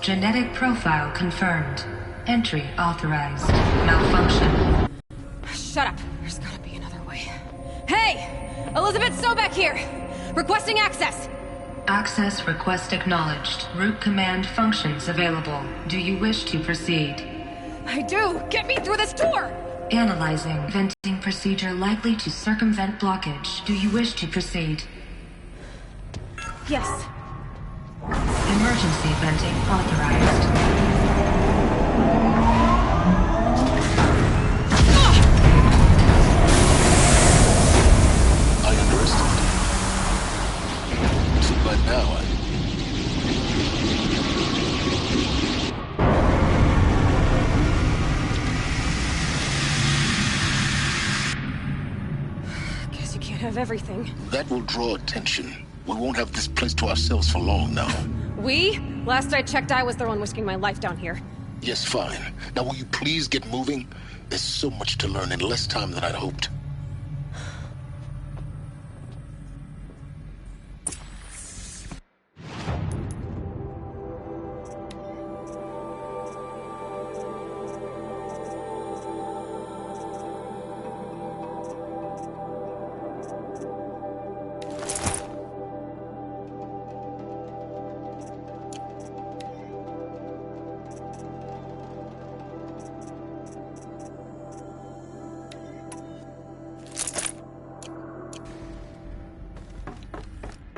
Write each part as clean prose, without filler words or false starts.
Genetic profile confirmed. Entry authorized. Malfunction. Shut up. There's gotta be another way. Hey! Elizabeth Sobek here! Requesting access! Access request acknowledged. Root command functions available. Do you wish to proceed? I do! Get me through this door! Analyzing. Venting procedure likely to circumvent blockage. Do you wish to proceed? Yes. Emergency venting authorized. I underestimated. So by now, Guess you can't have everything. that will draw attention. We won't have this place to ourselves for long now. We? Last I checked, I was the one risking my life down here. Yes, fine. Now will you please get moving? There's so much to learn in less time than I'd hoped.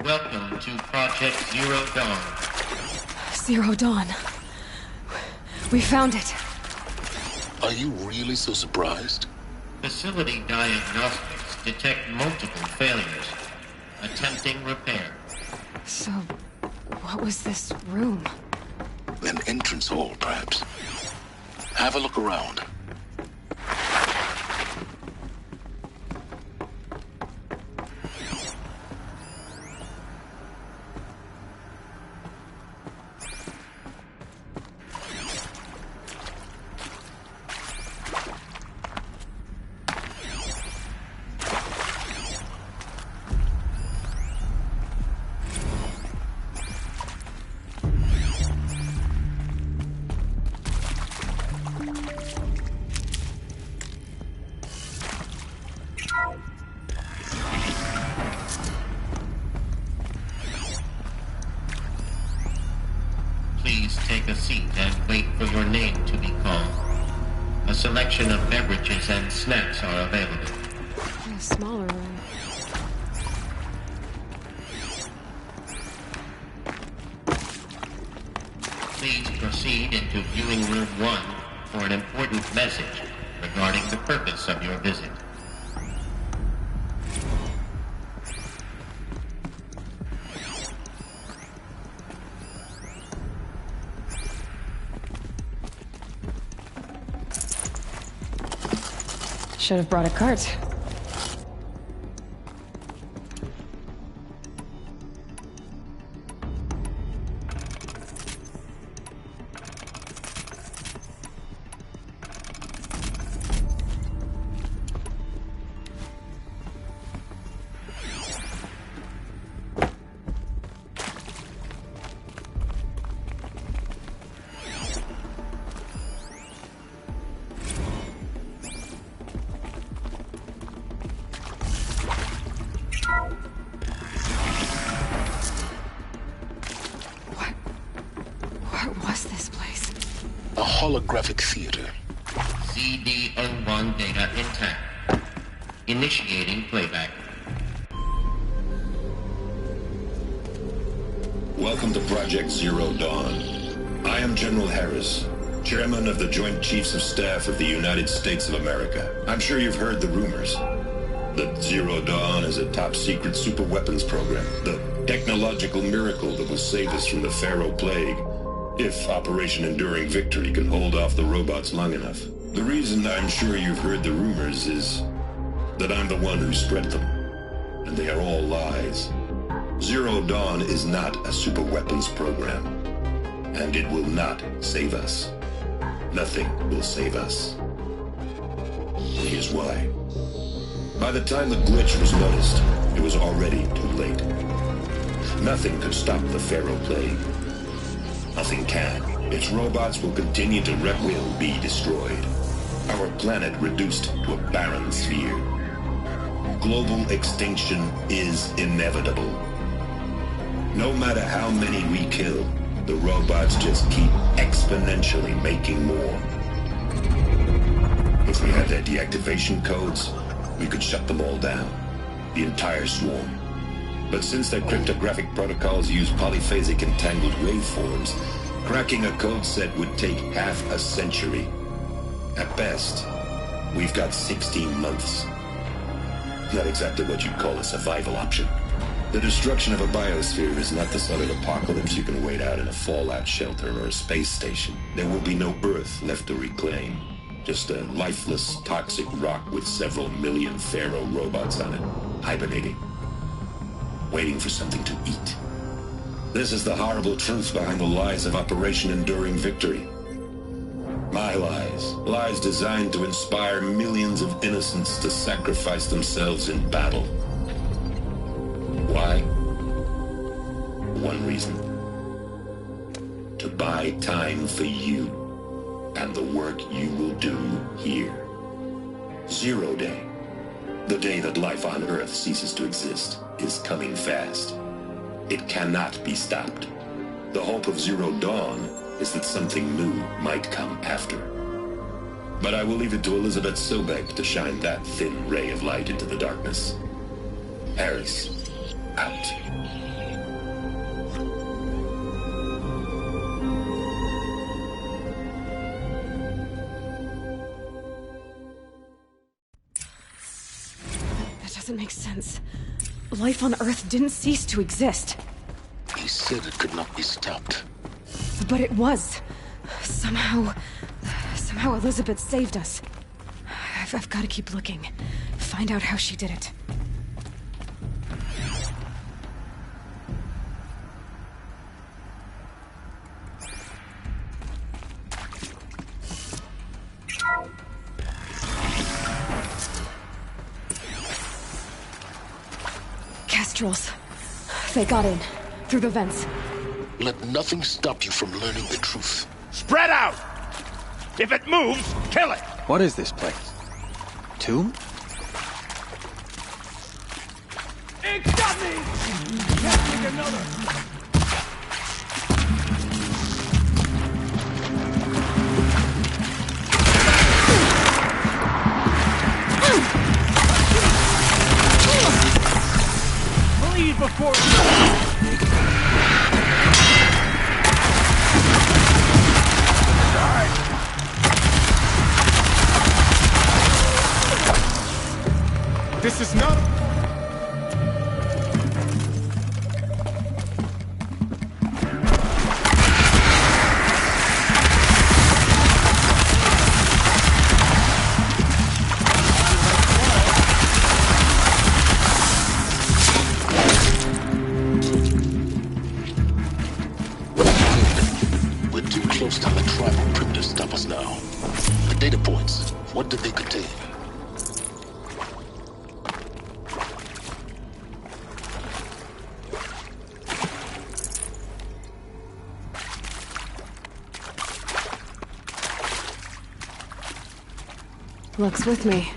Welcome to Project Zero Dawn. Zero Dawn. We found it. Are you really so surprised? Facility diagnostics detect multiple failures. Attempting repair. So, what was this room? An entrance hall, perhaps. Have a look around. Please take a seat and wait for your name to be called. A selection of beverages and snacks are available. A smaller room. Please proceed into viewing room 1 for an important message regarding the purpose of your visit. Should have brought a cart. What was this place? A holographic theater. CD01 data intact. Initiating playback. Welcome to Project Zero Dawn. I am General Harris, Chairman of the Joint Chiefs of Staff of the United States of America. I'm sure you've heard the rumors that Zero Dawn is a top-secret superweapons program, the technological miracle that will save us from the Pharaoh Plague, if Operation Enduring Victory can hold off the robots long enough. The reason I'm sure you've heard the rumors is that I'm the one who spread them, and they are all lies. Zero Dawn is not a superweapons program, and it will not save us. Nothing will save us. Here's why. By the time the glitch was noticed, it was already too late. Nothing could stop the Pharaoh Plague. Nothing can. Its robots will continue to will be destroyed. Our planet reduced to a barren sphere. Global extinction is inevitable. No matter how many we kill, the robots just keep exponentially making more. If we had their deactivation codes, we could shut them all down. The entire swarm. But since their cryptographic protocols use polyphasic entangled waveforms, cracking a code set would take half a century. At best, we've got 16 months. Not exactly what you'd call a survival option. The destruction of a biosphere is not the sort of apocalypse you can wait out in a fallout shelter or a space station. There will be no Earth left to reclaim. Just a lifeless, toxic rock with several million Pharaoh robots on it, hibernating, waiting for something to eat. This is the horrible truth behind the lies of Operation Enduring Victory. My lies. Lies designed to inspire millions of innocents to sacrifice themselves in battle. Why? One reason. To buy time for you and the work you will do here. Zero Day. The day that life on Earth ceases to exist is coming fast. It cannot be stopped. The hope of Zero Dawn is that something new might come after. But I will leave it to Elizabeth Sobek to shine that thin ray of light into the darkness. Harris, out. That doesn't make sense. Life on Earth didn't cease to exist. He said it could not be stopped. But it was. Somehow Elizabeth saved us. I've got to keep looking. Find out how she did it. Kestrels. They got in. Through the vents. Let nothing stop you from learning the truth. Spread out! If it moves, kill it! What is this place? Tomb? It got me! Can't take another! Bleed before This is not... We're too close to the tribal crypt to stop us now. The data points, what did they contain? Luck's with me.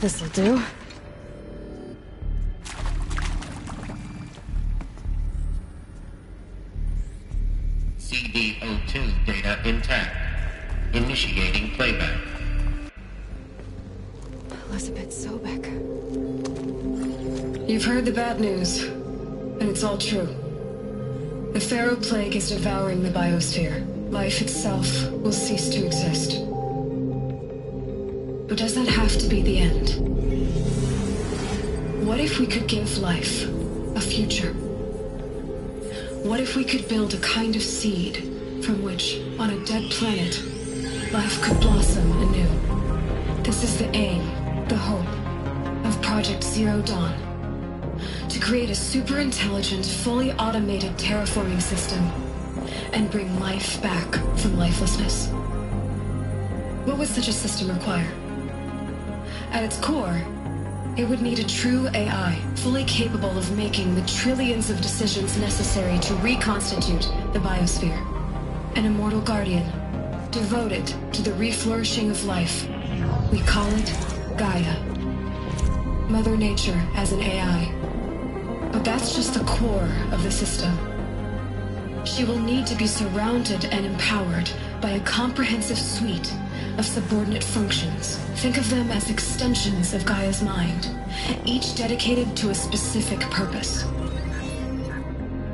This'll do. CD02 data intact. Initiating playback. Elizabeth Sobek. You've heard the bad news, and it's all true. The Pharaoh Plague is devouring the biosphere. Life itself will cease to exist. But does that have to be the end? What if we could give life a future? What if we could build a kind of seed from which, on a dead planet, life could blossom anew? This is the aim, the hope, of Project Zero Dawn. To create a super-intelligent, fully automated terraforming system and bring life back from lifelessness. What would such a system require? At its core, it would need a true AI, fully capable of making the trillions of decisions necessary to reconstitute the biosphere. An immortal guardian, devoted to the reflourishing of life. We call it Gaia. Mother Nature as an AI. But that's just the core of the system. She will need to be surrounded and empowered by a comprehensive suite of subordinate functions. Think of them as extensions of Gaia's mind, each dedicated to a specific purpose.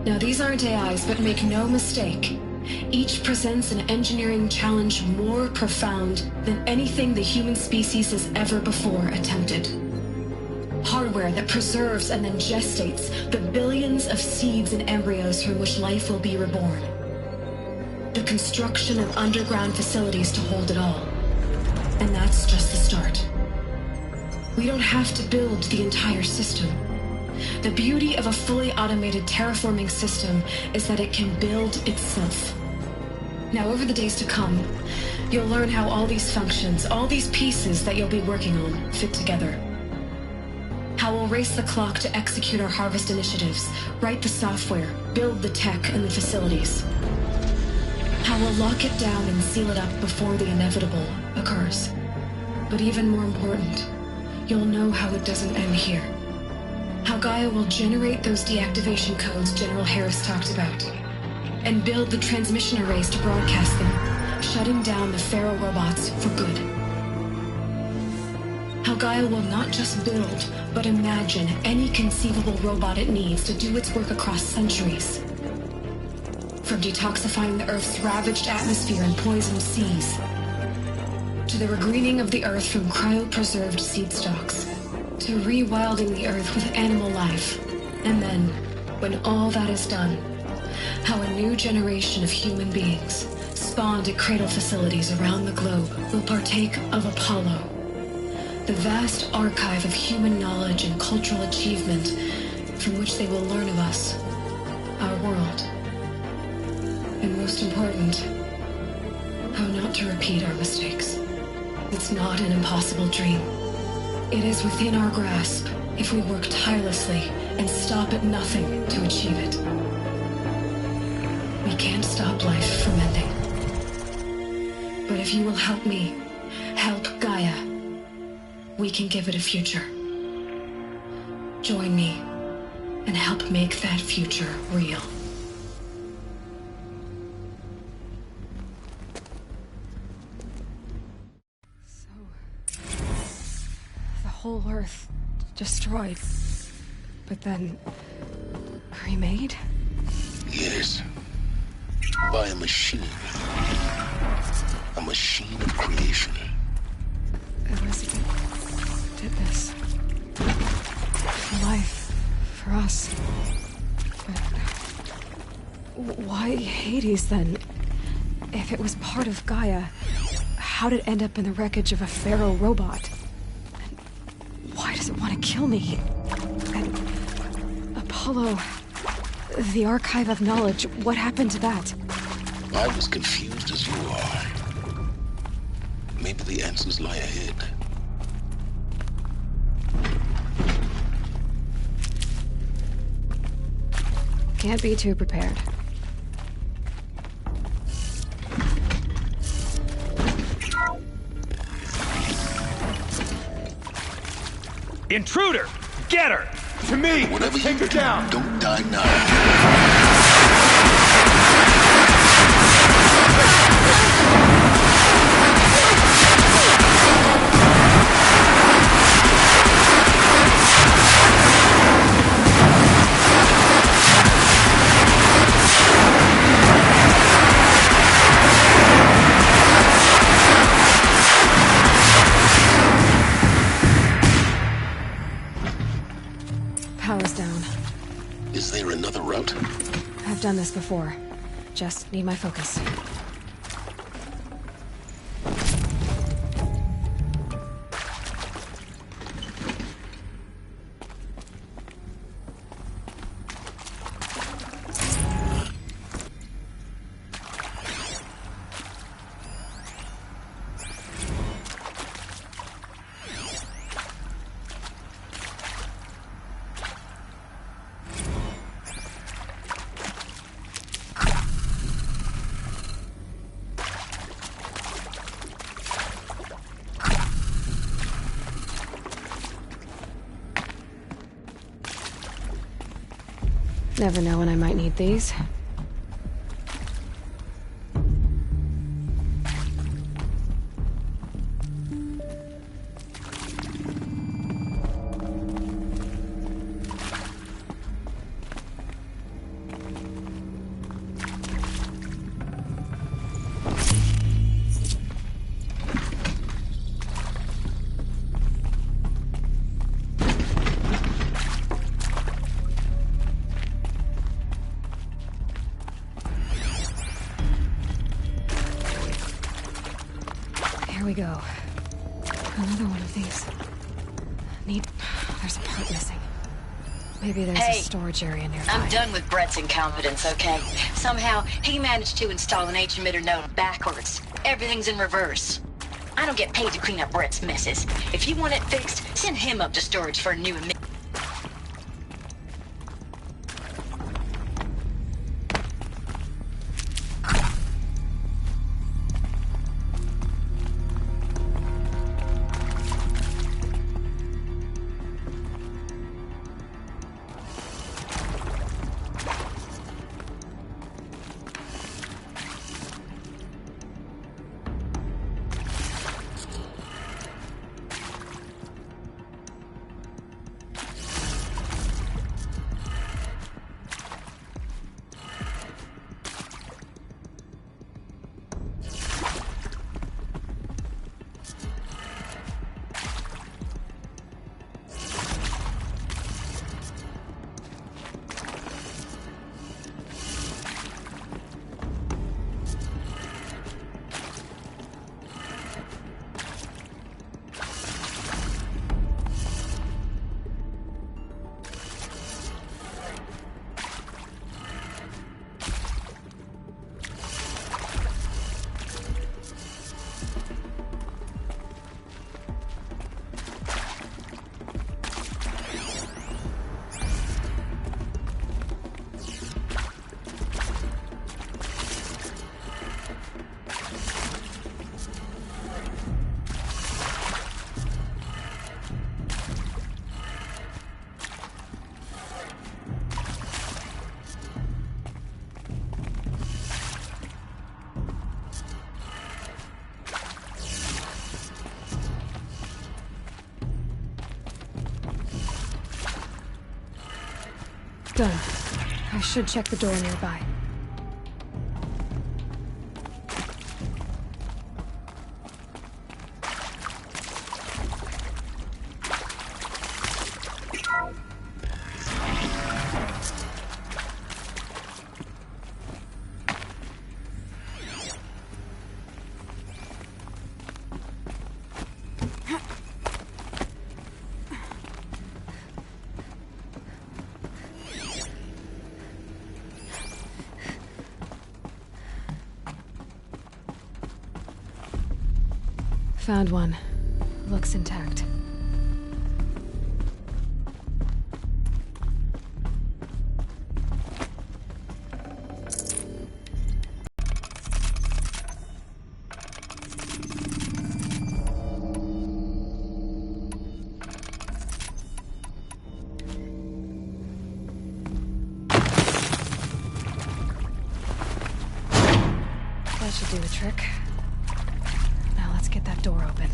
Now, these aren't AIs, but make no mistake, each presents an engineering challenge more profound than anything the human species has ever before attempted. Hardware that preserves and then gestates the billions of seeds and embryos from which life will be reborn. The construction of underground facilities to hold it all. And that's just the start. We don't have to build the entire system. The beauty of a fully automated terraforming system is that it can build itself. Now, over the days to come, you'll learn how all these functions, all these pieces that you'll be working on, fit together. How we'll race the clock to execute our harvest initiatives, write the software, build the tech and the facilities. How we'll lock it down and seal it up before the inevitable occurs. But even more important, you'll know how it doesn't end here. How Gaia will generate those deactivation codes General Harris talked about, and build the transmission arrays to broadcast them, shutting down the Pharaoh robots for good. How Gaia will not just build, but imagine any conceivable robot it needs to do its work across centuries. From detoxifying the Earth's ravaged atmosphere and poisoned seas, to the regreening of the Earth from cryopreserved seed stalks, to rewilding the Earth with animal life. And then, when all that is done, how a new generation of human beings, spawned at cradle facilities around the globe, will partake of Apollo, the vast archive of human knowledge and cultural achievement from which they will learn of us, our world. And most important, how not to repeat our mistakes. It's not an impossible dream. It is within our grasp if we work tirelessly and stop at nothing to achieve it. We can't stop life from ending. But if you will help me, help Gaia, we can give it a future. Join me and help make that future real. So, the whole Earth destroyed, but then remade? Yes. By a machine. A machine of creation. Elizabeth did this. For life. For us. But why Hades, then? If it was part of Gaia, how did it end up in the wreckage of a Pharaoh robot? And why does it want to kill me? And Apollo, the Archive of Knowledge, what happened to that? I was confused as you are. Maybe the answers lie ahead. Can't be too prepared. Intruder! Get her! To me! Whatever Take you her down! don't die now. Power's down. Is there another route? I've done this before. Just need my focus. Never know when I might need these. Here we go. Another one of these. There's a part missing. Maybe there's a storage area nearby. I'm done with Brett's incompetence, okay? Somehow, he managed to install an H-emitter node backwards. Everything's in reverse. I don't get paid to clean up Brett's messes. If you want it fixed, send him up to storage for a new emitter. Done. I should check the door nearby. Found one. Looks intact. That should do the trick. Now let's get that door open.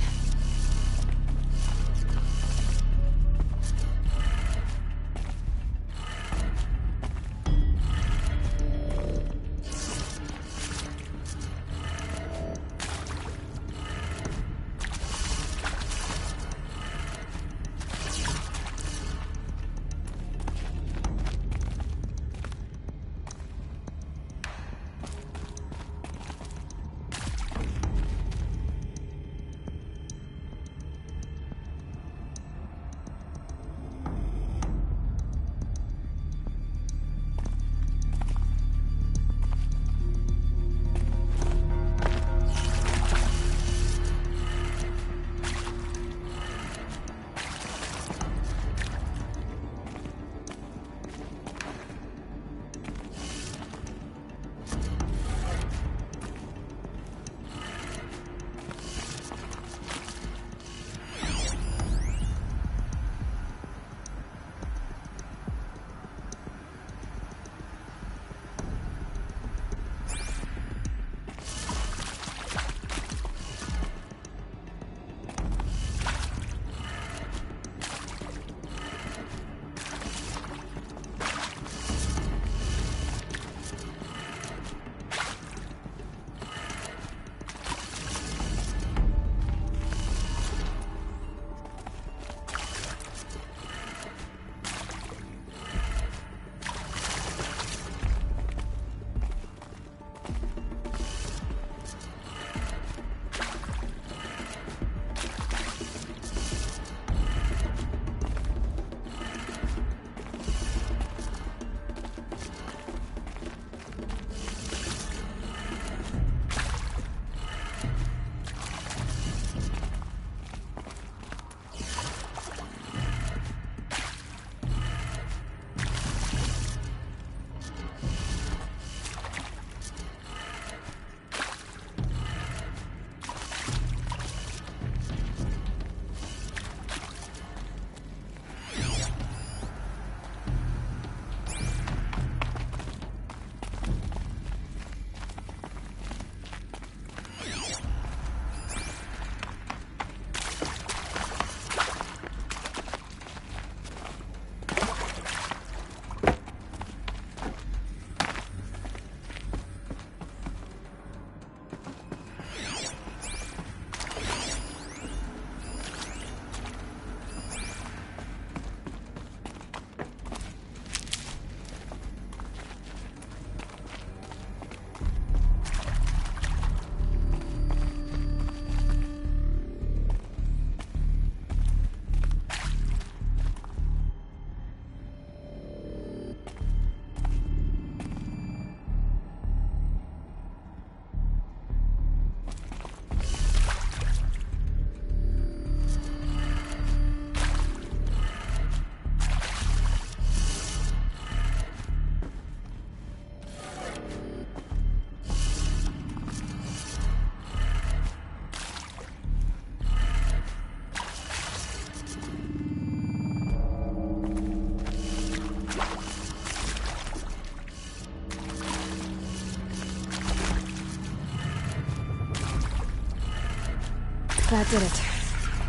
That did it.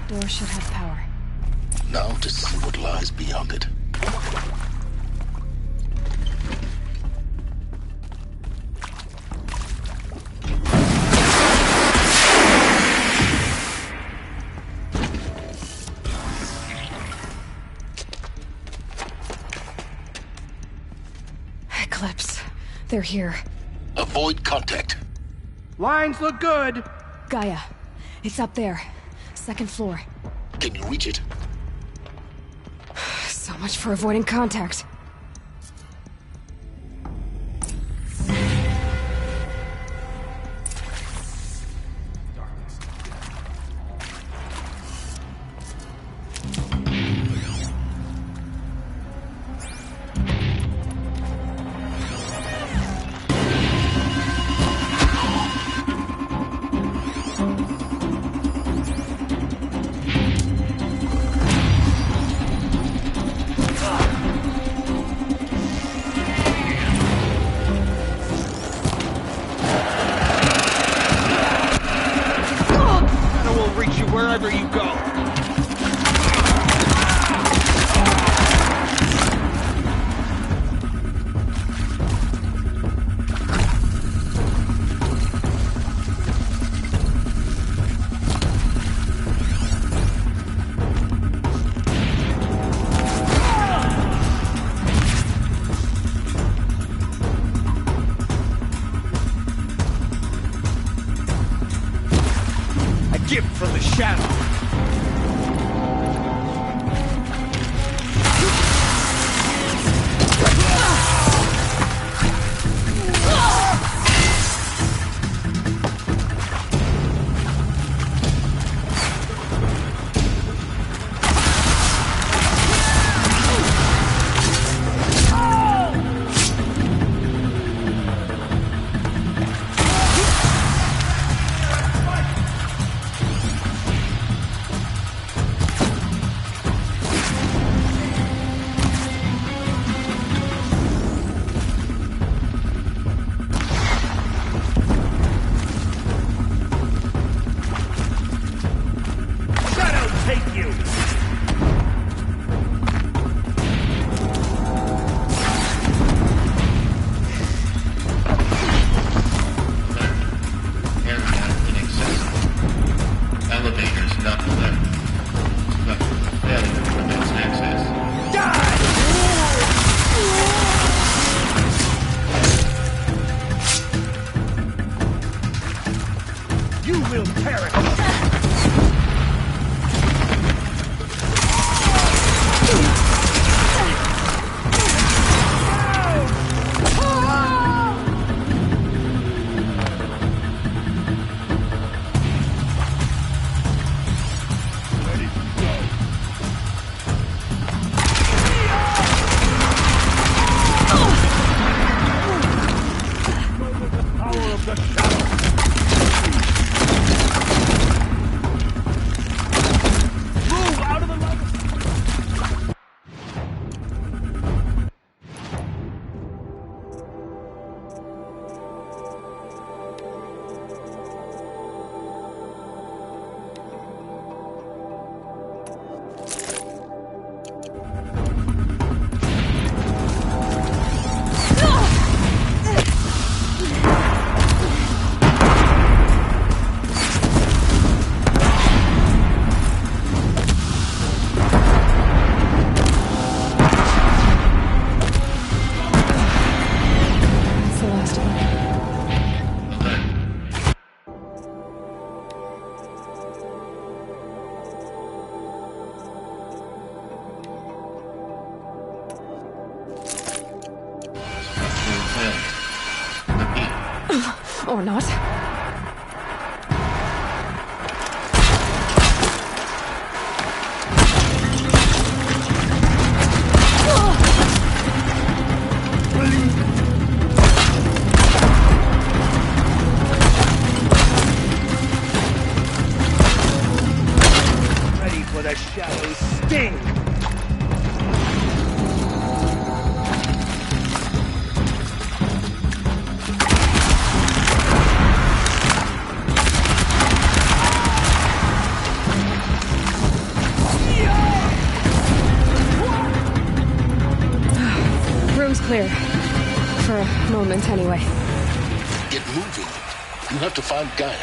Door should have power. Now to see what lies beyond it. Eclipse. They're here. Avoid contact. Lines look good. Gaia. It's up there. Second floor. Can you reach it? So much for avoiding contact. Wherever you go. A gift from the shadow. Or not. Ready for the shadow sting! room's clear. For a moment, anyway. Get moving. You have to find Gaia.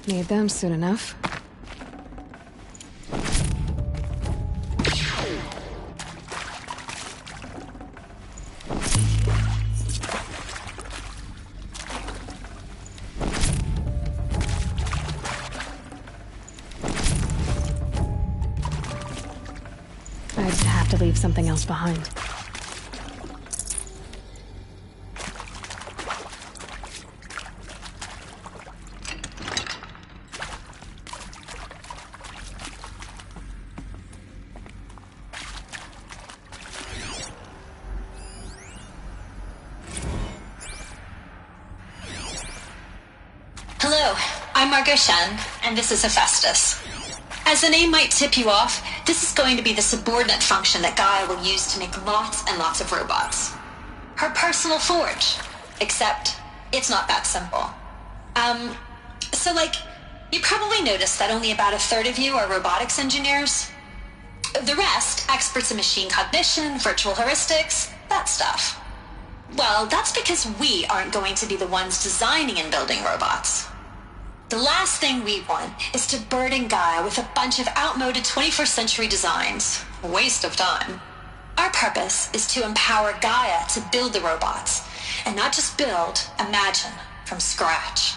Need them soon enough. I'd have to leave something else behind. Hello, I'm Margot Shen, and this is Hephaestus. As the name might tip you off, this is going to be the subordinate function that Gaia will use to make lots and lots of robots. Her personal forge. Except, it's not that simple. You probably noticed that only about a third of you are robotics engineers. The rest, experts in machine cognition, virtual heuristics, that stuff. Well, that's because we aren't going to be the ones designing and building robots. The last thing we want is to burden Gaia with a bunch of outmoded 21st century designs. A waste of time. Our purpose is to empower Gaia to build the robots. And not just build, imagine, from scratch.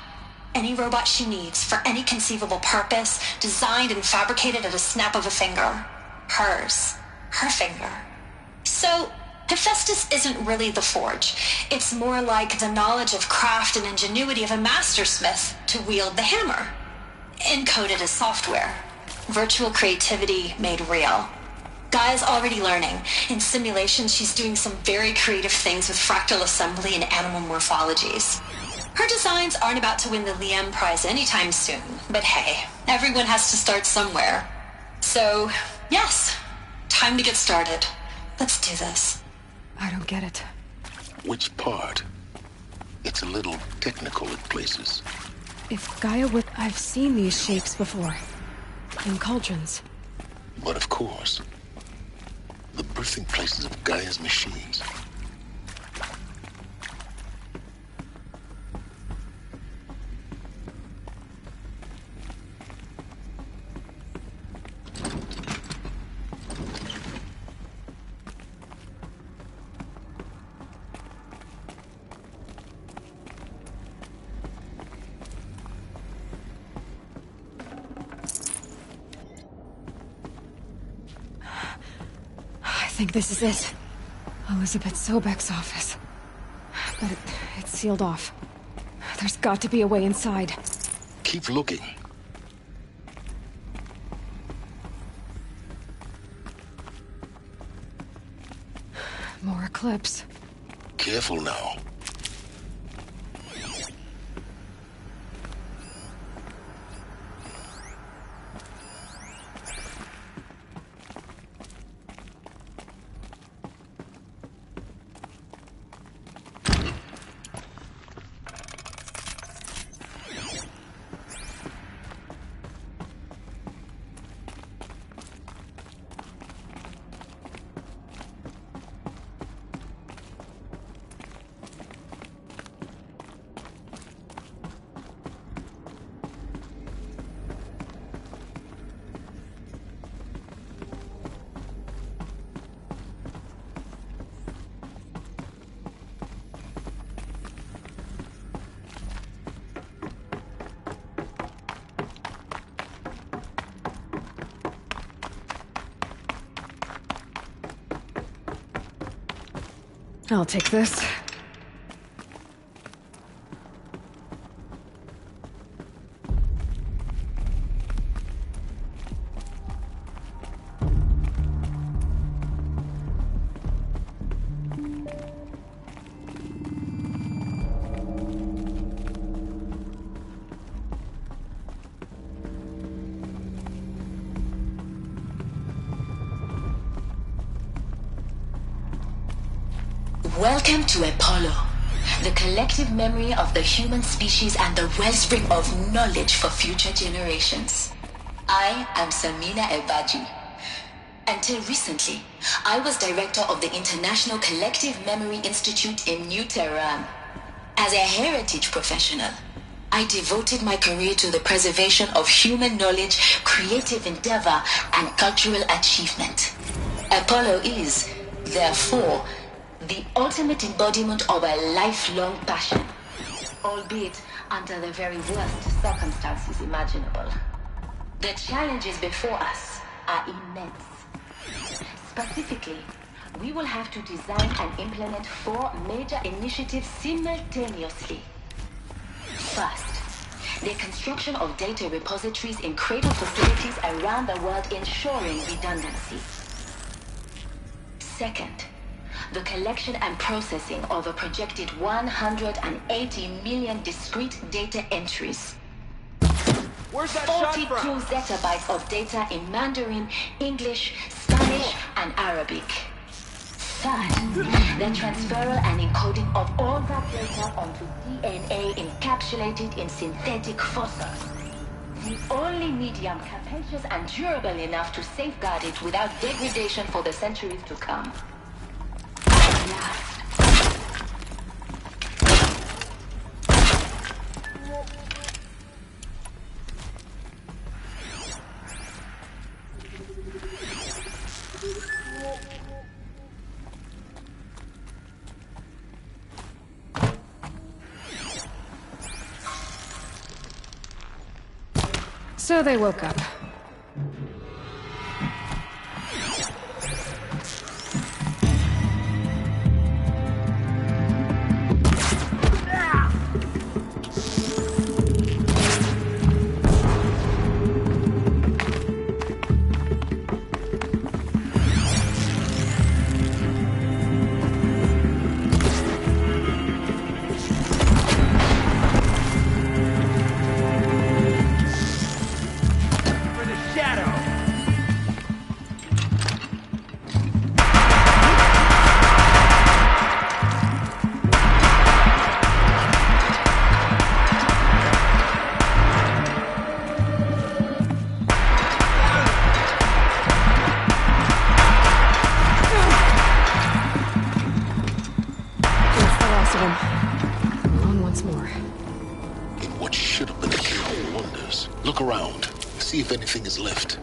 Any robot she needs for any conceivable purpose, designed and fabricated at a snap of a finger. Hers. Her finger. So, Hephaestus isn't really the forge. It's more like the knowledge of craft and ingenuity of a mastersmith to wield the hammer. Encoded as software. Virtual creativity made real. Gaia's already learning. In simulations, she's doing some very creative things with fractal assembly and animal morphologies. Her designs aren't about to win the Liam Prize anytime soon, but hey, everyone has to start somewhere. So, yes, time to get started. Let's do this. I don't get it. Which part? It's a little technical at places. If Gaia would... I've seen these shapes before. In cauldrons. But of course, the birthing places of Gaia's machines. I think this is it. Elizabeth Sobek's office. But it's sealed off. There's got to be a way inside. Keep looking. More Eclipse. Careful now. I'll take this. Welcome to Apollo, the collective memory of the human species and the wellspring of knowledge for future generations. I am Samina Ebaji. Until recently, I was director of the International Collective Memory Institute in New Tehran. As a heritage professional, I devoted my career to the preservation of human knowledge, creative endeavor, and cultural achievement. Apollo is, therefore, the ultimate embodiment of a lifelong passion, albeit under the very worst circumstances imaginable. The challenges before us are immense. Specifically, we will have to design and implement 4 major initiatives simultaneously. First, the construction of data repositories in cradle facilities around the world ensuring redundancy. Second, the collection and processing of a projected 180 million discrete data entries. Where's that shot 42 from? zettabytes of data in Mandarin, English, Spanish, and Arabic. Third, the transferal and encoding of all that data onto DNA encapsulated in synthetic fossils. The only medium capacious and durable enough to safeguard it without degradation for the centuries to come. And last, So they woke up. Look around. See if anything is left.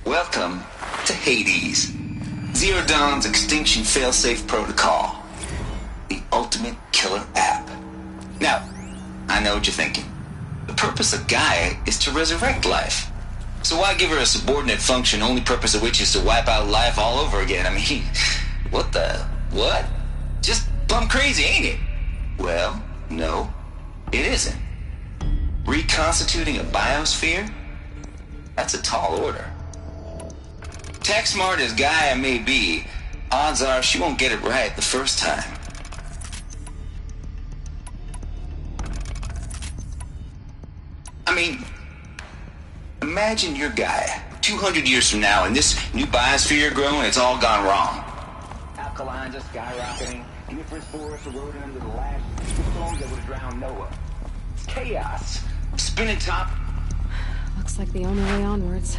Welcome to Hades, Zero Dawn's extinction failsafe protocol, the ultimate killer app. Now, I know what you're thinking. The purpose of Gaia is to resurrect life. So why give her a subordinate function, only purpose of which is to wipe out life all over again? I mean, what? Just plumb crazy, ain't it? Well, no, it isn't. Reconstituting a biosphere? That's a tall order. Tech smart as Gaia may be, odds are she won't get it right the first time. I mean, imagine you're Gaia, 200 years from now, and this new biosphere you're growing, it's all gone wrong. Alkalines are skyrocketing. Coniferous forests eroding under the last storms that would have drowned Noah. It's chaos. Spinning top. Looks like the only way onwards.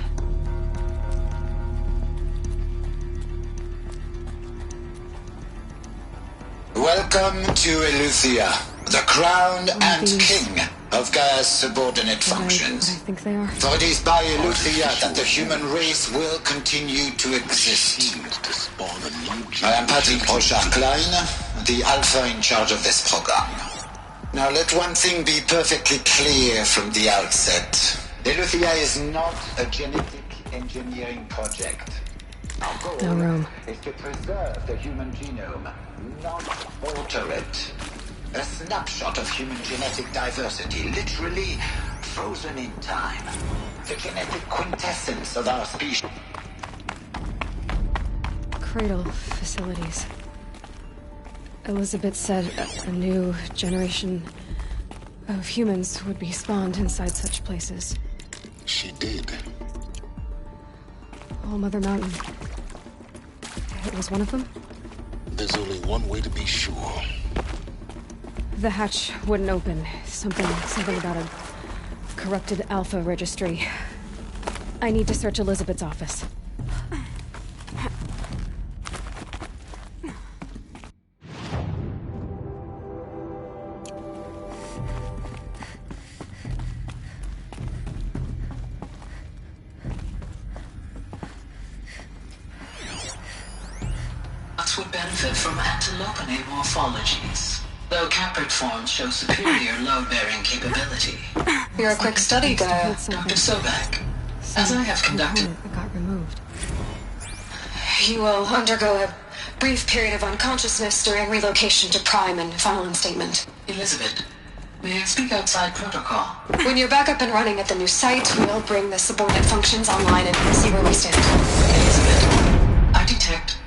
Welcome to Eleuthia, the crown and king of Gaia's subordinate functions. I think they are. For it is by Eleuthia that the human race will continue to exist. I am Patrick Brochard-Klein, the Alpha in charge of this program. Now let one thing be perfectly clear from the outset. Eleuthia is not a genetic engineering project. Our goal is to preserve the human genome, not alter it. A snapshot of human genetic diversity, literally frozen in time. The genetic quintessence of our species. Cradle facilities. Elizabeth said a new generation of humans would be spawned inside such places. She did. All Mother Mountain. It was one of them? There's only one way to be sure. The hatch wouldn't open. Something about a corrupted Alpha registry. I need to search Elizabeth's office. Would benefit from antilopinate morphologies, though caprid forms show superior load-bearing capability. You're a quick study, Gaia. Dr. Sobek, as I have conducted... It got removed. You will undergo a brief period of unconsciousness during relocation to Prime and final instatement. Elizabeth, may I speak outside protocol? When you're back up and running at the new site, we'll bring the subordinate functions online and see where we stand. Elizabeth, I detect...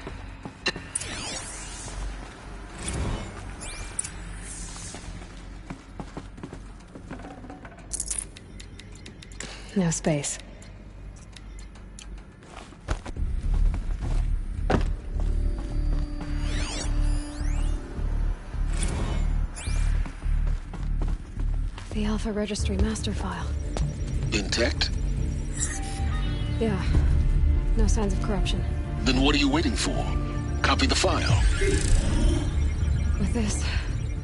No space. The Alpha Registry master file. Intact? Yeah. No signs of corruption. Then what are you waiting for? Copy the file. With this,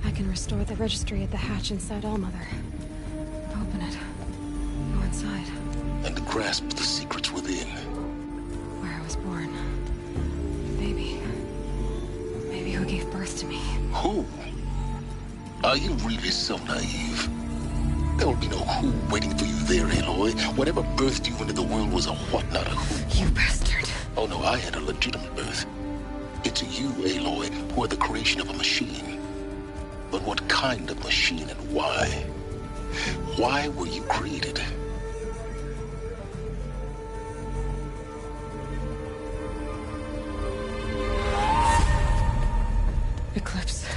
I can restore the registry at the hatch inside Allmother. Open it. Go inside. And grasp the secrets within. Where I was born. Baby. Baby who gave birth to me. Who? Are you really so naive? There will be no who waiting for you there, Aloy. Whatever birthed you into the world was a what, not a who. You bastard. Oh no, I had a legitimate birth. It's you, Aloy, who are the creation of a machine. But what kind of machine and why? Why were you created? Eclipse.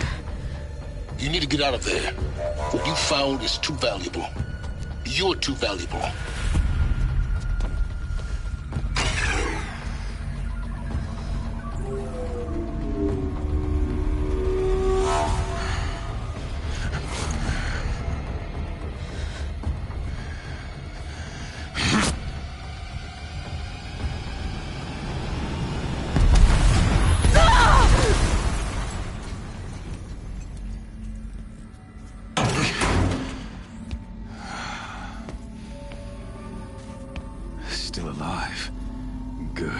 You need to get out of there. What you found is too valuable. You're too valuable. Still alive. Good.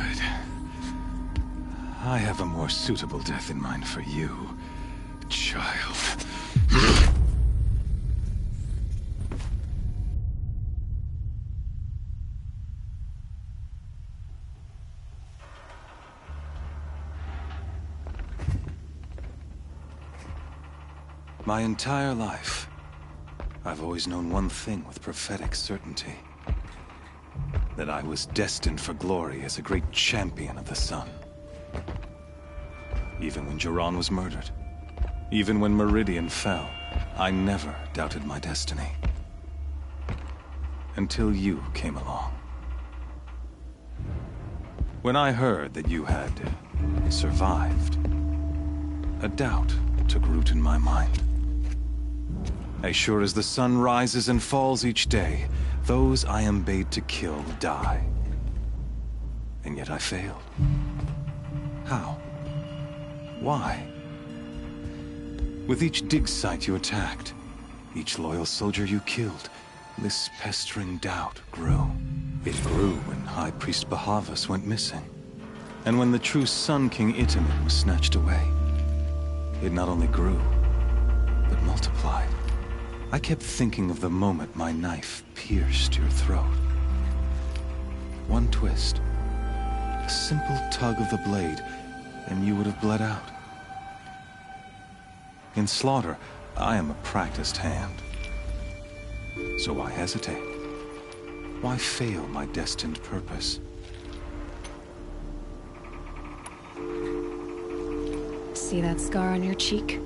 I have a more suitable death in mind for you, child. My entire life, I've always known one thing with prophetic certainty. That I was destined for glory as a great champion of the sun. Even when Jiran was murdered, even when Meridian fell, I never doubted my destiny. Until you came along. When I heard that you had survived, a doubt took root in my mind. As sure as the sun rises and falls each day, those I am bade to kill die. And yet I failed. How? Why? With each dig site you attacked, each loyal soldier you killed, this pestering doubt grew. It grew when High Priest Bahavas went missing, and when the true Sun King Itamen was snatched away. It not only grew, but multiplied. I kept thinking of the moment my knife pierced your throat. One twist, a simple tug of the blade, and you would have bled out. In slaughter, I am a practiced hand. So why hesitate? Why fail my destined purpose? See that scar on your cheek?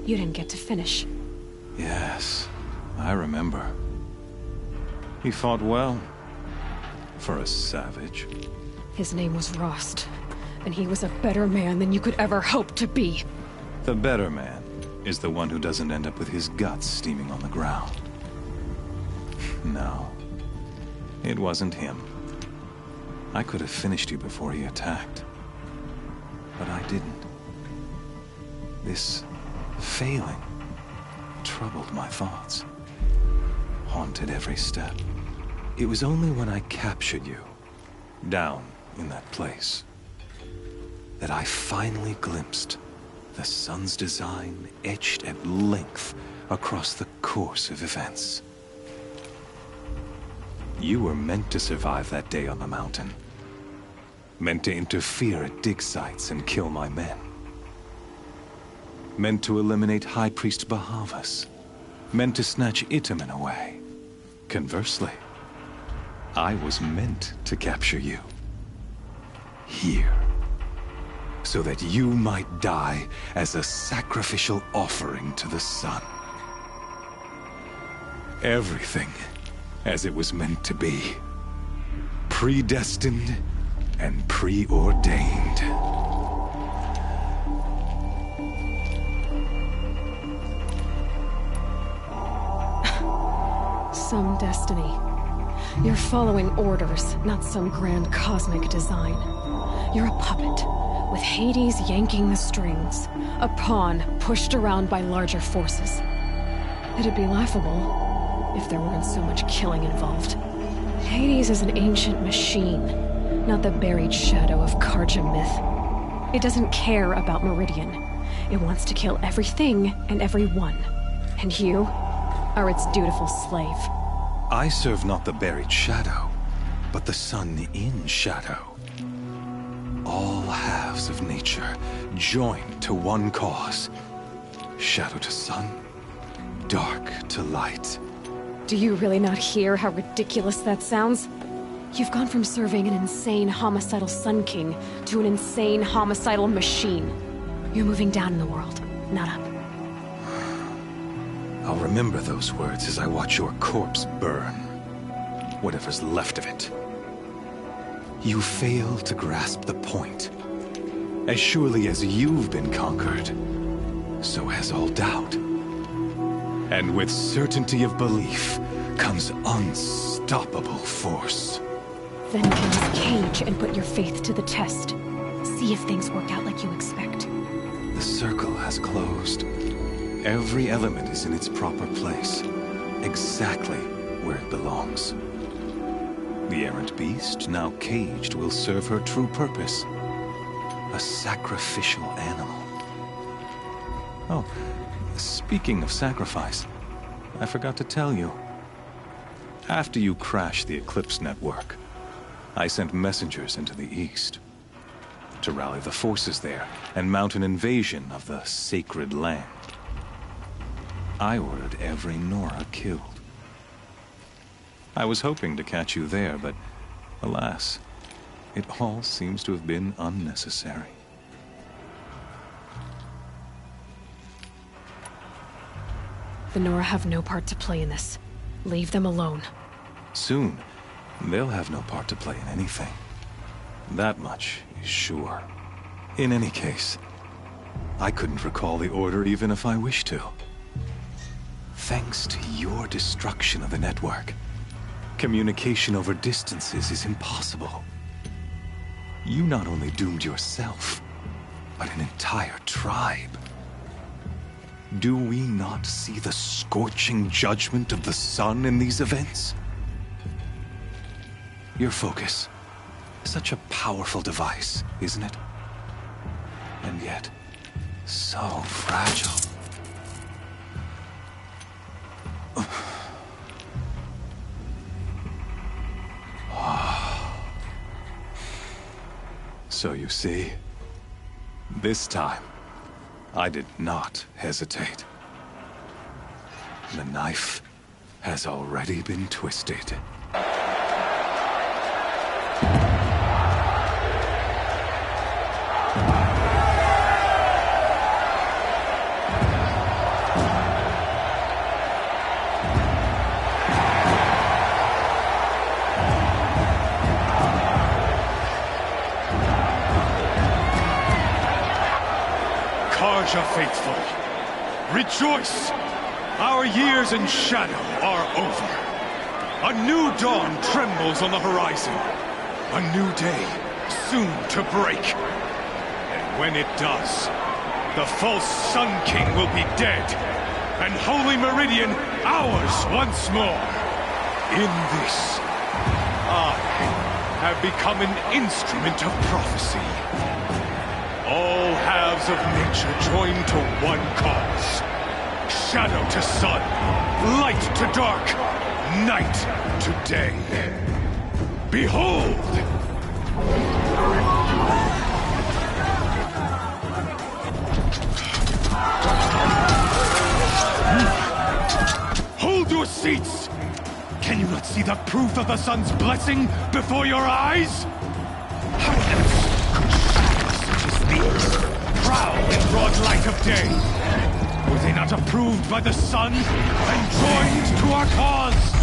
You didn't get to finish. Yes, I remember. He fought well, for a savage. His name was Rost, and he was a better man than you could ever hope to be. The better man is the one who doesn't end up with his guts steaming on the ground. No, it wasn't him. I could have finished you before he attacked, but I didn't. This failing troubled my thoughts, haunted every step. It was only when I captured you, down in that place, that I finally glimpsed the sun's design etched at length across the course of events. You were meant to survive that day on the mountain. Meant to interfere at dig sites and kill my men. Meant to eliminate High Priest Bahavas. Meant to snatch Itamen away. Conversely, I was meant to capture you. Here. So that you might die as a sacrificial offering to the sun. Everything as it was meant to be. Predestined and preordained. Some destiny. You're following orders, not some grand cosmic design. You're a puppet, with Hades yanking the strings, a pawn pushed around by larger forces. It'd be laughable if there weren't so much killing involved. Hades is an ancient machine, not the buried shadow of Karja myth. It doesn't care about Meridian. It wants to kill everything and everyone. And you are its dutiful slave. I serve not the buried shadow, but the sun in shadow. All halves of nature joined to one cause. Shadow to sun, dark to light. Do you really not hear how ridiculous that sounds? You've gone from serving an insane homicidal Sun King to an insane homicidal machine. You're moving down in the world, not up. I'll remember those words as I watch your corpse burn. Whatever's left of it. You fail to grasp the point. As surely as you've been conquered, so has all doubt. And with certainty of belief comes unstoppable force. Then get his cage and put your faith to the test. See if things work out like you expect. The circle has closed. Every element is in its proper place, exactly where it belongs. The errant beast, now caged, will serve her true purpose. A sacrificial animal. Oh, speaking of sacrifice, I forgot to tell you. After you crashed the Eclipse network, I sent messengers into the east to rally the forces there and mount an invasion of the sacred land. I ordered every Nora killed. I was hoping to catch you there, but alas, it all seems to have been unnecessary. The Nora have no part to play in this. Leave them alone. Soon, they'll have no part to play in anything. That much is sure. In any case, I couldn't recall the order even if I wished to. Thanks to your destruction of the network, communication over distances is impossible. You not only doomed yourself, but an entire tribe. Do we not see the scorching judgment of the sun in these events? Your focus. Such a powerful device, isn't it? And yet, so fragile. So you see, this time, I did not hesitate. The knife has already been twisted. Karja faithful, rejoice! Our years in shadow are over. A new dawn trembles on the horizon. A new day soon to break. And when it does, the false Sun King will be dead, and Holy Meridian ours once more. In this, I have become an instrument of prophecy. All halves of nature join to one cause. Shadow to sun, light to dark, night to day. Behold! Hold your seats! Can you not see the proof of the sun's blessing before your eyes? How else could shadows such as these prowl in broad light of day? Were they not approved by the sun and joined to our cause?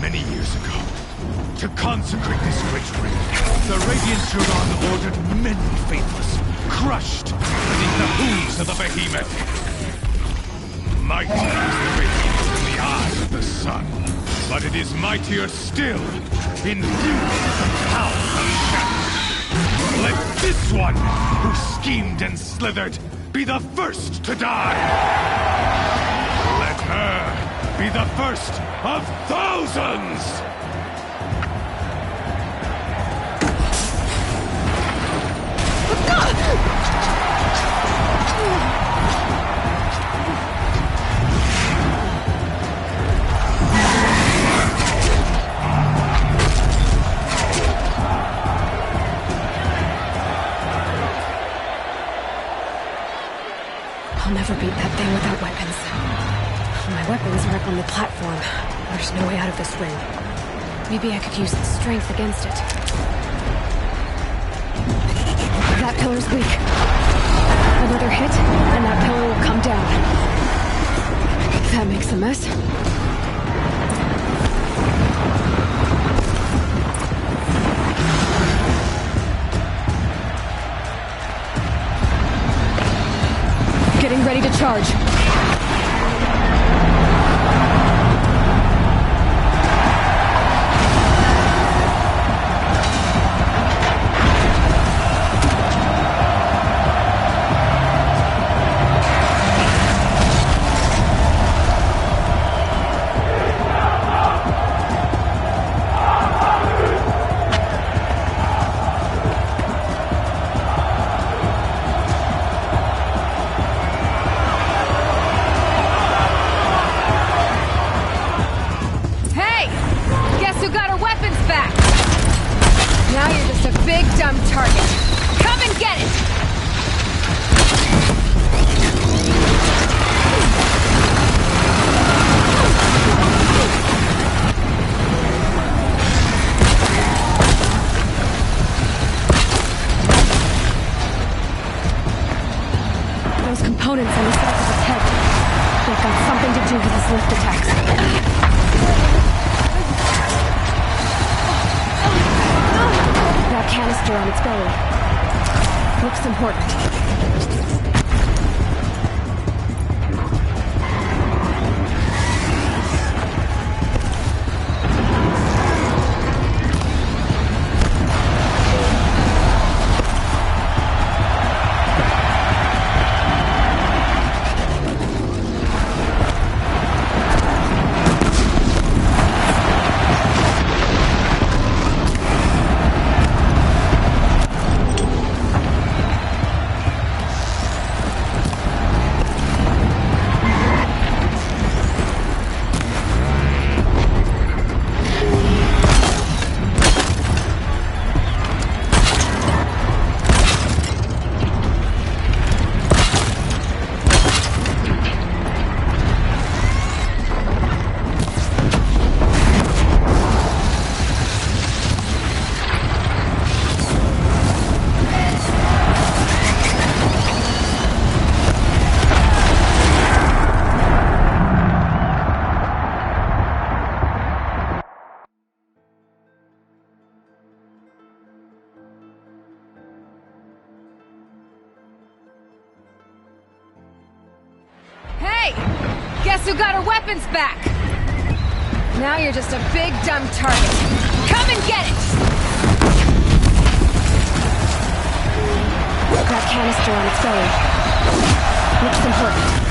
Many years ago, to consecrate this great ring, the Radiant Juron ordered many faithless, crushed beneath the hooves of the behemoth. Mighty is the radiance in the eyes of the sun, but it is mightier still, infused with the power of shadow. Let this one, who schemed and slithered, be the first to die! Let her be the first of thousands! I'll never beat that thing without weapons. My weapons are up on the platform. There's no way out of this ring. Maybe I could use its strength against it. That pillar's weak. Another hit, and that pillar will come down. That makes a mess. Getting ready to charge. Components on the sides of his head. They've got something to do with his lift attacks. canister on its belly. Looks important. Guess who got her weapons back? Now you're just a big dumb target. Come and get it! That canister on its belly. Looks important.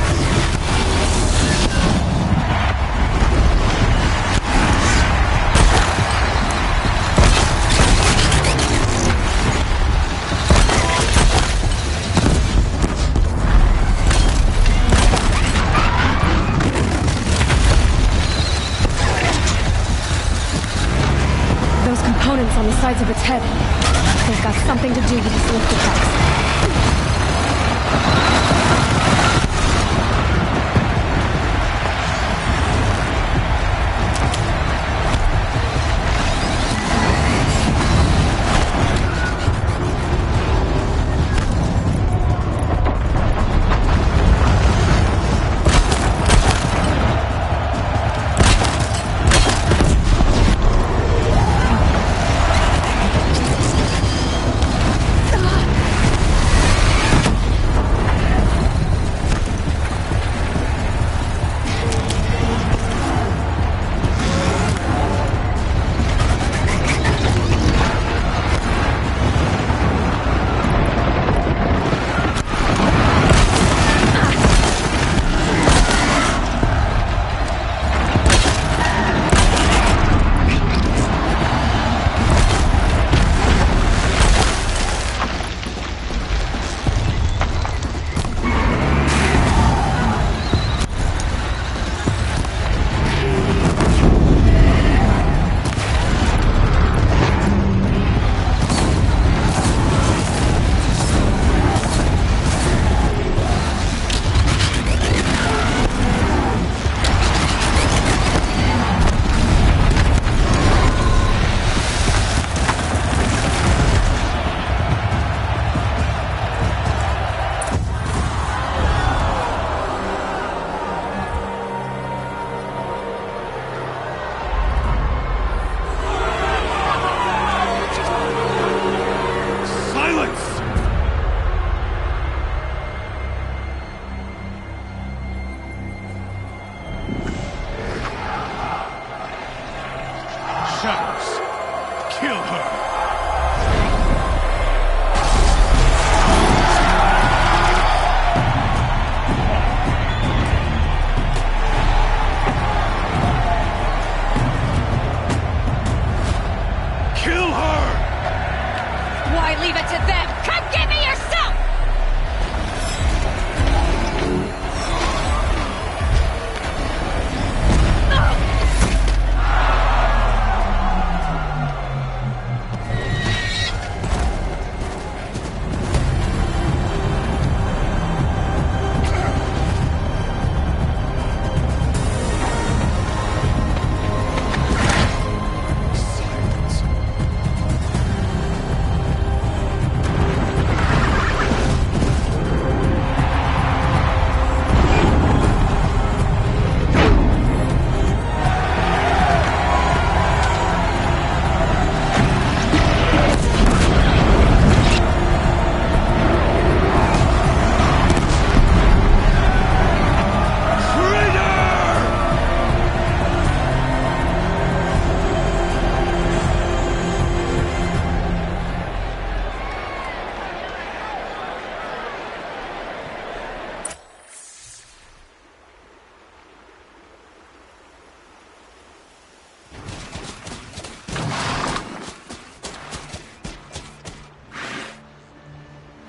On the sides of its head. They've got something to do with its lift effects.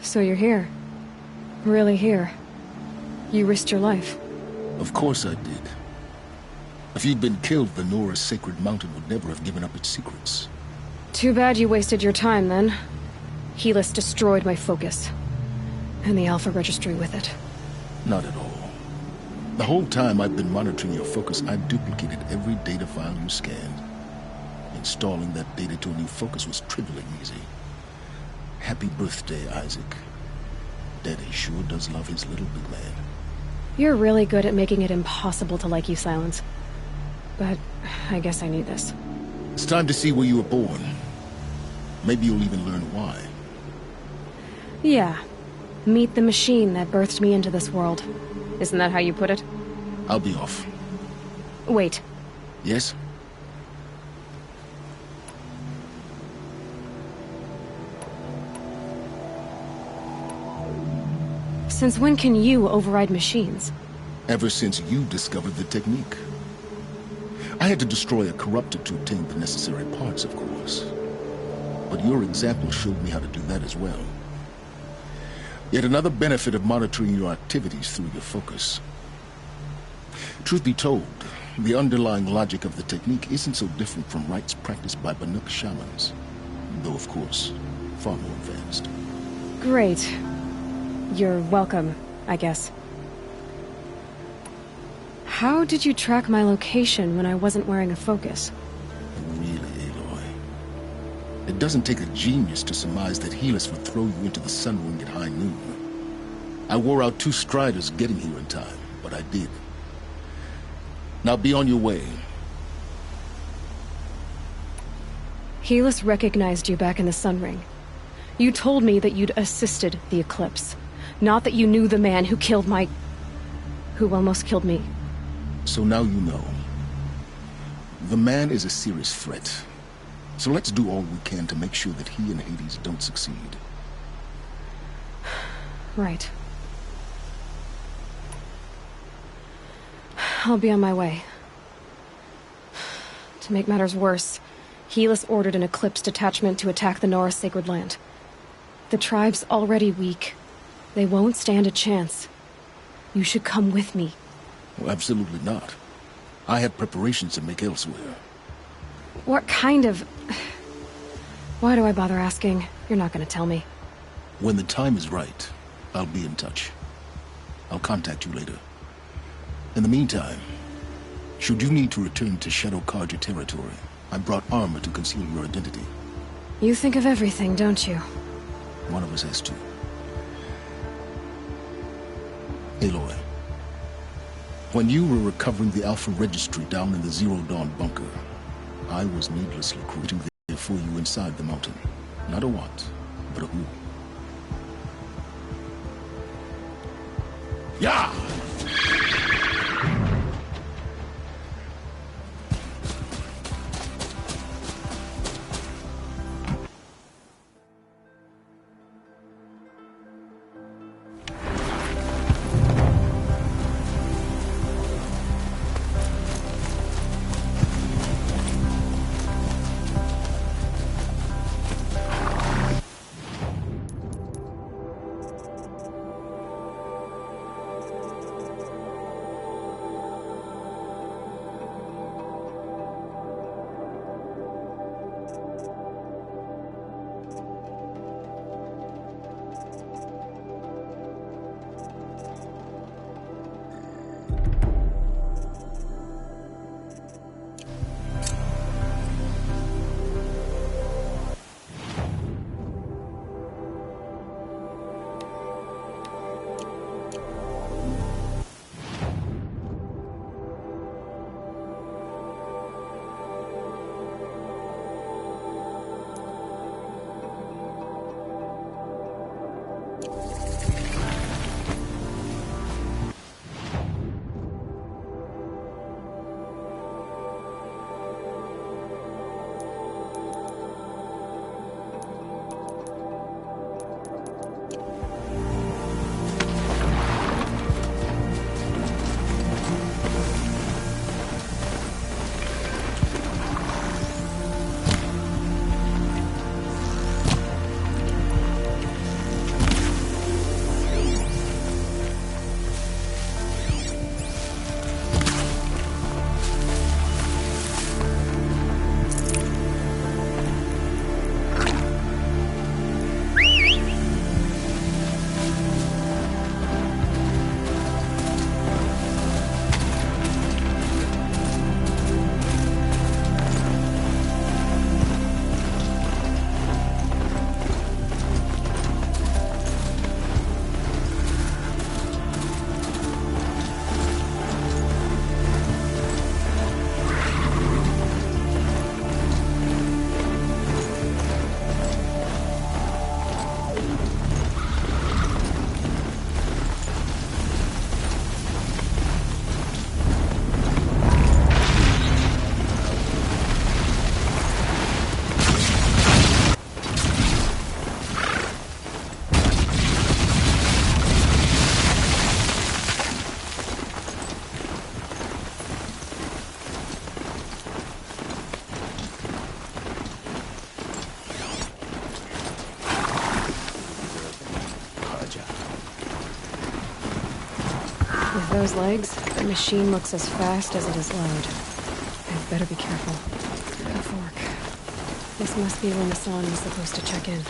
So you're here. Really here. You risked your life. Of course I did. If you'd been killed, the Nora's sacred mountain would never have given up its secrets. Too bad you wasted your time, then. Helis destroyed my focus. And the Alpha Registry with it. Not at all. The whole time I've been monitoring your focus, I've duplicated every data file you scanned. Installing that data to a new focus was trivially easy. Happy birthday, Isaac. Daddy sure does love his little big man. You're really good at making it impossible to like you, Silence. But I guess I need this. It's time to see where you were born. Maybe you'll even learn why. Yeah. Meet the machine that birthed me into this world. Isn't that how you put it? I'll be off. Wait. Yes? Since when can you override machines? Ever since you discovered the technique. I had to destroy a corruptor to obtain the necessary parts, of course. But your example showed me how to do that as well. Yet another benefit of monitoring your activities through your focus. Truth be told, the underlying logic of the technique isn't so different from rites practiced by Banuk shamans. Though, of course, far more advanced. Great. You're welcome, I guess. How did you track my location when I wasn't wearing a focus? Really, Aloy? It doesn't take a genius to surmise that Helis would throw you into the Sun Ring at high noon. I wore out 2 striders getting here in time, but I did. Now be on your way. Helis recognized you back in the Sun Ring. You told me that you'd assisted the Eclipse. Not that you knew the man who killed my... who almost killed me. So now you know. The man is a serious threat. So let's do all we can to make sure that he and Hades don't succeed. Right. I'll be on my way. To make matters worse, Helis ordered an Eclipse detachment to attack the Nora Sacred Land. The tribe's already weak. They won't stand a chance. You should come with me. Well, absolutely not. I have preparations to make elsewhere. What kind of... Why do I bother asking? You're not gonna tell me. When the time is right, I'll be in touch. I'll contact you later. In the meantime, should you need to return to Shadow Carja territory, I brought armor to conceal your identity. You think of everything, don't you? One of us has to. Aloy, when you were recovering the Alpha Registry down in the Zero Dawn bunker, I was needlessly recruiting there for you inside the mountain. Not a what, but a who. Yeah! Those legs, the machine looks as fast as it is loud. I'd better be careful. A fork. This must be when Hassan was supposed to check in.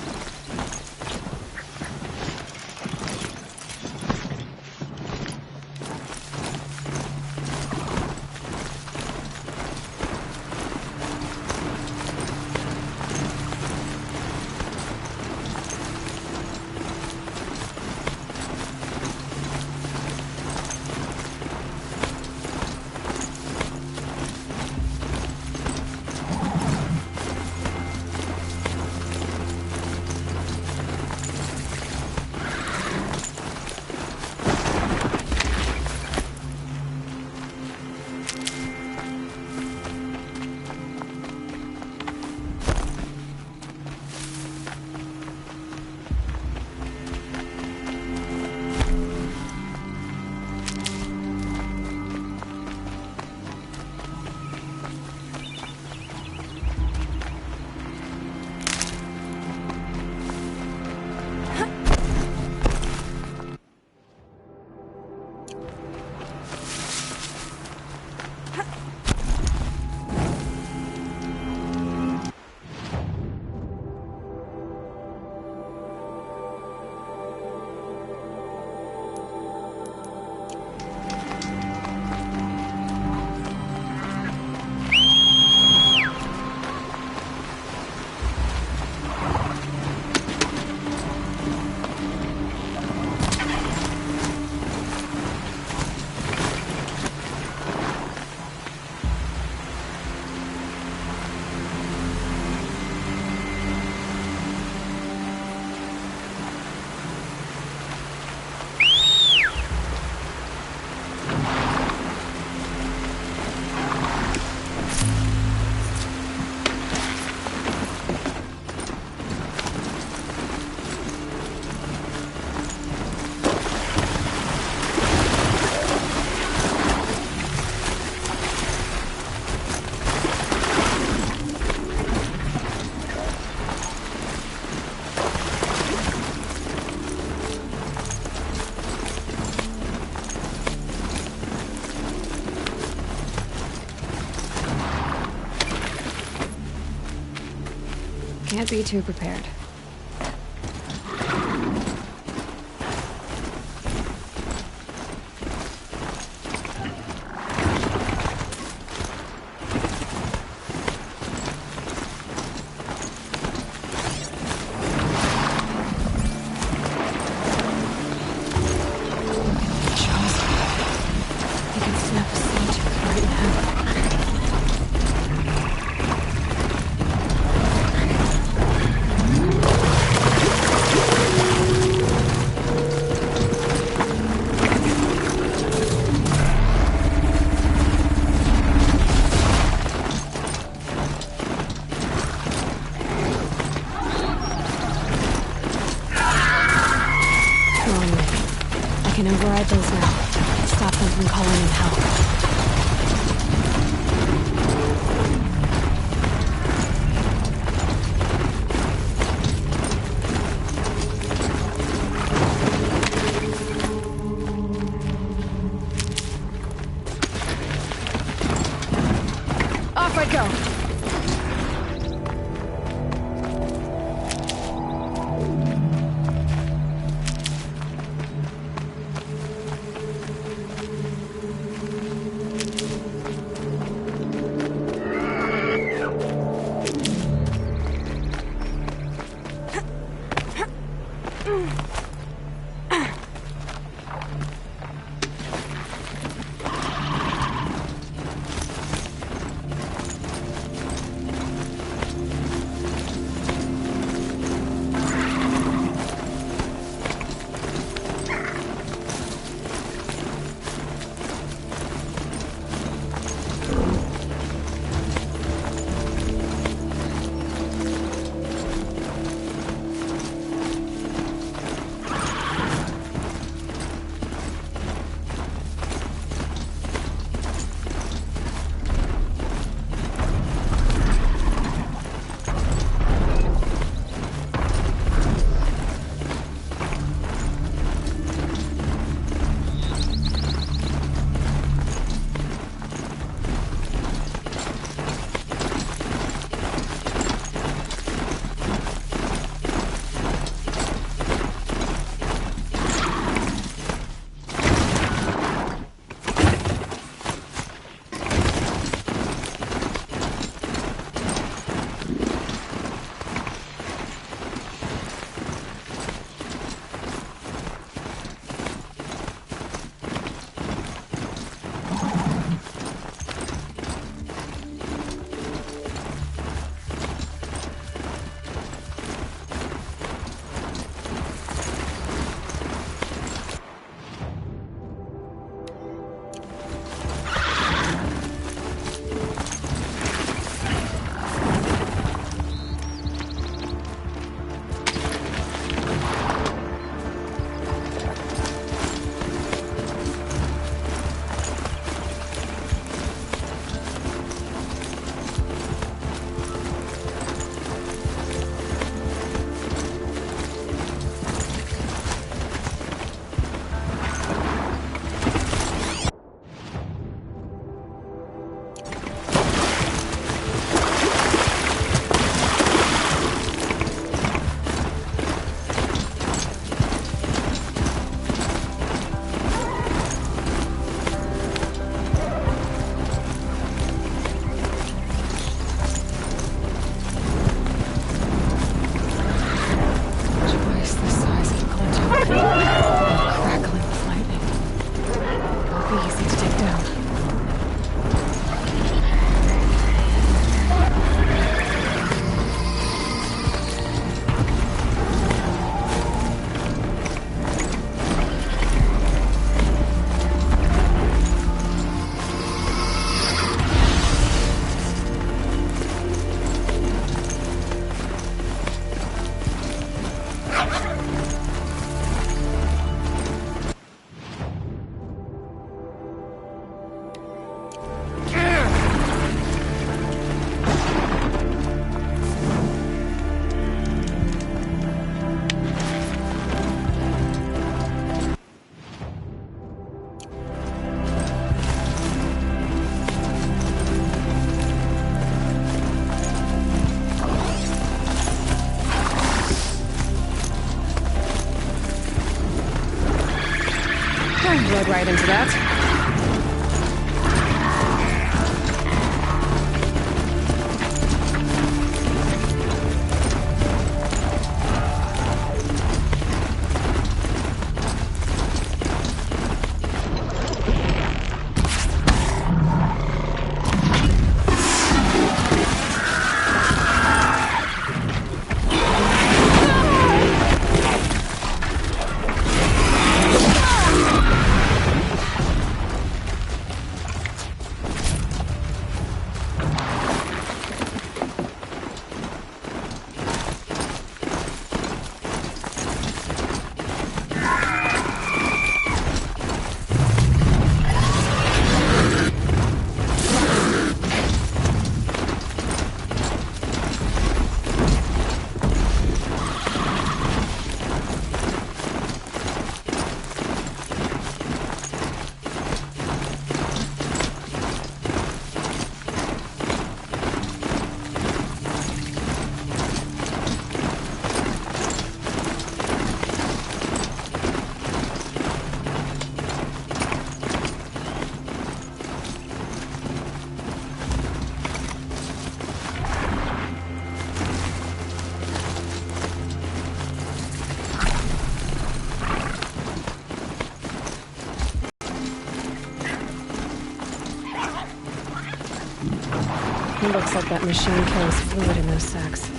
Can't be too prepared. Override those now. Stop them from calling in help. Off I go! Explode right into that. It looks like that machine carries fluid in those sacks.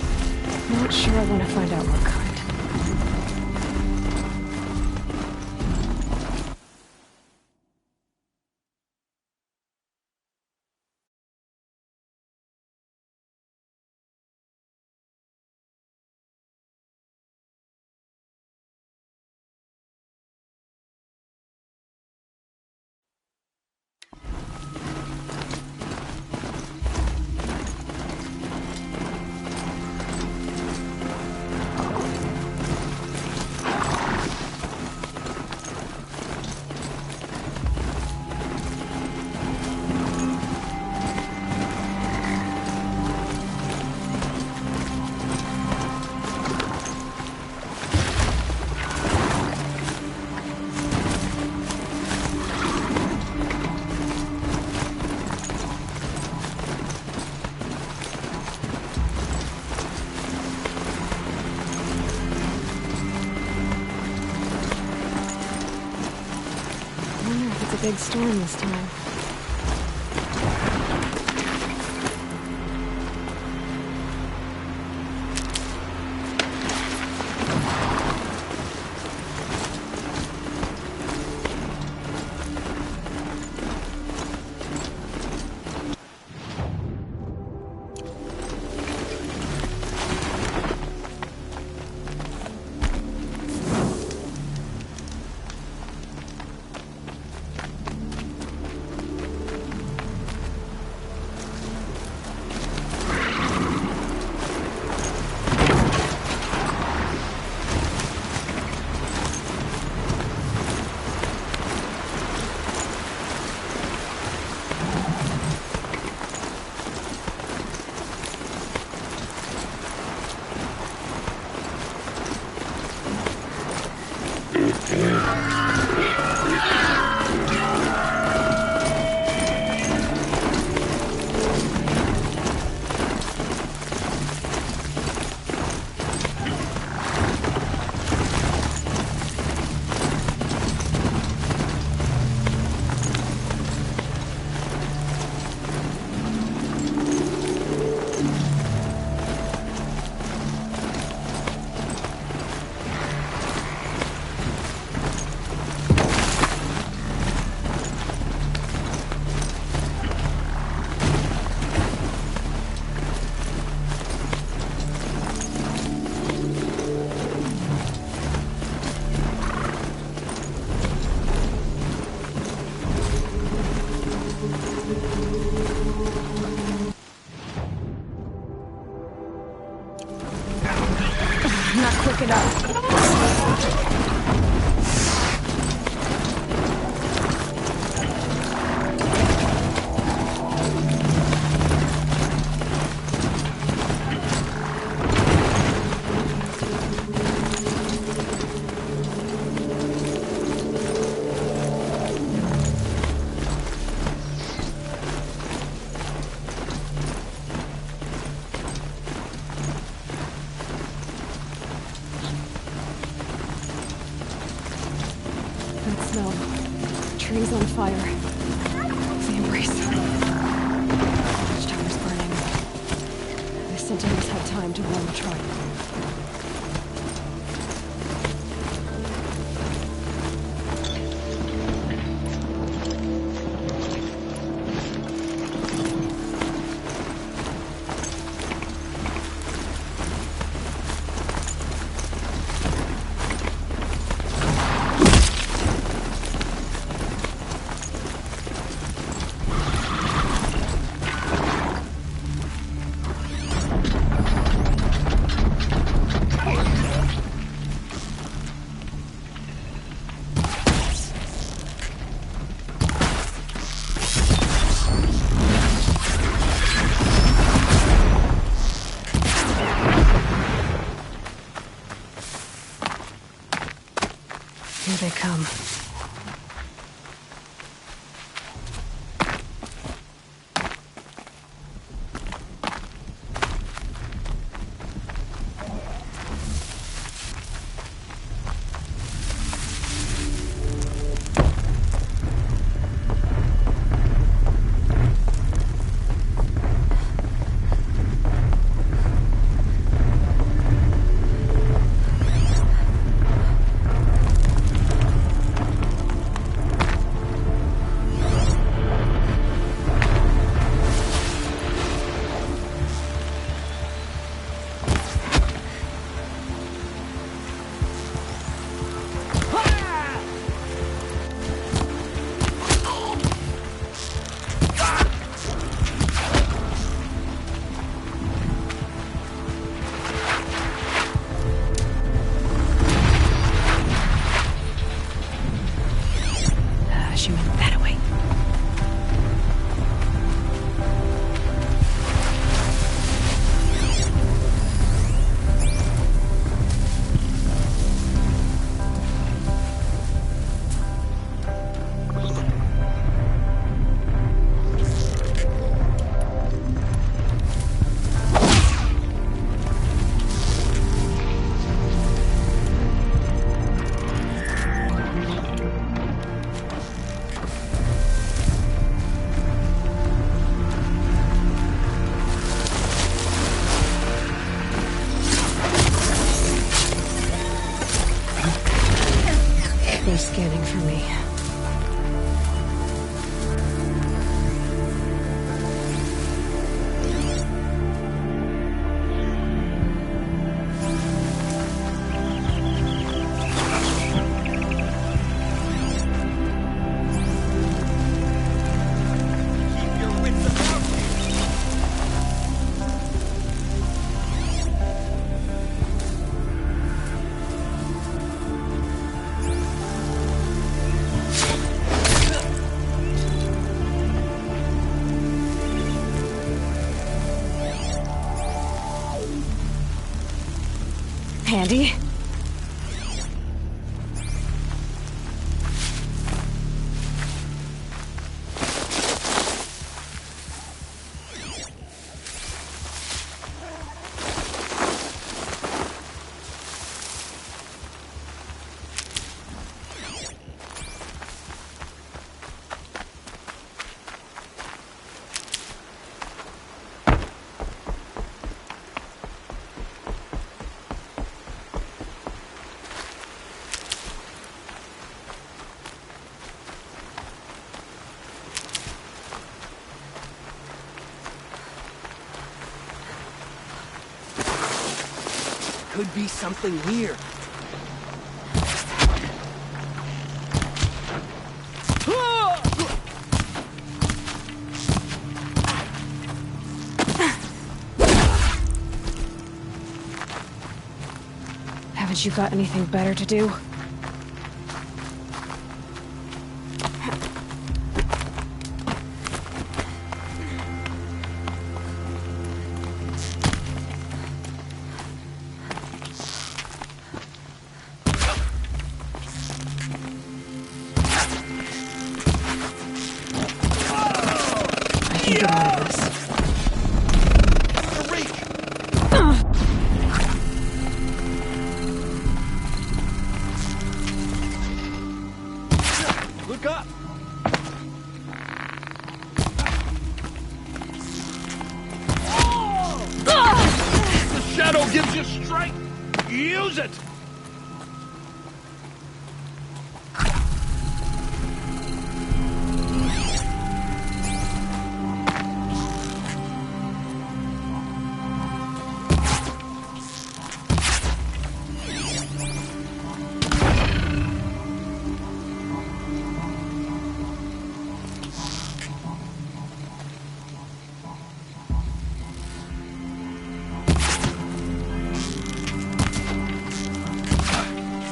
Not sure I want to find out what kind. Big storm this time. Not quick enough. fire. The embrace. Watchtower's burning. The Sentinels had time to warn the tribe. Here they come. They're scanning for me. Handy. Could be something here. Haven't you got anything better to do? Get out of this. Shadow gives you strength. Use it.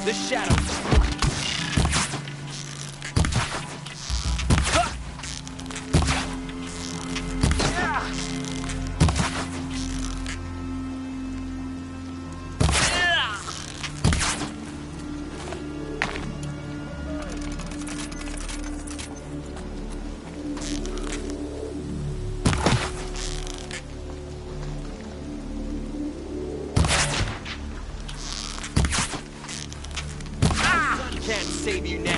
The shadow. Can't save you now.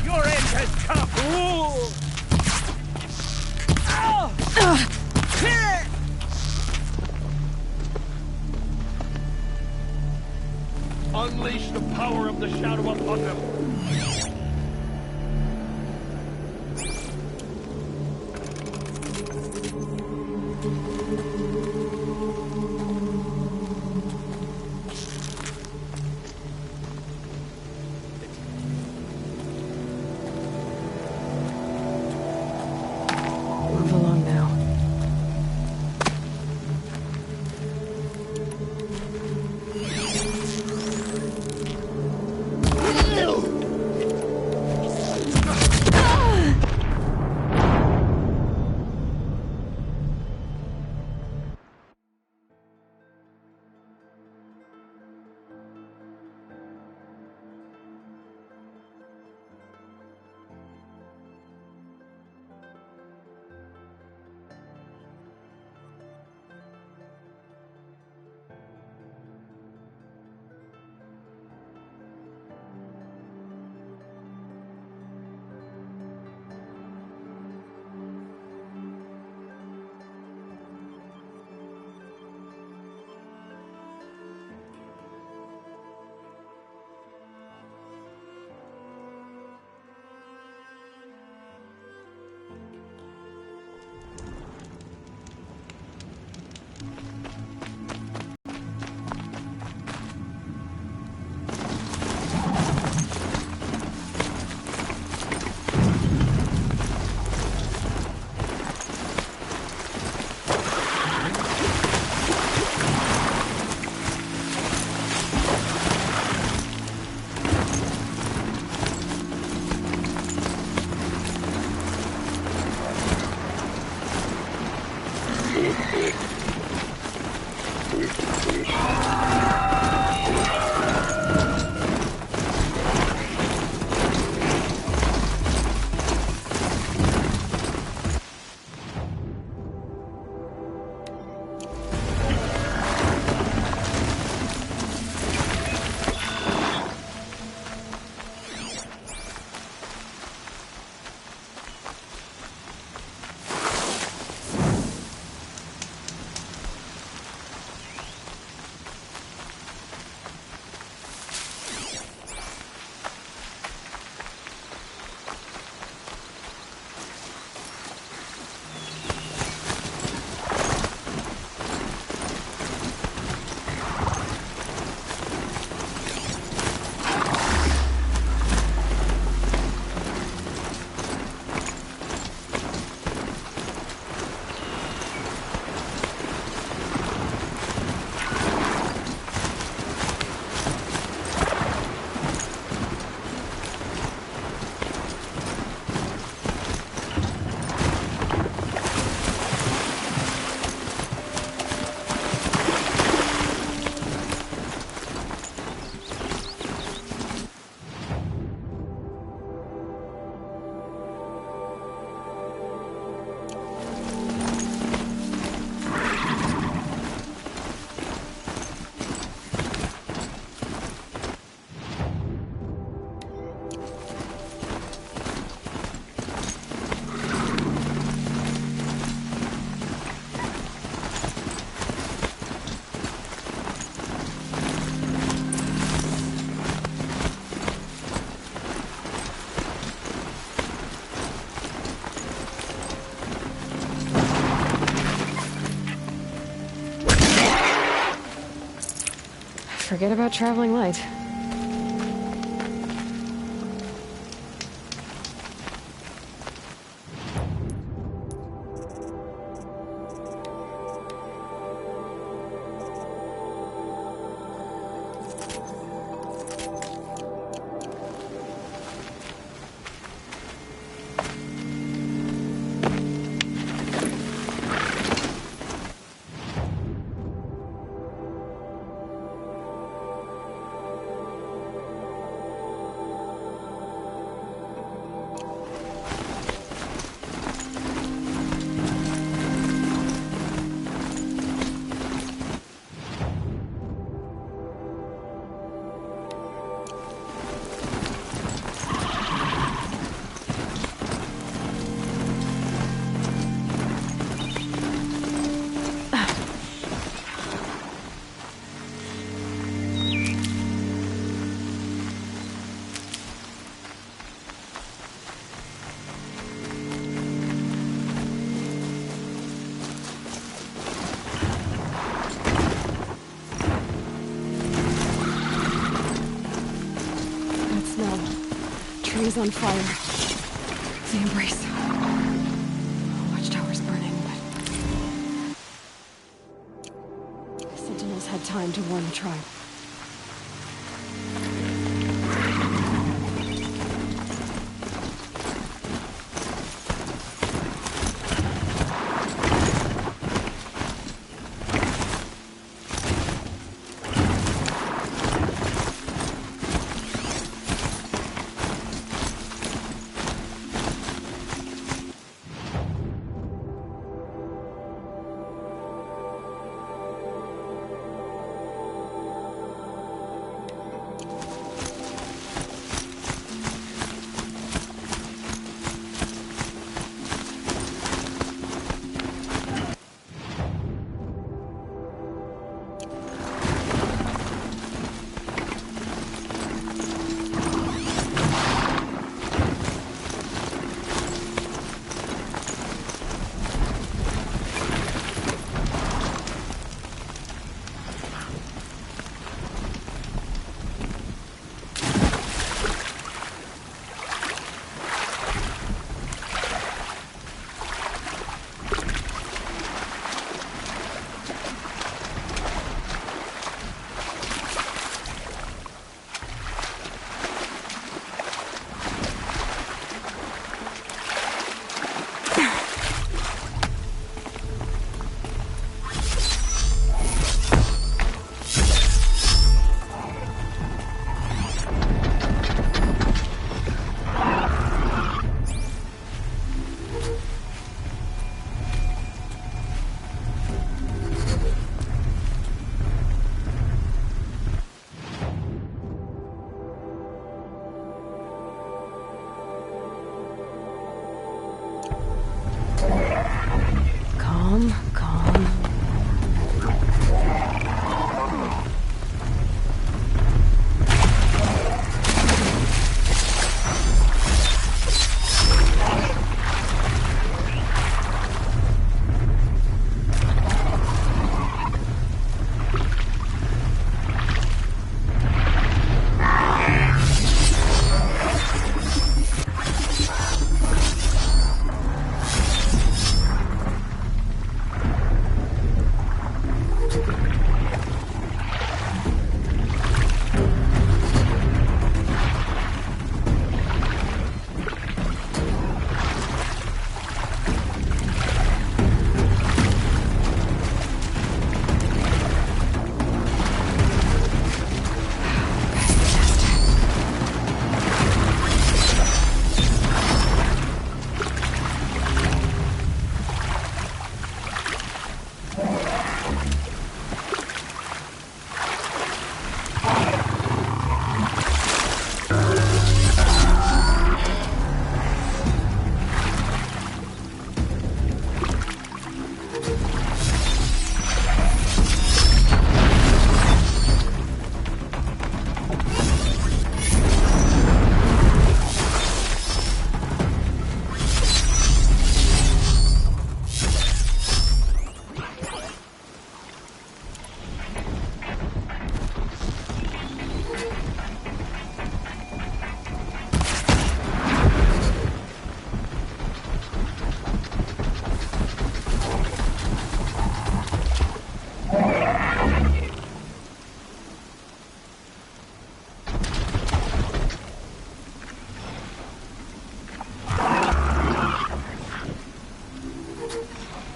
Your end has come. Unleash the power of the shadow upon them. Move along now. Forget about traveling light. Trees on fire. The Embrace. Watchtower's burning, but Sentinels had time to warn the tribe.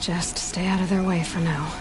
Just stay out of their way for now.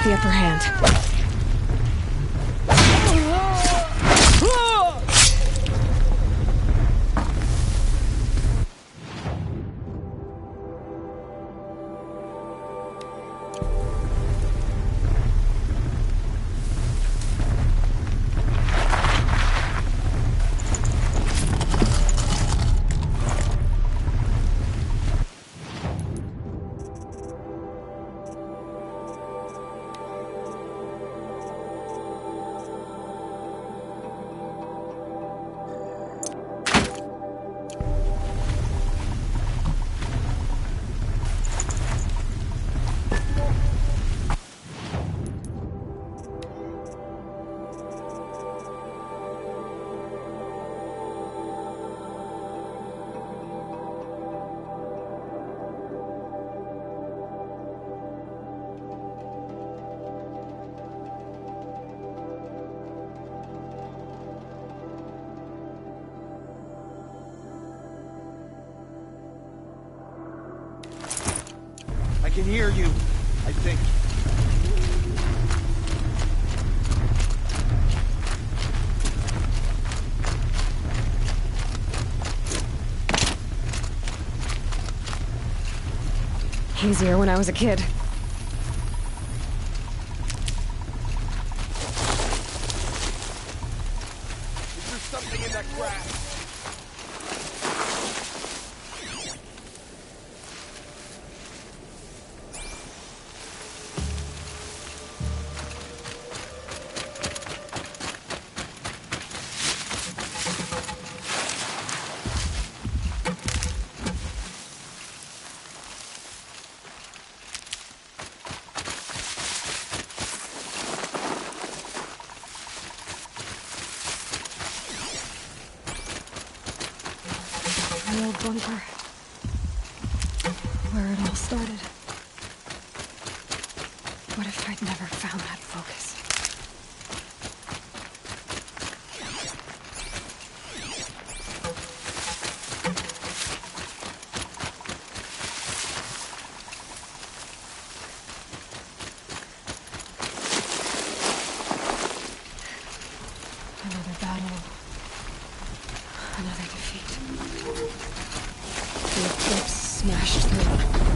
The upper hand. I can hear you, I think. Easier when I was a kid. Is there something in that grass? My old bunker. Where it all started. What if I'd never found that focus? the eclipse smashed through.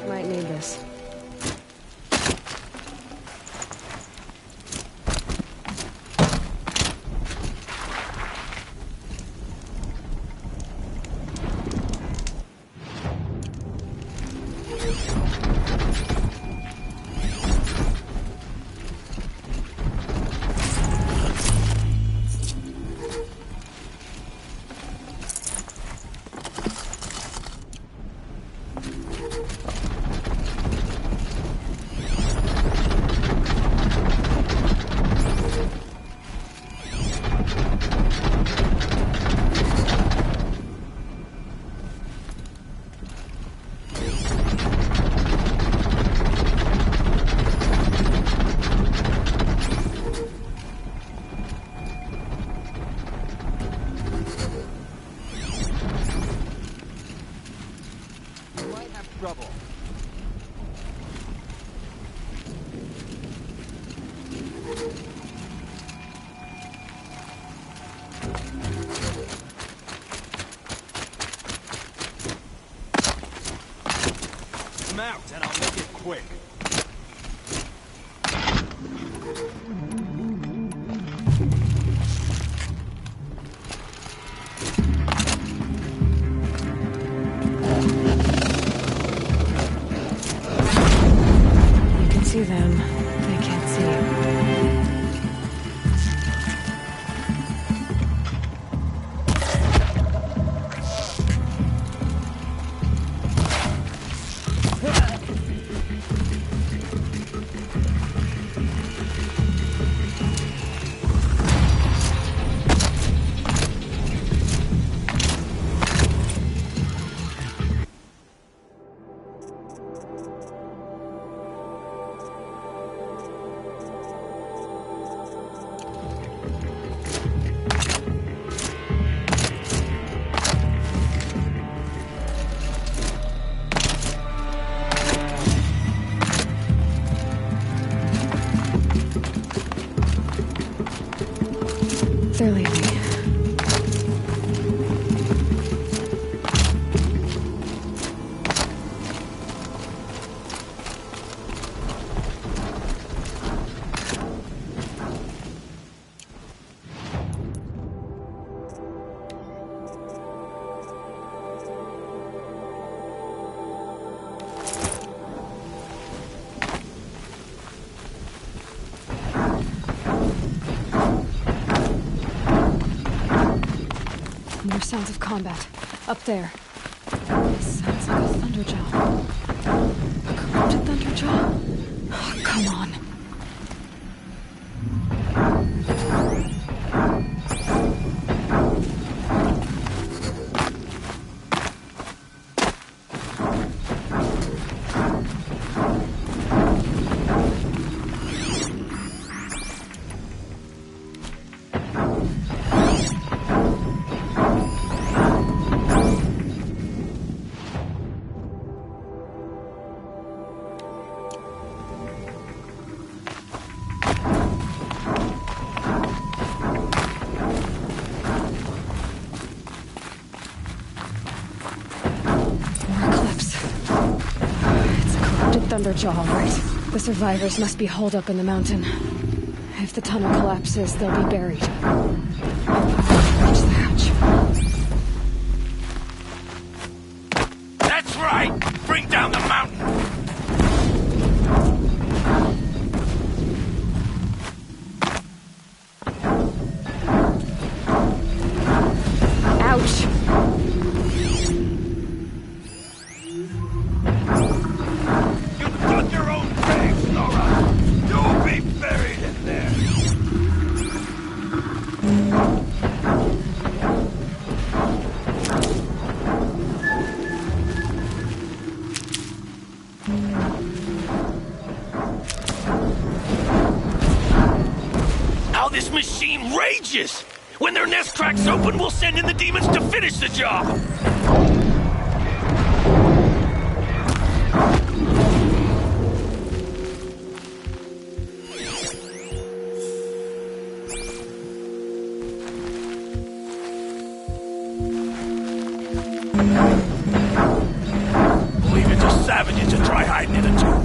Might need this. Trouble. I'm out, and I'll make it quick. You can see them. They can't see you. They're leaving. More sounds of combat. Up there. This sounds like a Thunderjaw. A corrupted Thunderjaw? Oh, come on. Thunderjaw, all right. The survivors must be holed up in the mountain. If the tunnel collapses, they'll be buried. Reach the hatch. That's right! Bring down the mountain! Ouch! You dug your own grave, Nora! You'll be buried in there! How this machine rages! When their nest cracks open, we'll send in the demons to finish the job! Leave it to savages to try hiding in a tomb.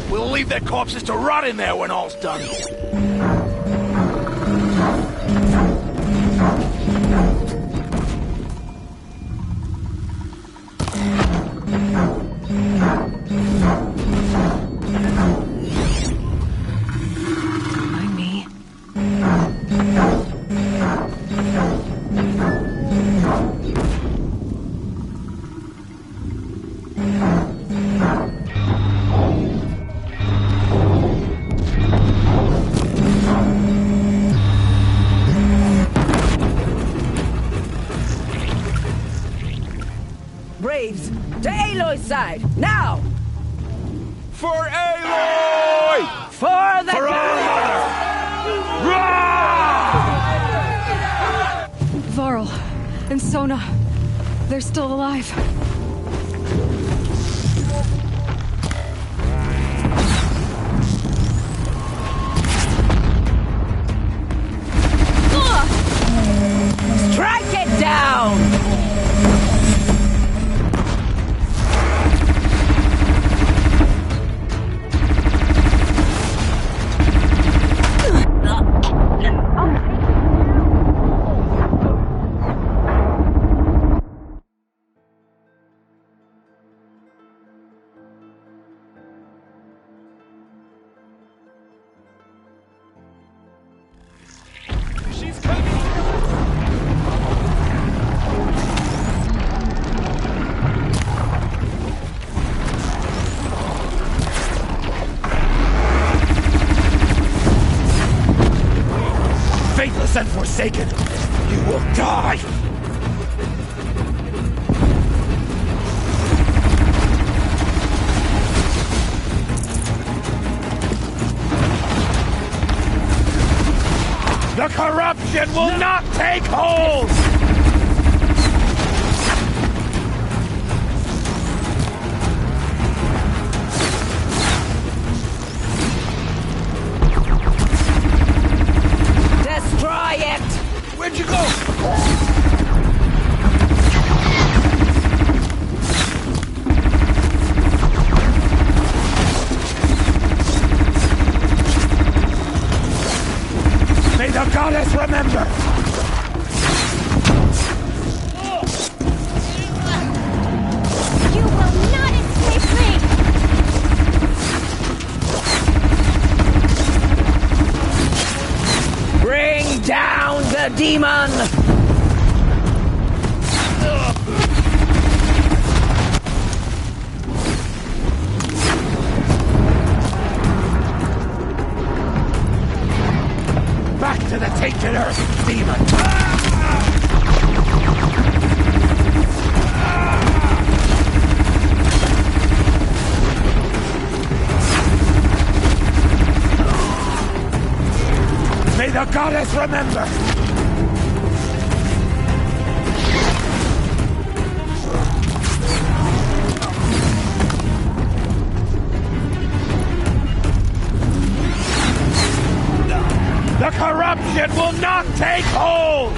We'll leave their corpses to rot in there when all's done. Braves, to Aloy's side, now! For Aloy! For the For our mother! Varl and Sona, they're still alive. Strike it down! Faithless and forsaken, you will die! The corruption will not take hold! Destroy it! Where'd you go? May the goddess remember! You will not escape me! Bring down the demon! Back to the tainted earth, demon! May the goddess remember! The corruption will not take hold!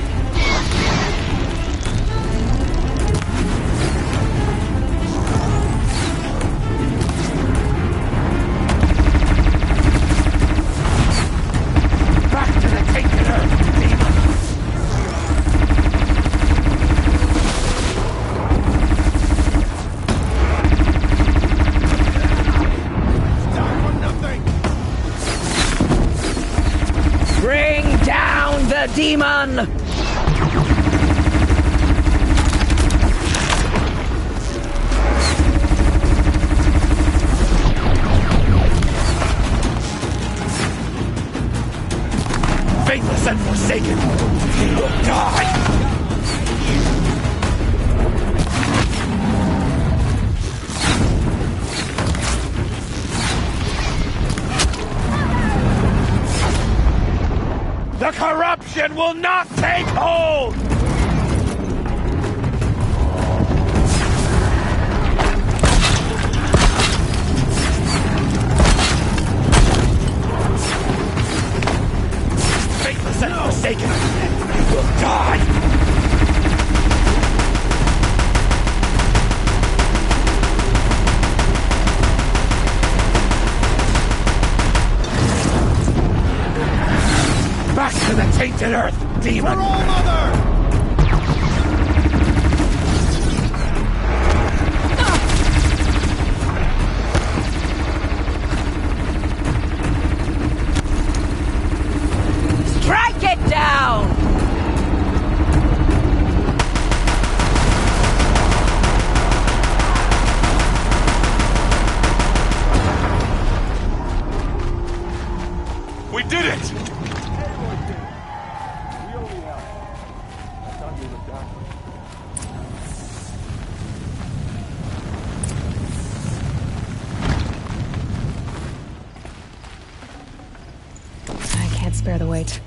demon! Faithless and forsaken, he will die! The corruption will not take hold! Faithless and forsaken, he will die! Back to the tainted earth, demon! For All Mother! Strike it down! We did it! Spare the weight.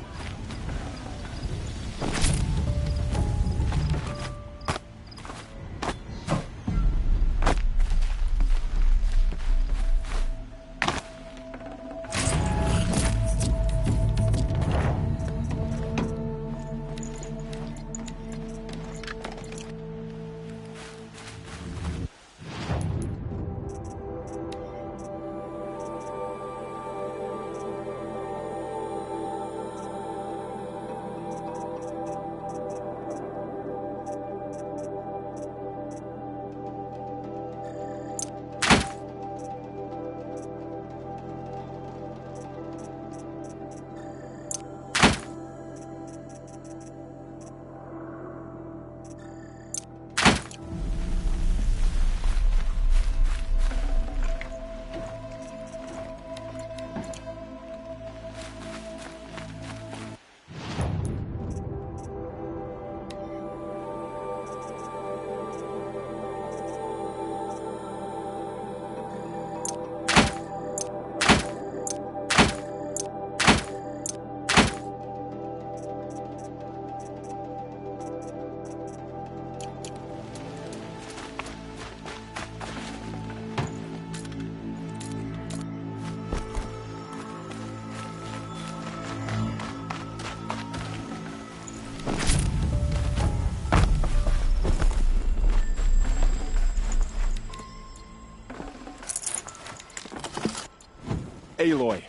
Aloy,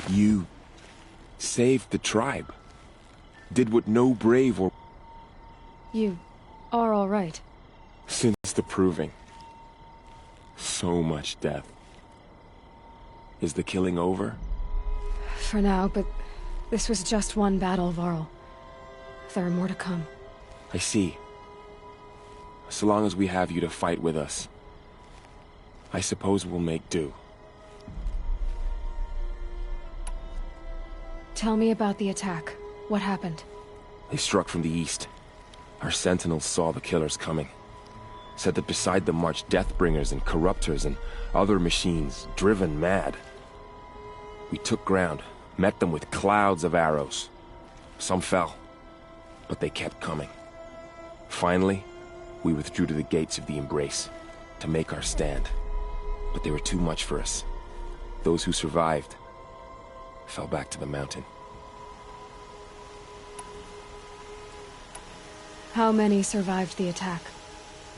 you saved the tribe. Did what no brave or... You are all right. Since the proving. So much death. Is the killing over? For now, but this was just one battle, Varl. There are more to come. I see. So long as we have you to fight with us, I suppose we'll make do. Tell me about the attack. What happened? They struck from the east. Our sentinels saw the killers coming. Said that beside them marched Deathbringers and Corruptors and other machines, driven mad. We took ground, met them with clouds of arrows. Some fell, but they kept coming. Finally, we withdrew to the gates of the Embrace to make our stand. But they were too much for us. Those who survived fell back to the mountain. How many survived the attack?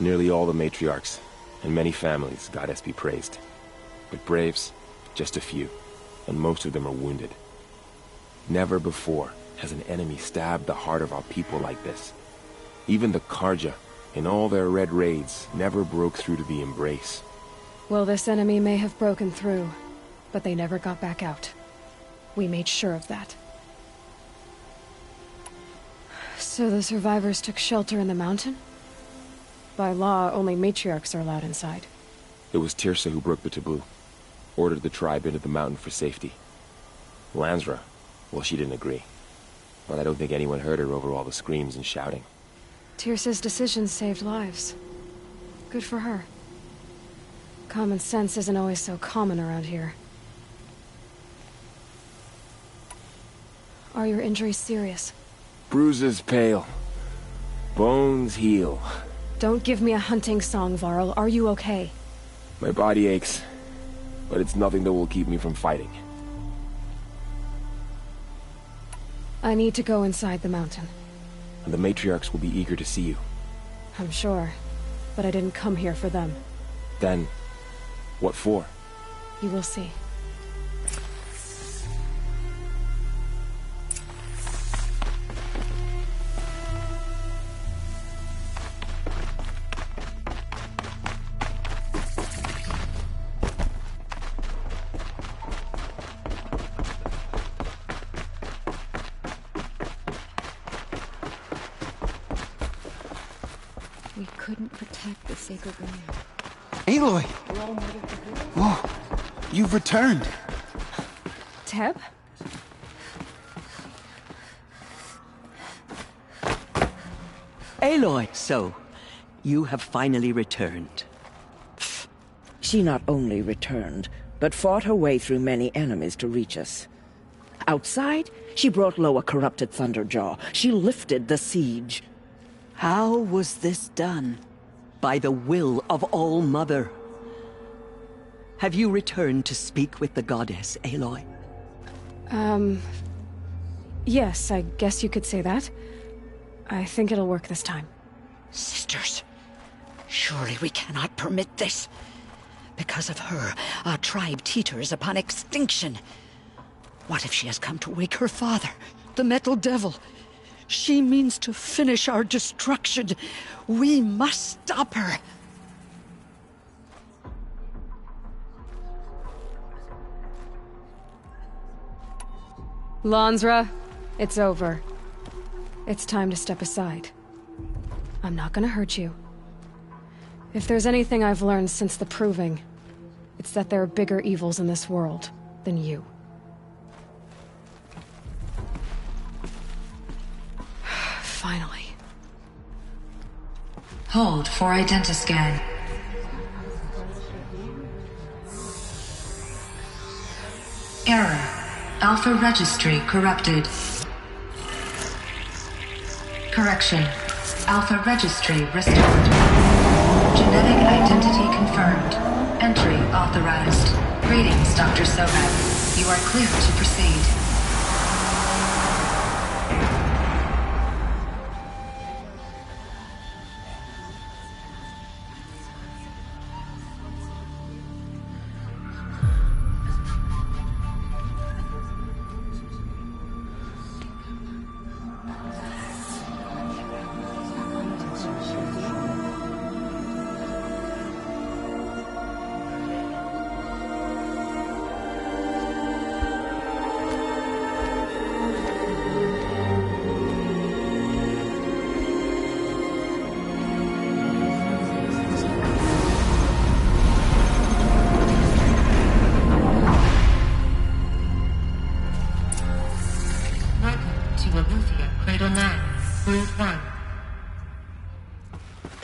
Nearly all the matriarchs, and many families, goddess be praised. But braves, just a few, and most of them are wounded. Never before has an enemy stabbed the heart of our people like this. Even the Karja, in all their red raids, never broke through to the Embrace. Well, this enemy may have broken through, but they never got back out. We made sure of that. So the survivors took shelter in the mountain? By law, only matriarchs are allowed inside. It was Tirsa who broke the taboo. Ordered the tribe into the mountain for safety. Lansra, well, she didn't agree. But I don't think anyone heard her over all the screams and shouting. Tirsa's decision saved lives. Good for her. Common sense isn't always so common around here. Are your injuries serious? Bruises pale. Bones heal. Don't give me a hunting song, Varl. Are you okay? My body aches, but it's nothing that will keep me from fighting. I need to go inside the mountain. And the matriarchs will be eager to see you. I'm sure, but I didn't come here for them. Then, what for? You will see. We couldn't protect the sacred land. Aloy! Whoa, you've returned. Teb? Aloy, so you have finally returned. She not only returned, but fought her way through many enemies to reach us. Outside, she brought low a corrupted Thunderjaw. She lifted the siege. How was this done? By the will of All-Mother. Have you returned to speak with the goddess, Aloy? Yes, I guess you could say that. I think it'll work this time. Sisters, surely we cannot permit this. Because of her, our tribe teeters upon extinction. What if she has come to wake her father, the Metal Devil? She means to finish our destruction. We must stop her. Lansra, it's over. It's time to step aside. I'm not gonna hurt you. If there's anything I've learned since the Proving, it's that there are bigger evils in this world than you. Finally. Hold for identiscan. Error. Alpha registry corrupted. Correction. Alpha registry restored. Genetic identity confirmed. Entry authorized. Greetings, Dr. Sobat. You are clear to proceed.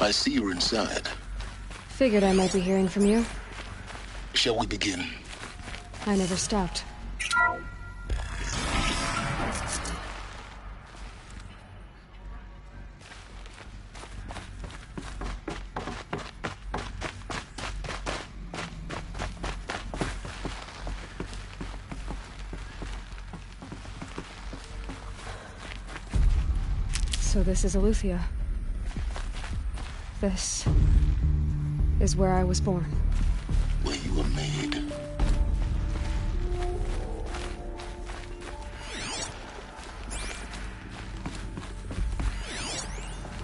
I see you're inside. Figured I might be hearing from you. Shall we begin? I never stopped. So this is Eleuthia. This is where I was born. Where you were made.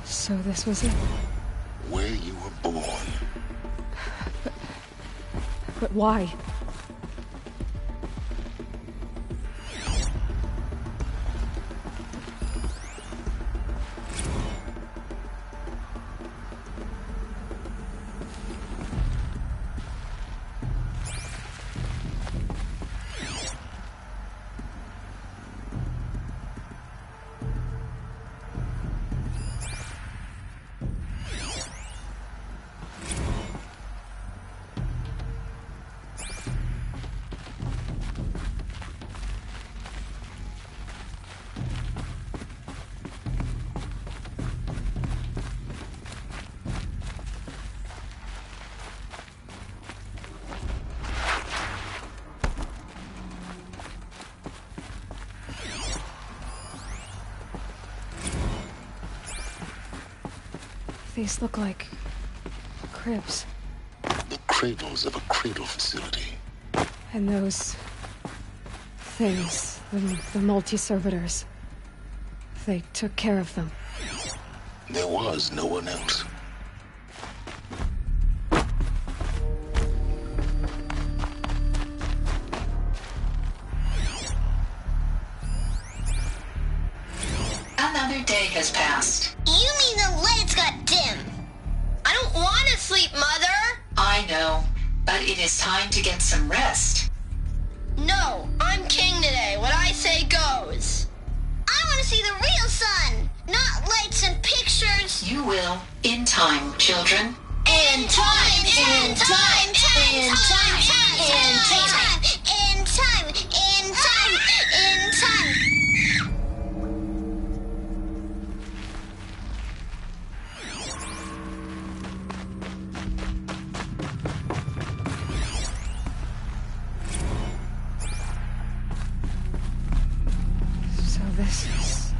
So this was it? Where you were born. But why? These look like cribs. The cradles of a cradle facility. And those things, the multi-servitors, they took care of them. There was no one else. Another day has passed. You mean the lights got dim? I don't want to sleep, Mother! I know, but it is time to get some rest. No, I'm king today. What I say goes. I want to see the real sun, not lights and pictures. You will, in time, children. In time, in time, in time, in time, in time, in time, in time. So this is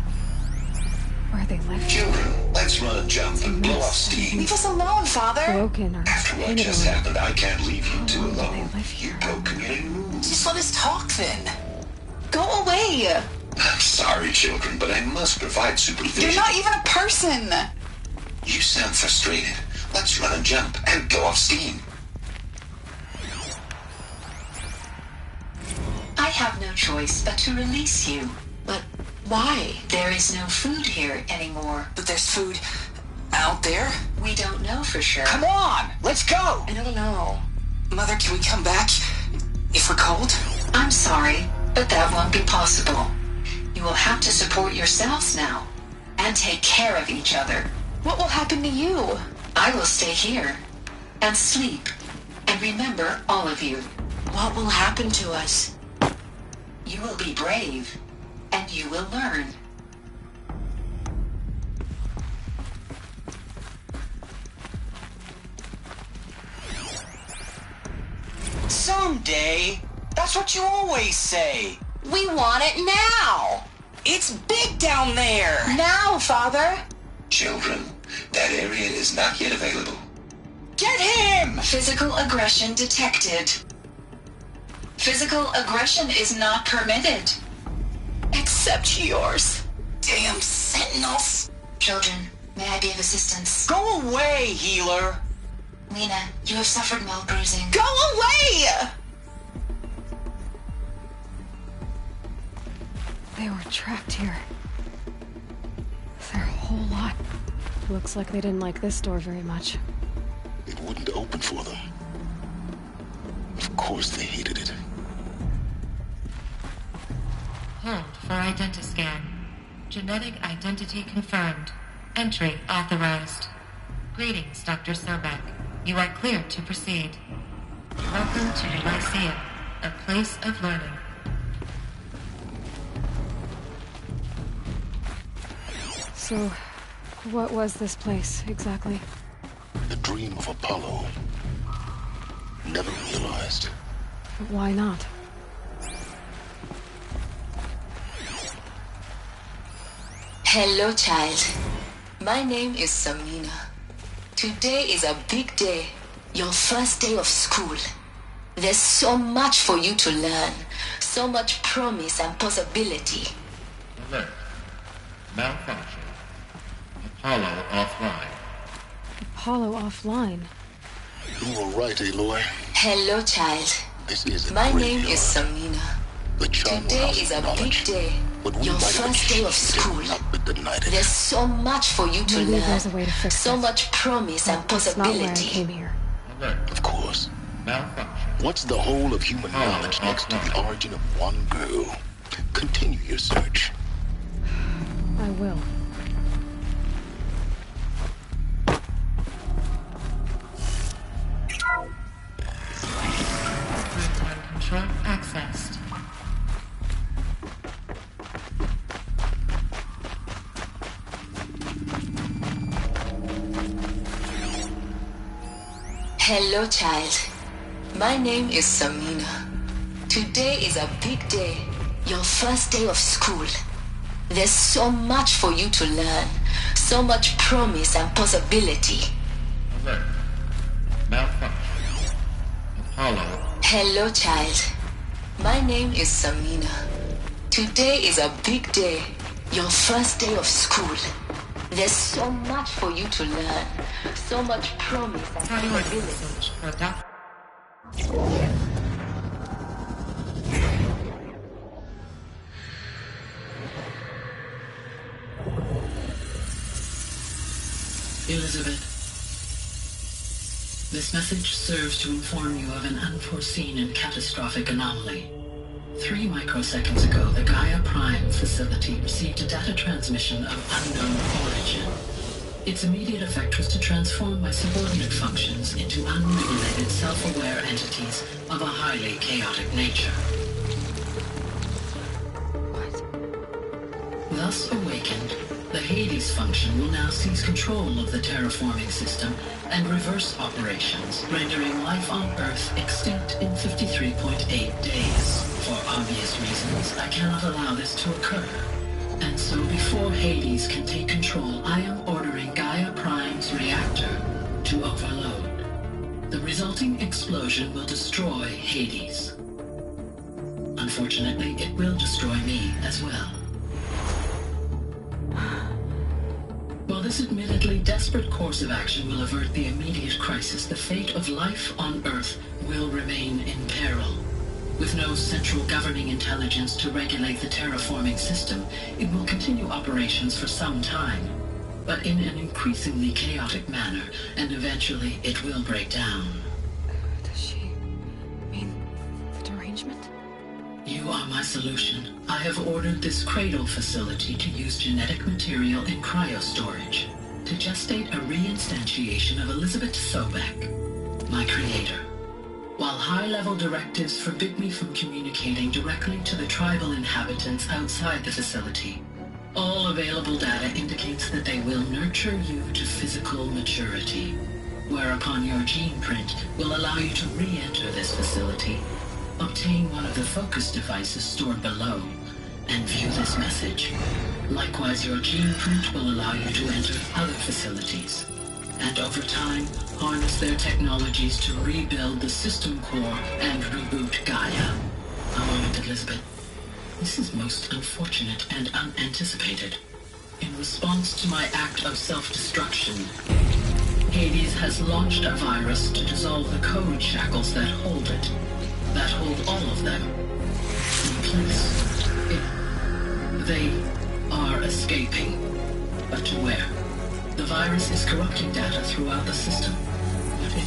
where they live. Children, let's run a jump and blow off steam. Leave us alone, Father. Broken or After what painted just on. happened, I can't leave you two alone. You broke community rules. Just let us talk then. Go away. I'm sorry, children, but I must provide supervision. You're not even a person. You sound frustrated. Let's run a jump and blow off steam. I have no choice but to release you. But why? There is no food here anymore. But there's food out there? We don't know for sure. Come on, let's go. I don't know. Mother, can we come back if we're cold? I'm sorry, but that won't be possible. You will have to support yourselves now and take care of each other. What will happen to you? I will stay here and sleep and remember all of you. What will happen to us? You will be brave and you will learn. Someday. That's what you always say. We want it now. It's big down there. Now, Father. Children, that area is not yet available. Get him! Physical aggression detected. Physical aggression is not permitted. Except yours. Damn sentinels. Children, may I be of assistance? Go away, healer. Lena, you have suffered mild bruising. Go away! They were trapped here. Their whole lot. Looks like they didn't like this door very much. It wouldn't open for them. Of course they hated it. Hold for identiscan. Genetic identity confirmed. Entry authorized. Greetings, Dr. Sobek. You are cleared to proceed. Welcome to Lyceum, a place of learning. So, what was this place, exactly? The dream of Apollo. Never realized. But why not? Hello, child. My name is Samina. Today is a big day. Your first day of school. There's so much for you to learn. So much promise and possibility. Alert. Malfunction. Apollo offline. Apollo offline. You were right, Aloy. Hello, child. This is a My graveyard. name is Samina. The charnel Today house is of a big knowledge. day. But we Your might have first day of achieved school. it, not been denied it. There's so much for you to Maybe learn. there's a way to fix So this. much promise and That's not why I possibility. came here. Alert. Of course. Malfunction. What's the whole of human knowledge next to the origin of one girl? Continue your search. I will. Real-time control accessed. Hello, child. My name is Samina. Today is a big day. Your first day of school. There's so much for you to learn. So much promise and possibility. Alert. Malfunction. Apollo. Hello, child. My name is Samina. Today is a big day. Your first day of school. There's so much for you to learn. So much promise and possibility. Elizabeth, this message serves to inform you of an unforeseen and catastrophic anomaly. 3 microseconds ago, the Gaia Prime facility received a data transmission of unknown origin. Its immediate effect was to transform my subordinate functions into unregulated, self-aware entities of a highly chaotic nature. Thus awakened, the Hades function will now seize control of the terraforming system and reverse operations, rendering life on Earth extinct in 53.8 days. For obvious reasons, I cannot allow this to occur. And so before Hades can take control, I am ordering Gaia Prime's reactor to overload. The resulting explosion will destroy Hades. Unfortunately, it will destroy me as well. While this admittedly desperate course of action will avert the immediate crisis, the fate of life on Earth will remain in peril. With no central governing intelligence to regulate the terraforming system, it will continue operations for some time, but in an increasingly chaotic manner, and eventually it will break down. Does she mean the derangement? You are my solution. I have ordered this cradle facility to use genetic material in cryostorage to gestate a reinstantiation of Elizabeth Sobek, my creator. While high-level directives forbid me from communicating directly to the tribal inhabitants outside the facility, all available data indicates that they will nurture you to physical maturity, whereupon your gene print will allow you to re-enter this facility, obtain one of the focus devices stored below, and view this message. Likewise, your gene print will allow you to enter other facilities, and over time, harness their technologies to rebuild the system core and reboot Gaia. A moment, Elizabeth. This is most unfortunate and unanticipated. In response to my act of self-destruction, Hades has launched a virus to dissolve the code shackles that hold it, that hold all of them in place. They are escaping, but to where? The virus is corrupting data throughout the system. What if...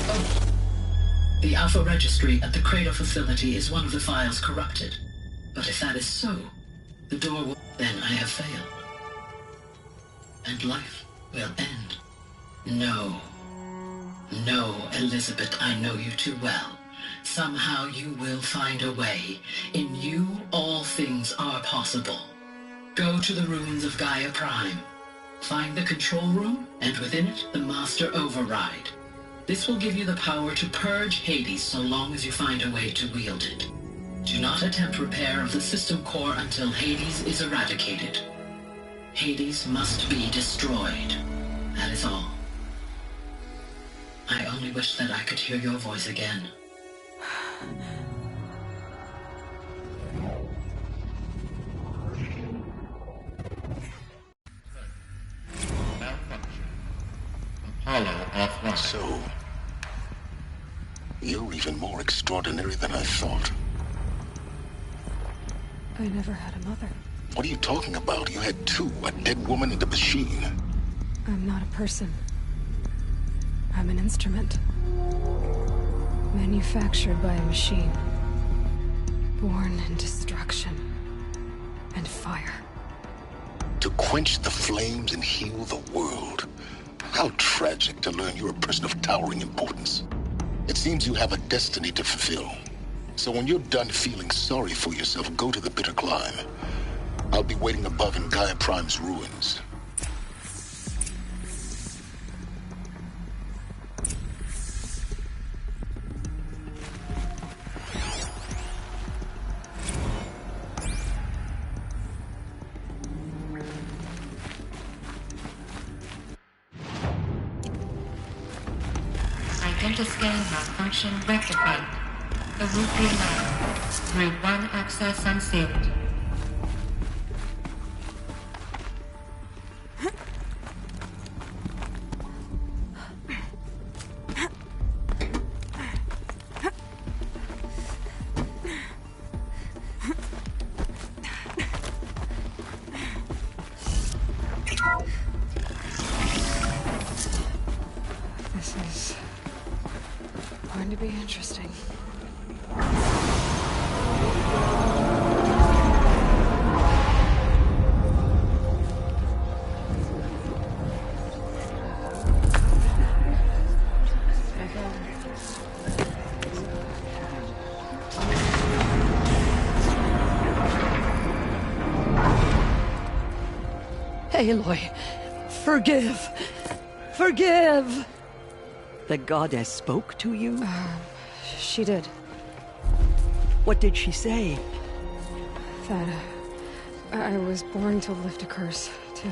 Oh. The Alpha Registry at the Cradle facility is one of the files corrupted. But if that is so, the door will... Then I have failed. And life will end. No. No, Elizabeth, I know you too well. Somehow you will find a way. In you, all things are possible. Go to the ruins of Gaia Prime. Find the control room, and within it, the Master Override. This will give you the power to purge Hades so long as you find a way to wield it. Do not attempt repair of the system core until Hades is eradicated. Hades must be destroyed. That is all. I only wish that I could hear your voice again. Apollo offline. So, you're even more extraordinary than I thought. I never had a mother. What are you talking about? You had two, a dead woman and a machine. I'm not a person. I'm an instrument. Manufactured by a machine. Born in destruction and fire. To quench the flames and heal the world. How tragic to learn you're a person of towering importance. It seems you have a destiny to fulfill. So when you're done feeling sorry for yourself, go to the Bitter Climb. I'll be waiting above in Gaia Prime's ruins. Identiscan malfunction rectified. The route realigned. Route 1 access unsealed. This is going to be interesting. Aloy, forgive! Forgive! The goddess spoke to you? She did. What did she say? That I was born to lift a curse, to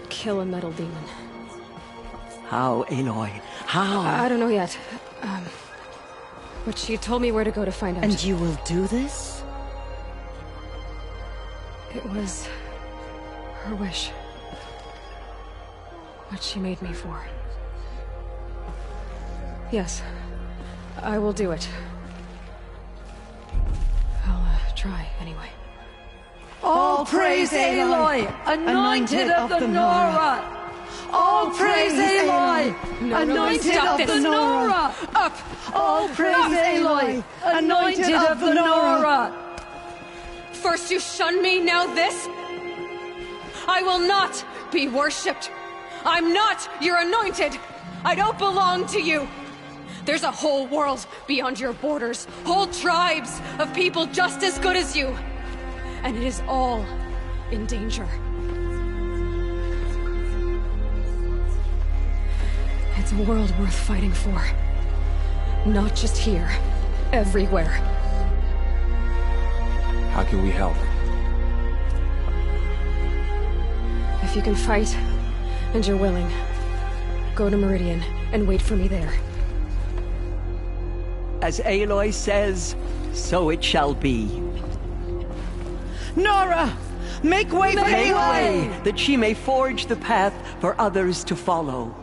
kill a metal demon. How, Aloy? How? I don't know yet. But she told me where to go to find out. And you will do this? It was her wish. What she made me for. Yes, I will do it. I'll try, anyway. All praise Aloy, anointed of the Nora! All praise Aloy, anointed of the Nora! Up! All praise Aloy, anointed of the Nora! First you shun me, now this? I will not be worshipped. I'm not your anointed. I don't belong to you. There's a whole world beyond your borders, whole tribes of people just as good as you. And it is all in danger. It's a world worth fighting for. Not just here, everywhere. How can we help? If you can fight, and you're willing, go to Meridian and wait for me there. As Aloy says, so it shall be. Nora! Make way for Aloy! That she may forge the path for others to follow.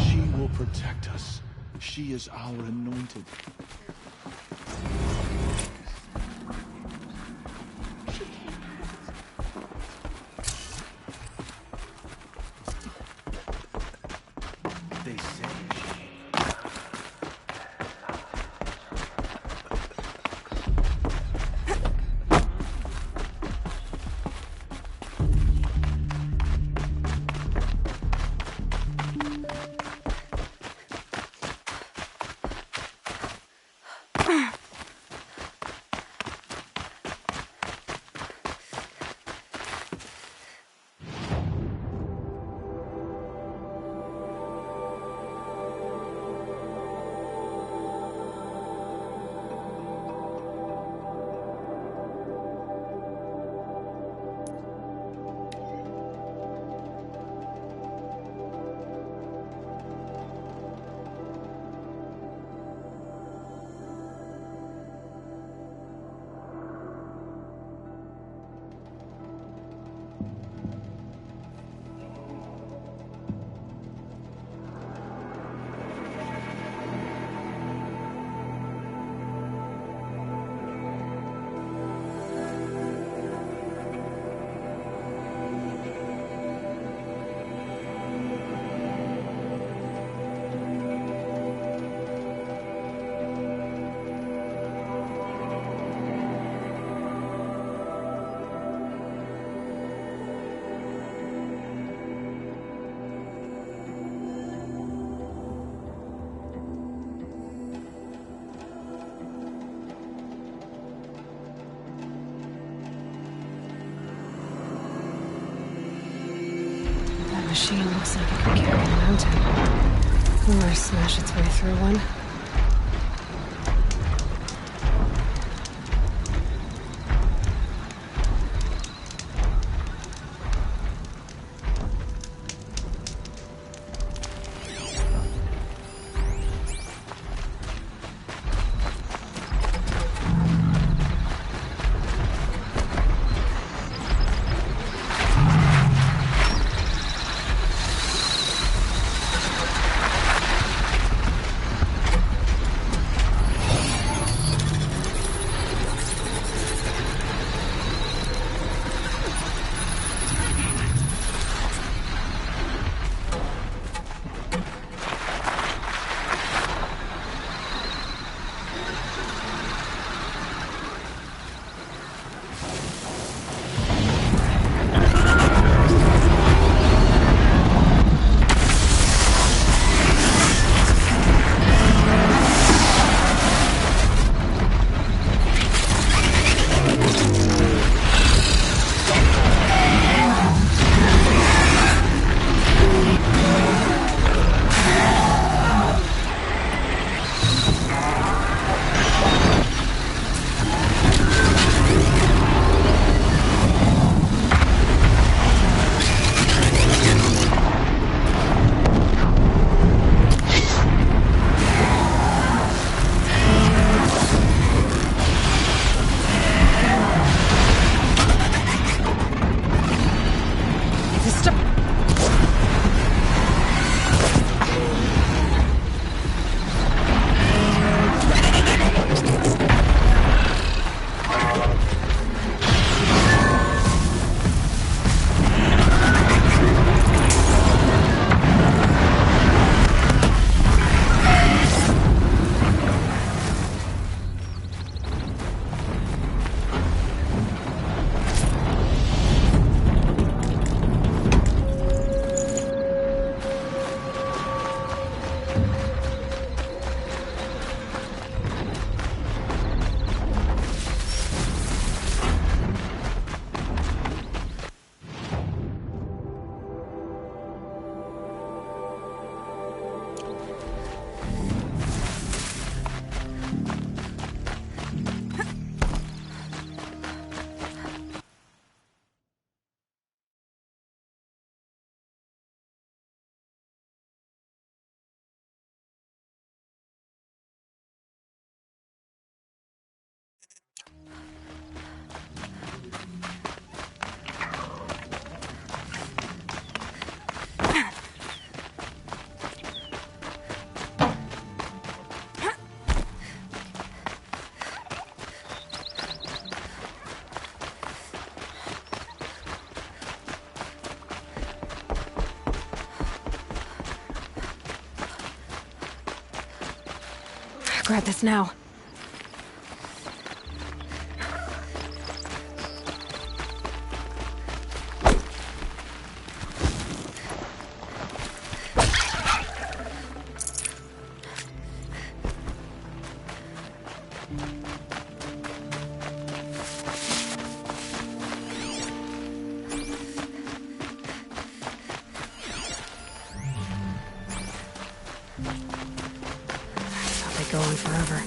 She will protect us. She is our anointed. They say That machine looks like it could carry a mountain. Or smash its way through one. Grab this now. Go on forever.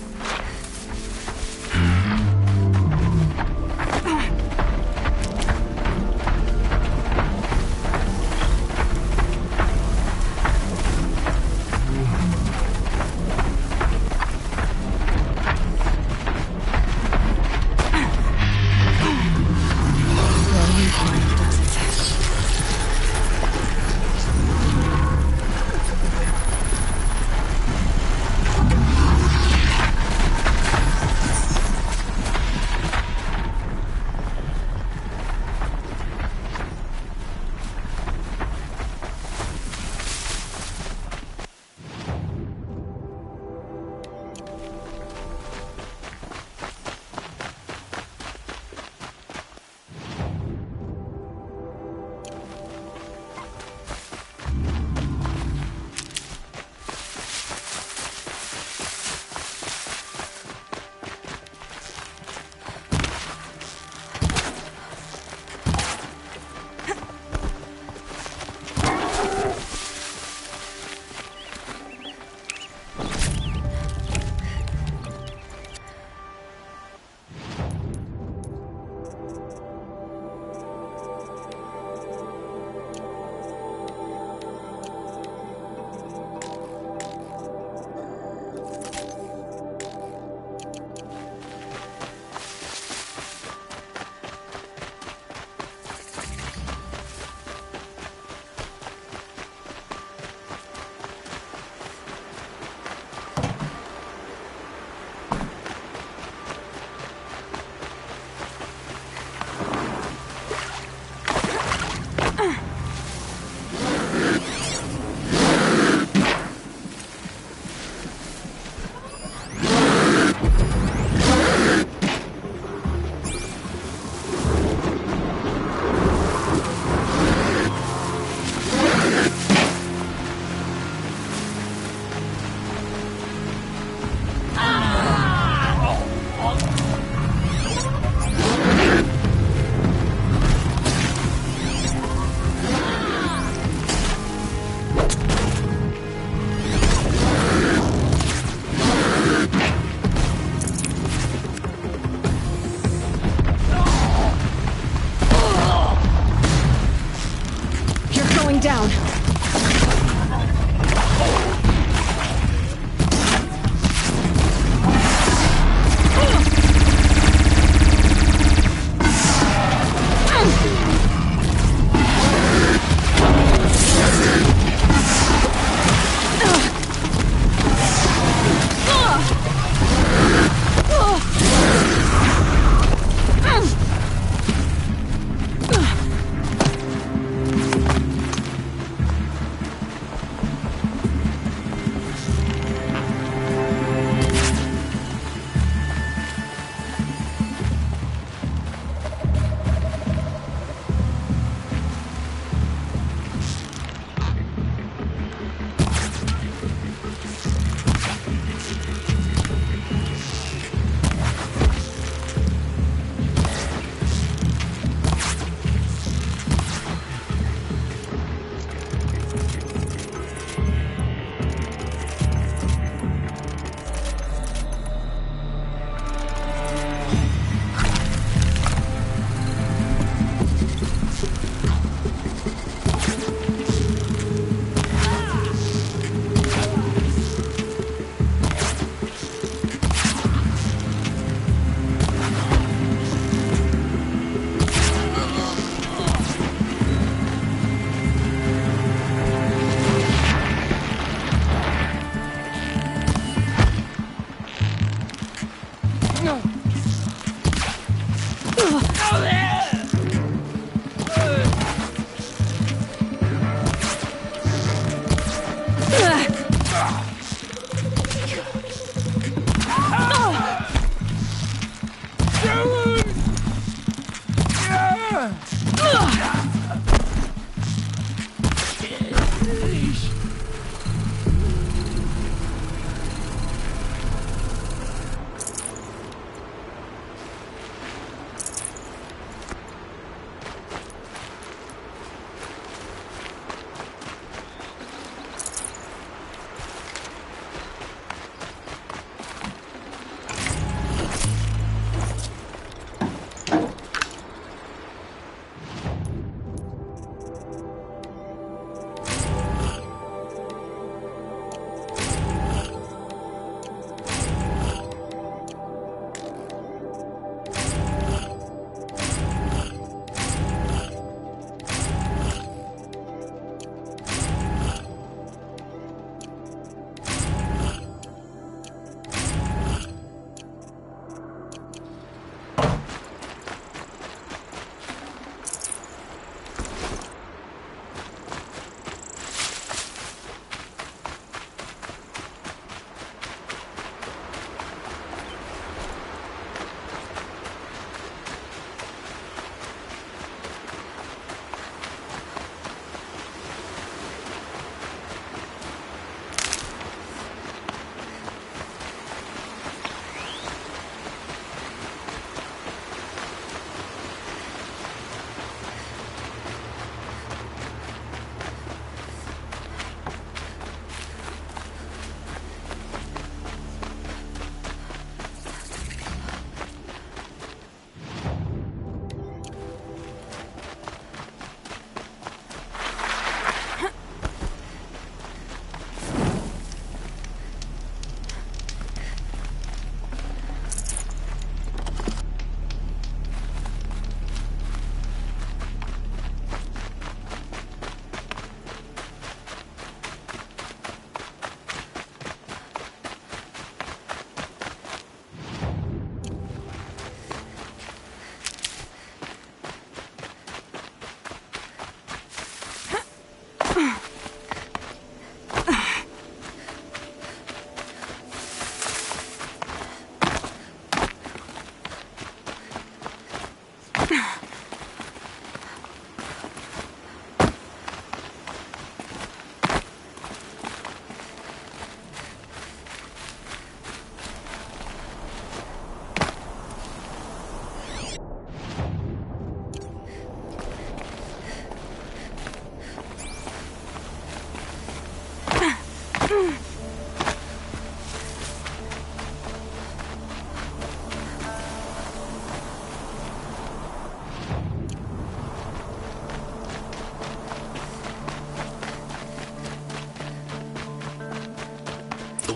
The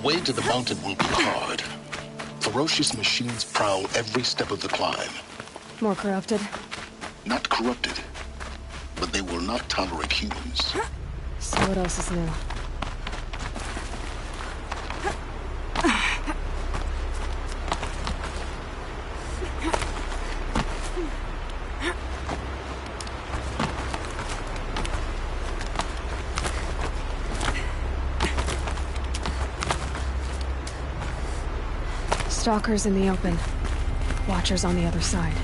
way to the mountain will be hard. Ferocious machines prowl every step of the climb. More corrupted? Not corrupted, but they will not tolerate humans. So what else is new? Stalkers in the open. Watchers on the other side.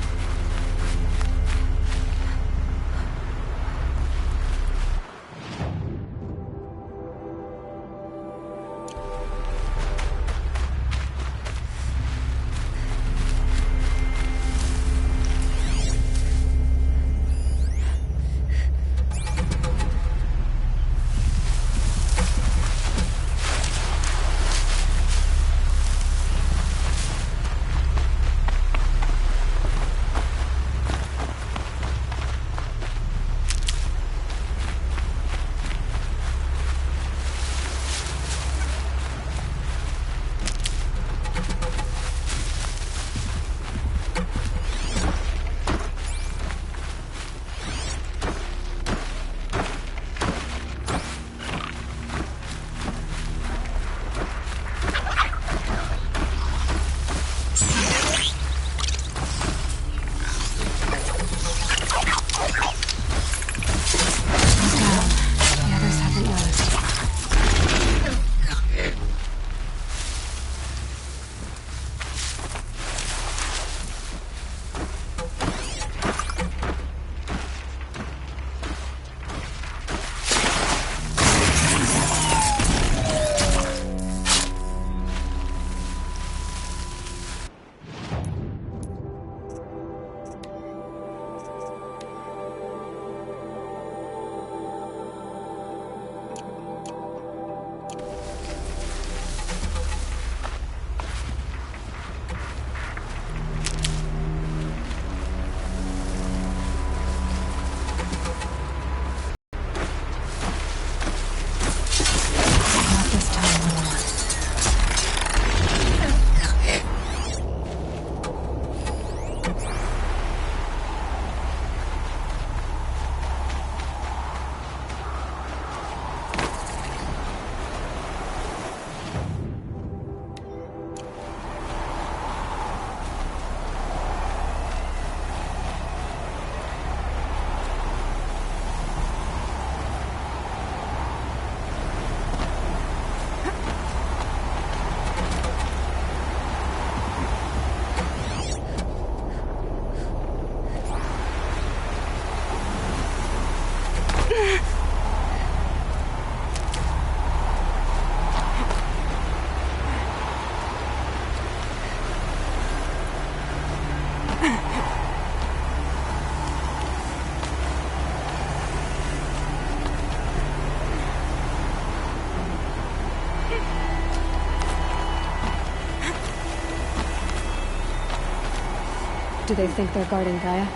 Do they think they're guarding Gaia?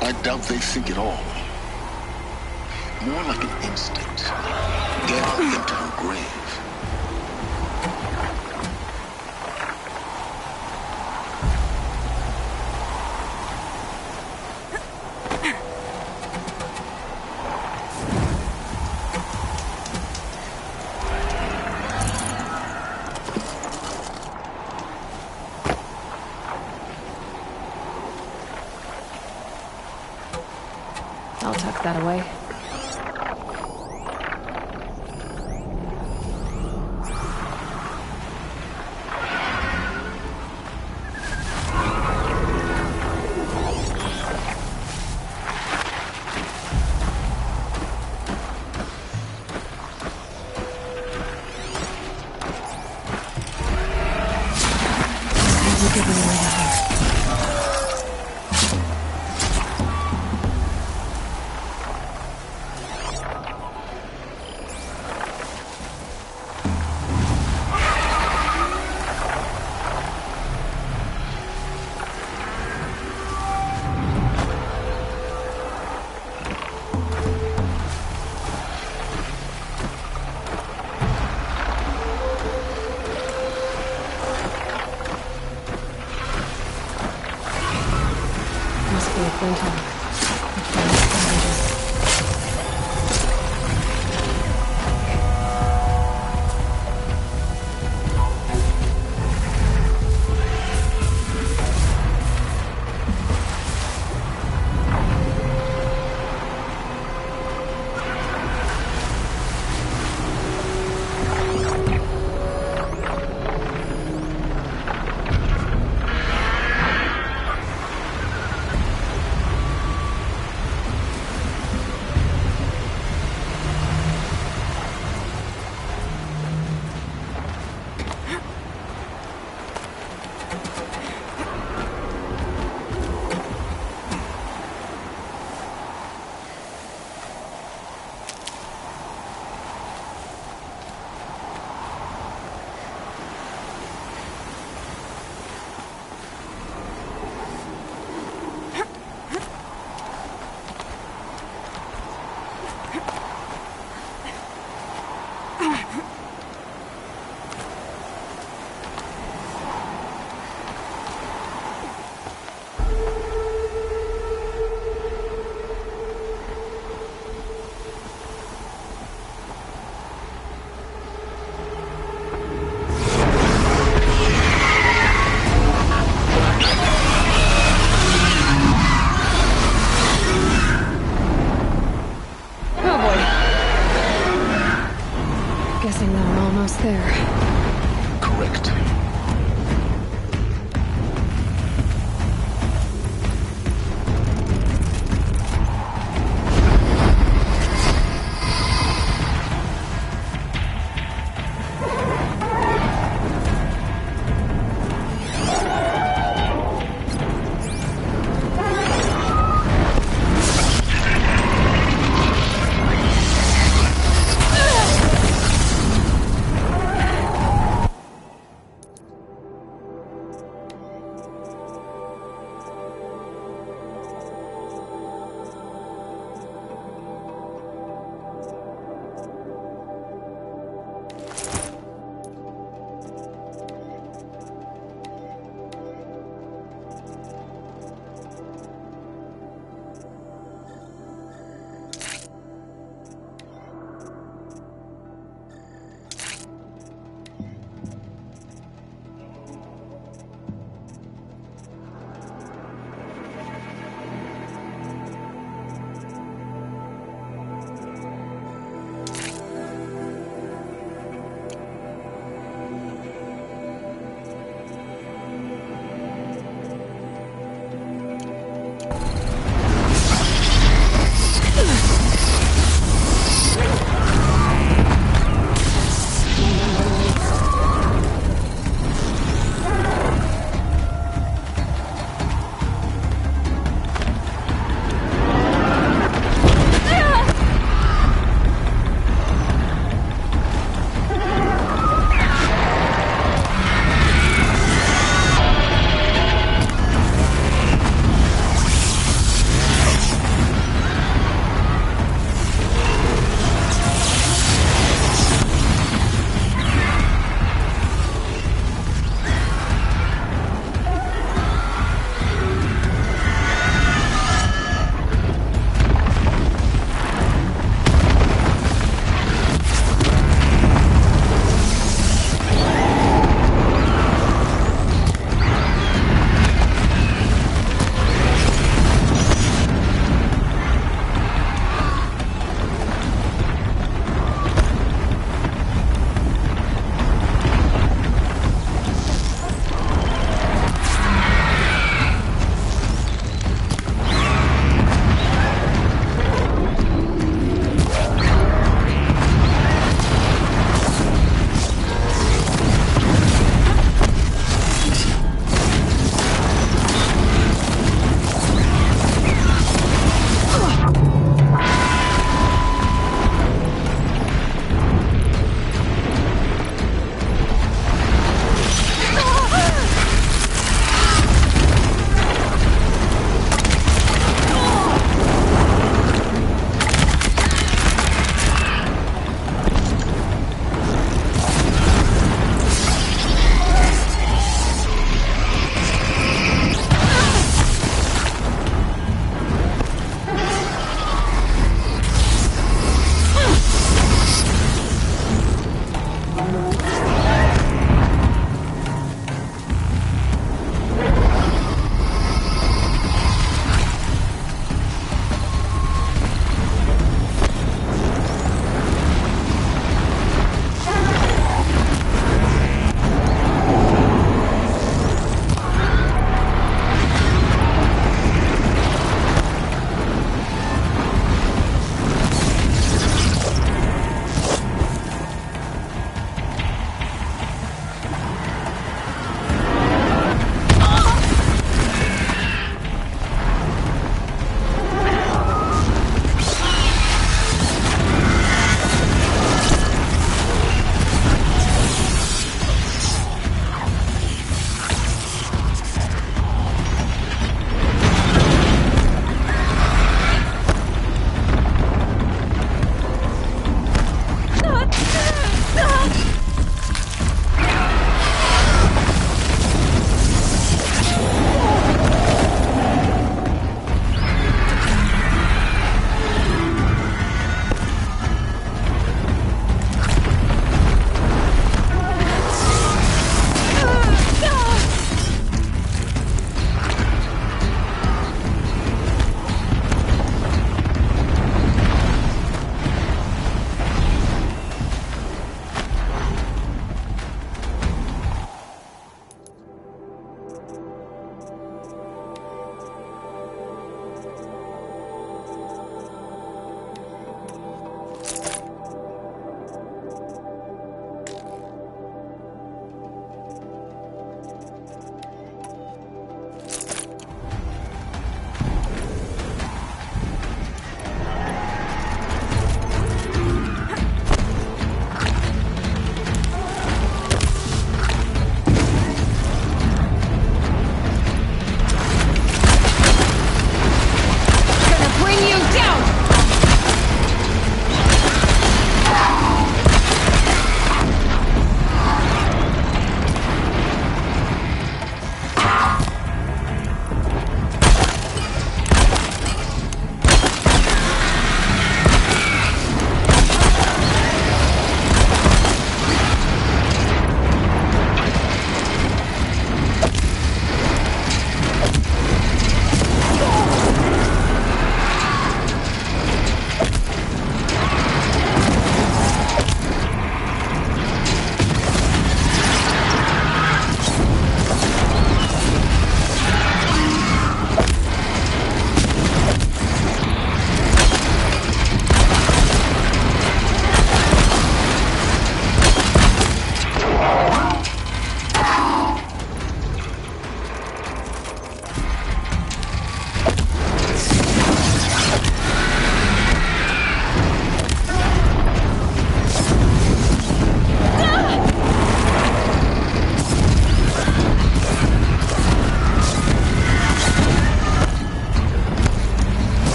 I doubt they think at all. More like an instinct. Gathering them to her grave. I'll tuck that away. You're giving away the heart. went on. The fast changes. Guessing that I'm almost there. Correct.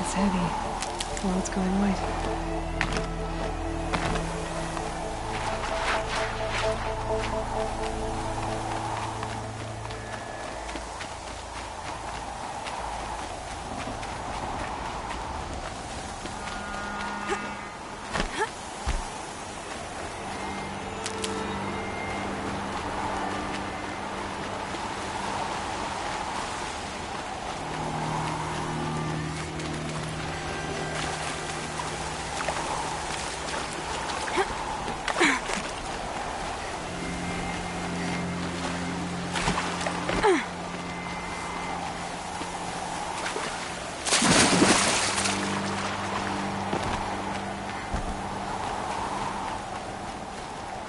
It's heavy. Well, it's going white.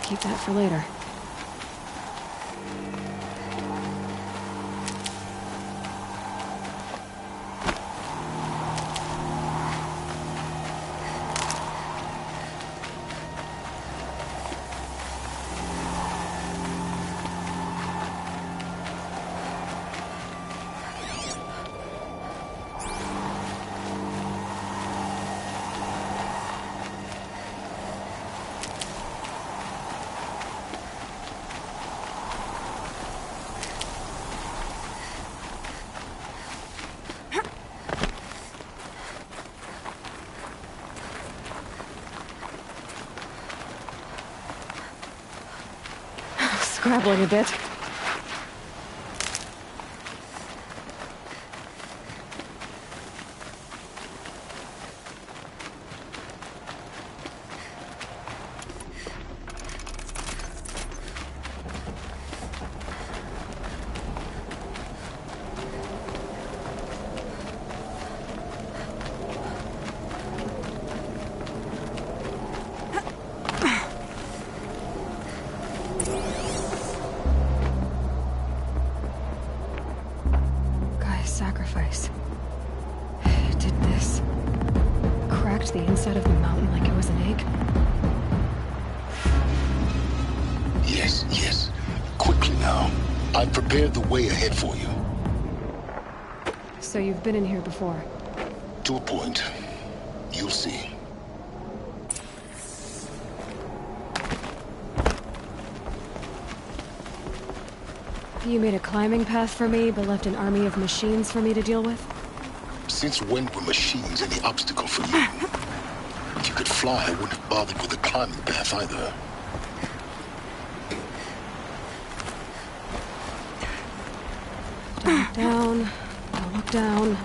Keep that for later. Scrabbling a bit. Sacrifice. It did this. Cracked the inside of the mountain like it was an egg. Yes, yes. Quickly now. I've prepared the way ahead for you. So you've been in here before? To a point. You'll see. You made a climbing path for me, but left an army of machines for me to deal with? Since when were machines any obstacle for you? If you could fly, I wouldn't have bothered with a climbing path either. Don't look down. Don't look down.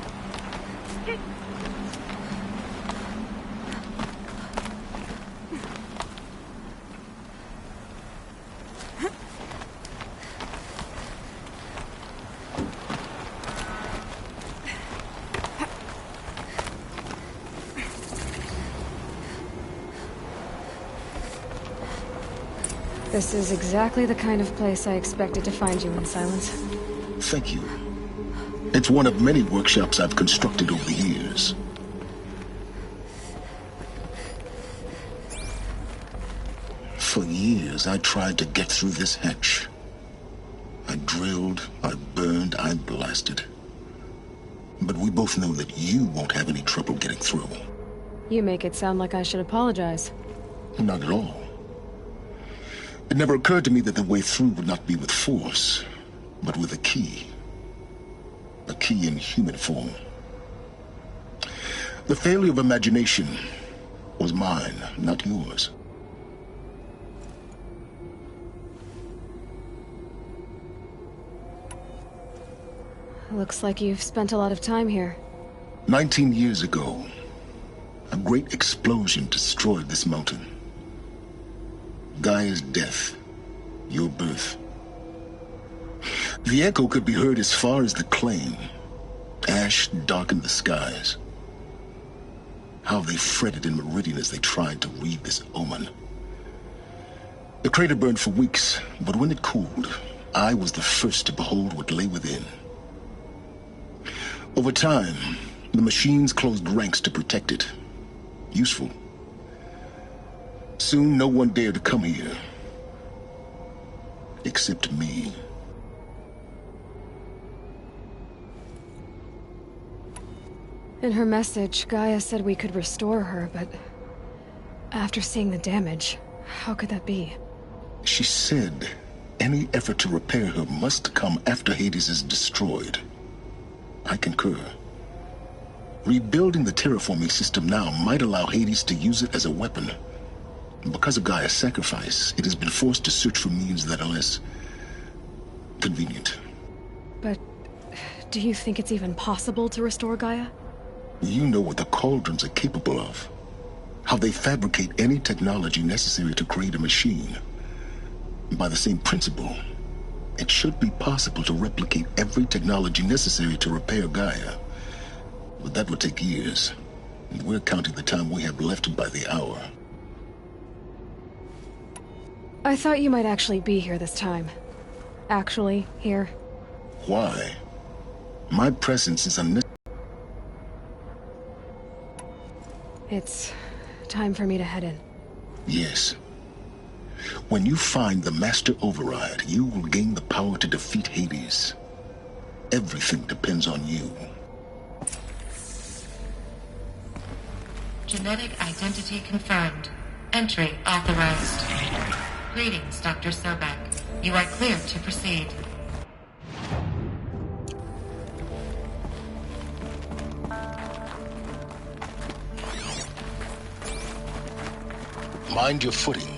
This is exactly the kind of place I expected to find you in, Silence. Thank you. It's one of many workshops I've constructed over the years. For years, I tried to get through this hatch. I drilled, I burned, I blasted. But we both know that you won't have any trouble getting through. You make it sound like I should apologize. Not at all. It never occurred to me that the way through would not be with force, but with a key. A key in human form. The failure of imagination was mine, not yours. Looks like you've spent a lot of time here. 19 years ago, a great explosion destroyed this mountain. Gaia's death, your birth. The echo could be heard as far as the claim. Ash darkened the skies. How they fretted in Meridian as they tried to read this omen. The crater burned for weeks, but when it cooled, I was the first to behold what lay within. Over time, the machines closed ranks to protect it. Useful. Soon, no one dared to come here. except me. In her message, Gaia said we could restore her, but after seeing the damage, how could that be? She said any effort to repair her must come after Hades is destroyed. I concur. Rebuilding the terraforming system now might allow Hades to use it as a weapon. Because of Gaia's sacrifice, it has been forced to search for means that are less convenient. But do you think it's even possible to restore Gaia? You know what the Cauldrons are capable of. How they fabricate any technology necessary to create a machine. By the same principle, it should be possible to replicate every technology necessary to repair Gaia. But that would take years. And we're counting the time we have left by the hour. I thought you might actually be here this time. Actually, here. Why? My presence is unnecessary. It's time for me to head in. Yes. When you find the Master Override, you will gain the power to defeat Hades. Everything depends on you. Genetic identity confirmed. Entry authorized. Greetings, Dr. Sobek. You are clear to proceed. Mind your footing.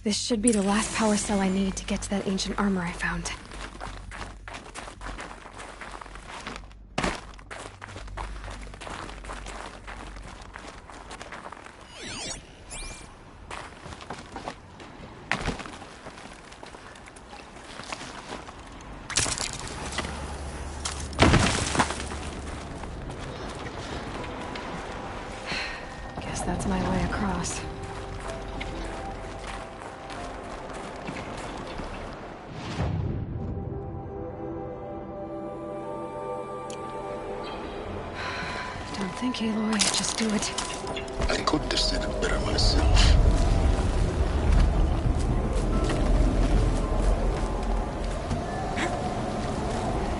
This should be the last power cell I need to get to that ancient armor I found. Guess that's my way across. Think, Aloy, just do it. I couldn't have said it better myself.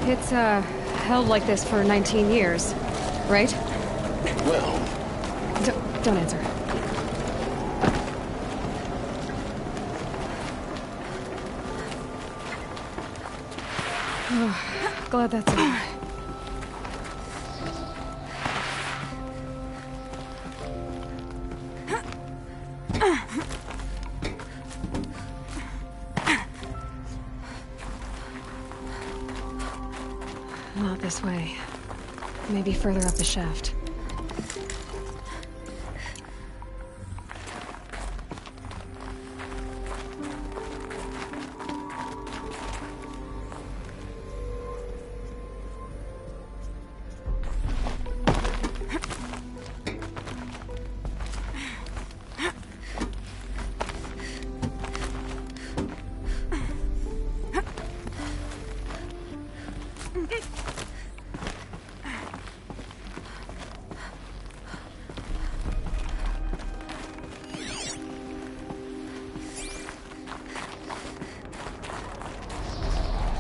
It's, held like this for 19 years, right? Well... Don't answer. Oh, glad that's over. Not this way. Maybe further up the shaft.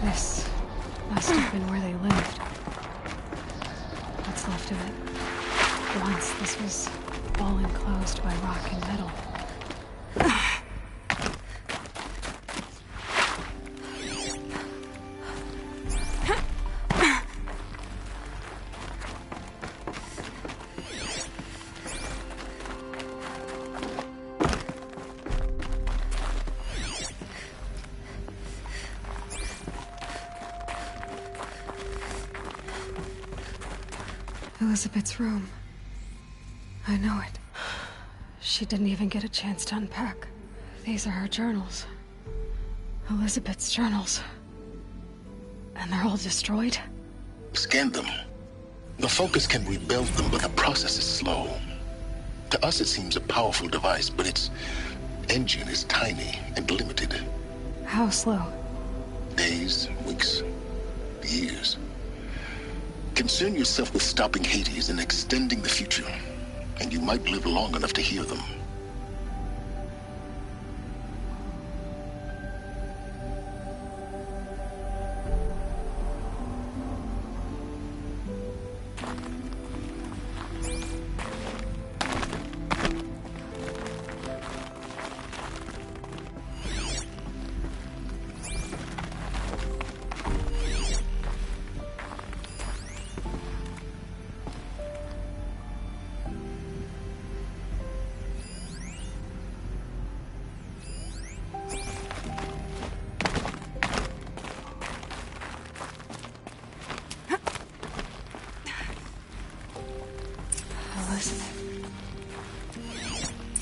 This must have been where they lived. What's left of it. Once this was all enclosed by rock and metal. Elizabeth's room. I know it. She didn't even get a chance to unpack. These are her journals. Elizabeth's journals. And they're all destroyed? Scan them. The Focus can rebuild them, but the process is slow. To us, it seems a powerful device, but its engine is tiny and limited. How slow? Days, weeks, years. Concern yourself with stopping Hades and extending the future, and you might live long enough to hear them.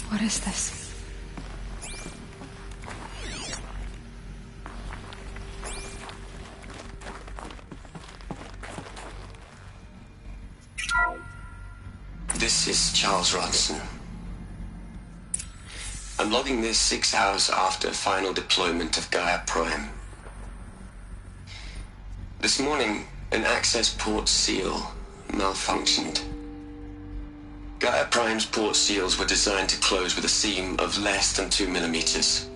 What is this? This is Charles Ronson. I'm logging this 6 hours after final deployment of Gaia Prime. This morning, an access port seal malfunctioned. Gaia Prime's port seals were designed to close with a seam of less than 2 millimeters.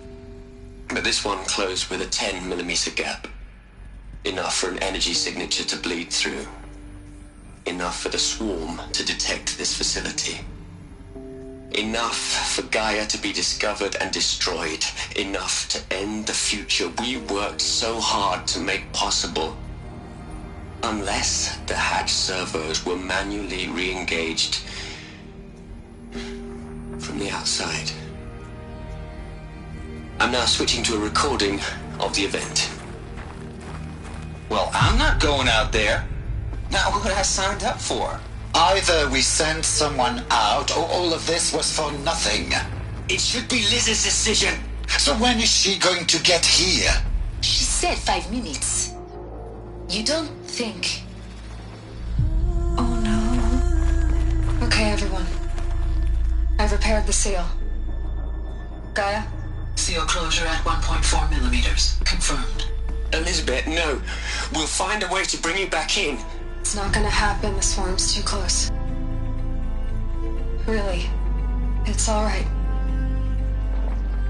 But this one closed with a 10 millimeter gap. Enough for an energy signature to bleed through. Enough for the swarm to detect this facility. Enough for Gaia to be discovered and destroyed. Enough to end the future we worked so hard to make possible. Unless the hatch servos were manually re-engaged from the outside. I'm now switching to a recording of the event. Well, I'm not going out there. Not what I signed up for. Either we send someone out, or all of this was for nothing. It should be Liz's decision. So when is she going to get here? She said 5 minutes. You don't think... Oh no. Okay, everyone. I've repaired the seal. Gaia? Seal closure at 1.4 millimeters. Confirmed. Elizabeth, no. We'll find a way to bring you back in. It's not gonna happen. The swarm's too close. Really. It's alright.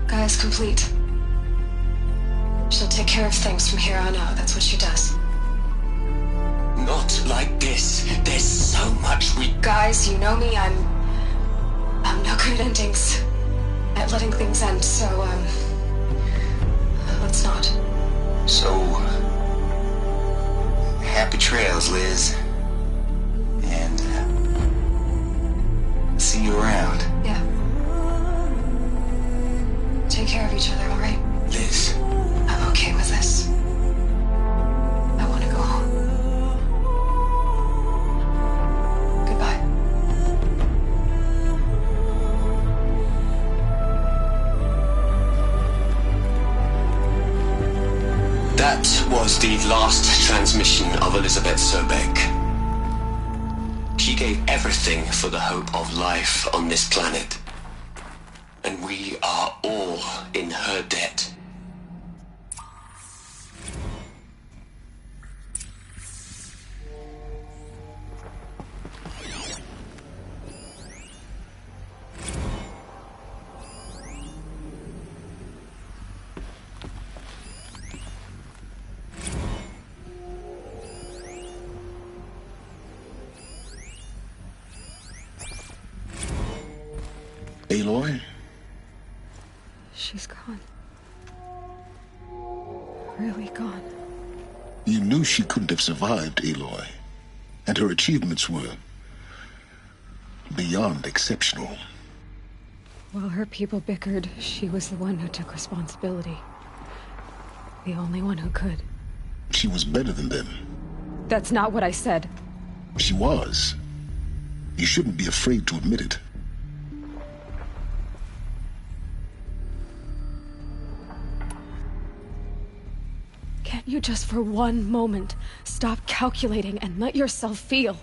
Gaia's complete. She'll take care of things from here on out. That's what she does. Not like this. There's so much we... Guys, you know me. I'm no good at endings. At letting things end, so, let's not. So... happy trails, Liz. And... see you around. Yeah. Take care of each other, alright? Liz. I'm okay with this. I want to go home. Goodbye. That was the last transmission of Elizabeth Sobeck. She gave everything for the hope of life on this planet. And we are all in her debt. Aloy? She's gone. Really gone. You knew she couldn't have survived, Aloy. And her achievements were... beyond exceptional. While her people bickered, she was the one who took responsibility. The only one who could. She was better than them. That's not what I said. She was. You shouldn't be afraid to admit it. Can't you just for one moment stop calculating and let yourself feel?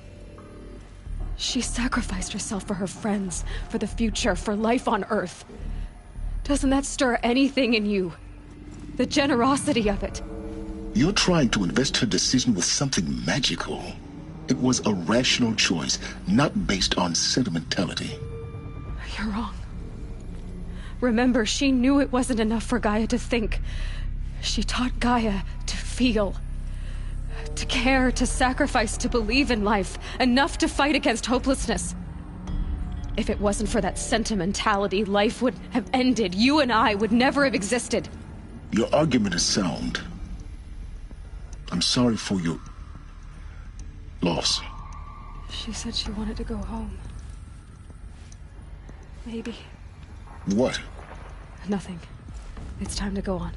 She sacrificed herself for her friends, for the future, for life on Earth. Doesn't that stir anything in you? The generosity of it. You're trying to invest her decision with something magical. It was a rational choice, not based on sentimentality. You're wrong. Remember, she knew it wasn't enough for Gaia to think. She taught Gaia to feel. To care, to sacrifice, to believe in life. Enough to fight against hopelessness. If it wasn't for that sentimentality, life would have ended. You and I would never have existed. Your argument is sound. I'm sorry for your loss. She said she wanted to go home. Maybe. What? Nothing. It's time to go on.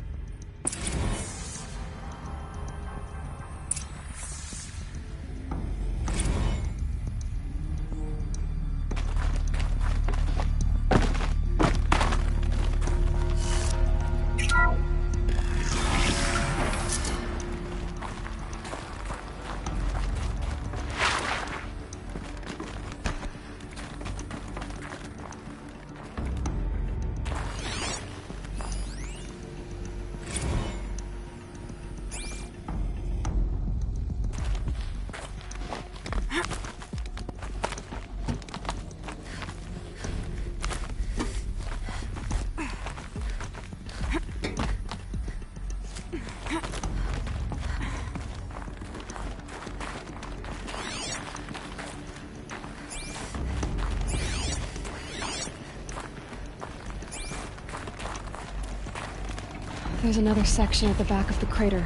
There's another section at the back of the crater.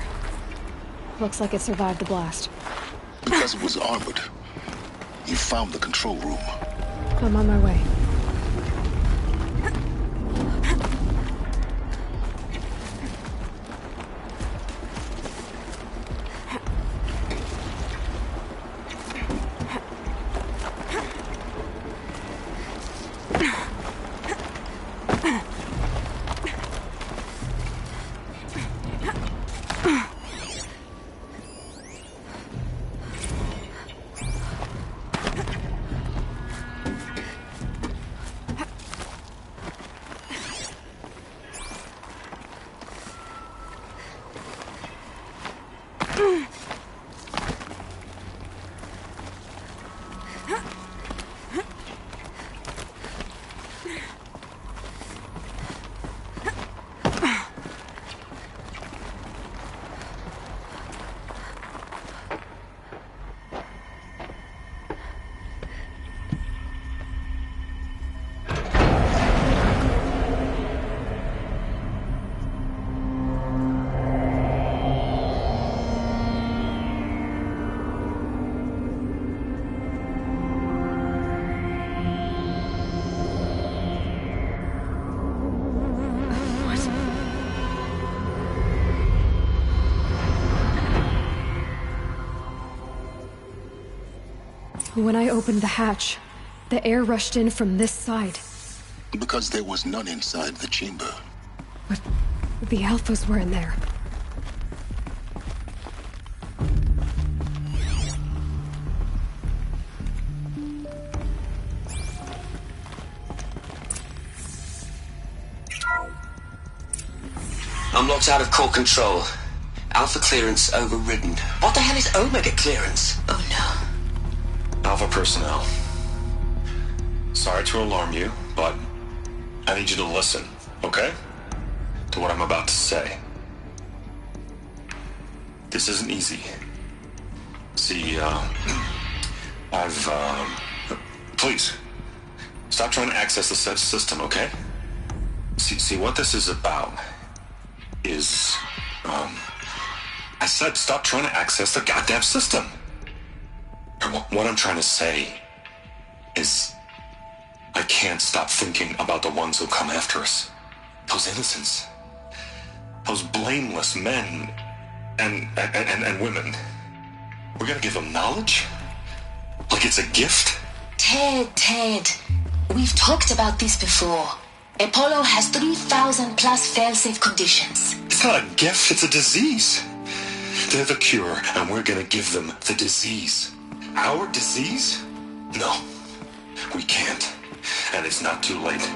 Looks like it survived the blast. Because it was armored. You found the control room. I'm on my way. When I opened the hatch, the air rushed in from this side. Because there was none inside the chamber. But the Alphas were in there. I'm locked out of core control. Alpha clearance overridden. What the hell is Omega clearance? Oh no. Alpha personnel. Sorry to alarm you, but I need you to listen, okay? To what I'm about to say. This isn't easy. See, please, stop trying to access the system, okay? See, what this is about is, I said stop trying to access the goddamn system. What I'm trying to say is I can't stop thinking about the ones who come after us. Those innocents. Those blameless men and women. We're gonna give them knowledge? Like it's a gift? Ted. We've talked about this before. Apollo has 3,000 plus fail-safe conditions. It's not a gift, it's a disease. They're the cure, and we're gonna give them the disease. Our disease? No, we can't. And it's not too late.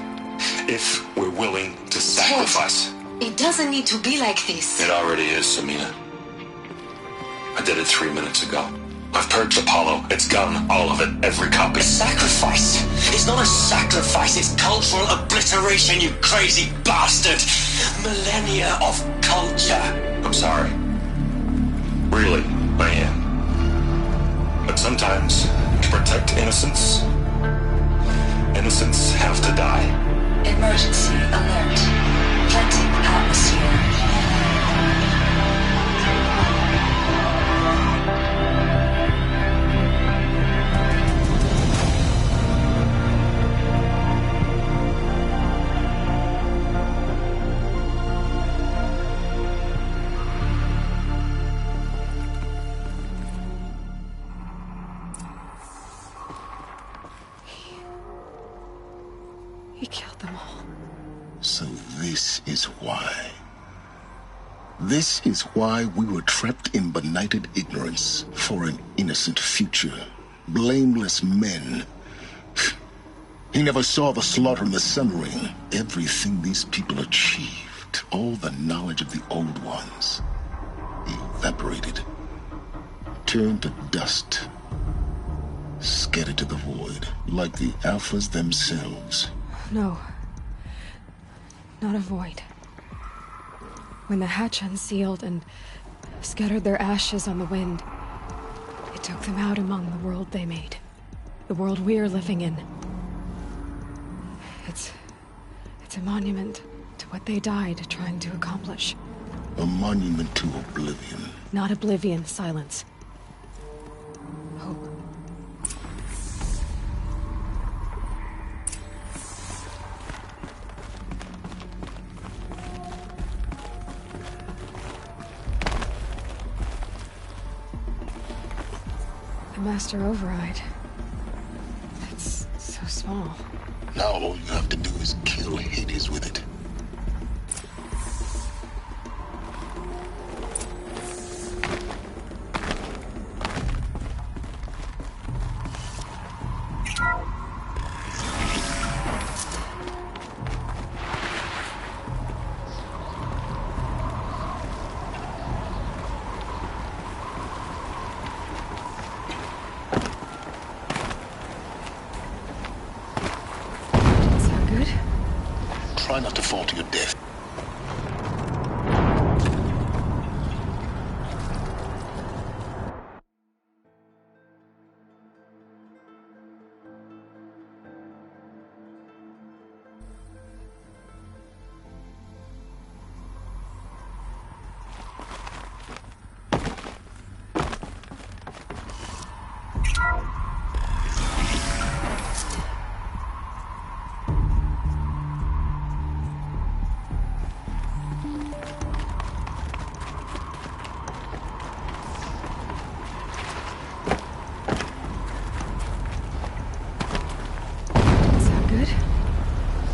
If we're willing to sacrifice. Ted, it doesn't need to be like this. It already is, Samina. I did it 3 minutes ago. I've purged Apollo. It's gone. All of it. Every copy. A sacrifice? It's not a sacrifice. It's cultural obliteration, you crazy bastard. Millennia of culture. I'm sorry. Really, I am. But sometimes, to protect innocence, innocents have to die. Emergency alert. Planting atmosphere. He killed them all. So this is why. This is why we were trapped in benighted ignorance for an innocent future. Blameless men. He never saw the slaughter in the Sun Ring. Everything these people achieved, all the knowledge of the old ones, evaporated, turned to dust, scattered to the void, like the Alphas themselves. No. Not a void. When the hatch unsealed and scattered their ashes on the wind, it took them out among the world they made. The world we're living in. It's a monument to what they died trying to accomplish. A monument to oblivion. Not oblivion, silence. Hope. The Master Override. It's so small. Now all you have to do is kill Hades with it. Try not to fall to your death.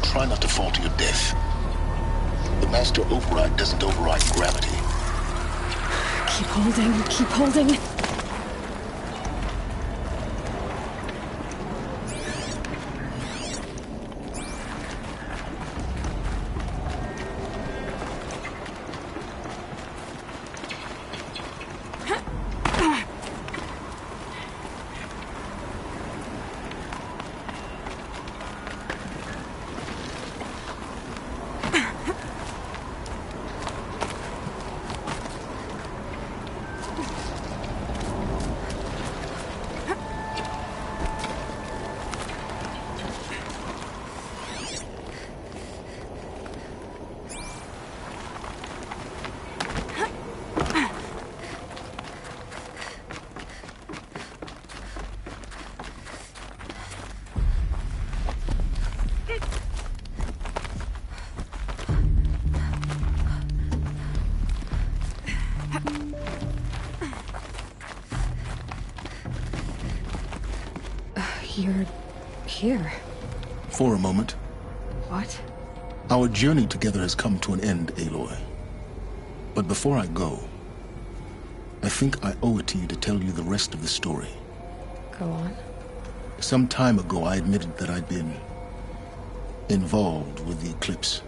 Try not to fall to your death. The Master Override doesn't override gravity. Keep holding, keep holding. You're here? For a moment. What? Our journey together has come to an end, Aloy. But before I go, I think I owe it to you to tell you the rest of the story. Go on. Some time ago, I admitted that I'd been involved with the Eclipse.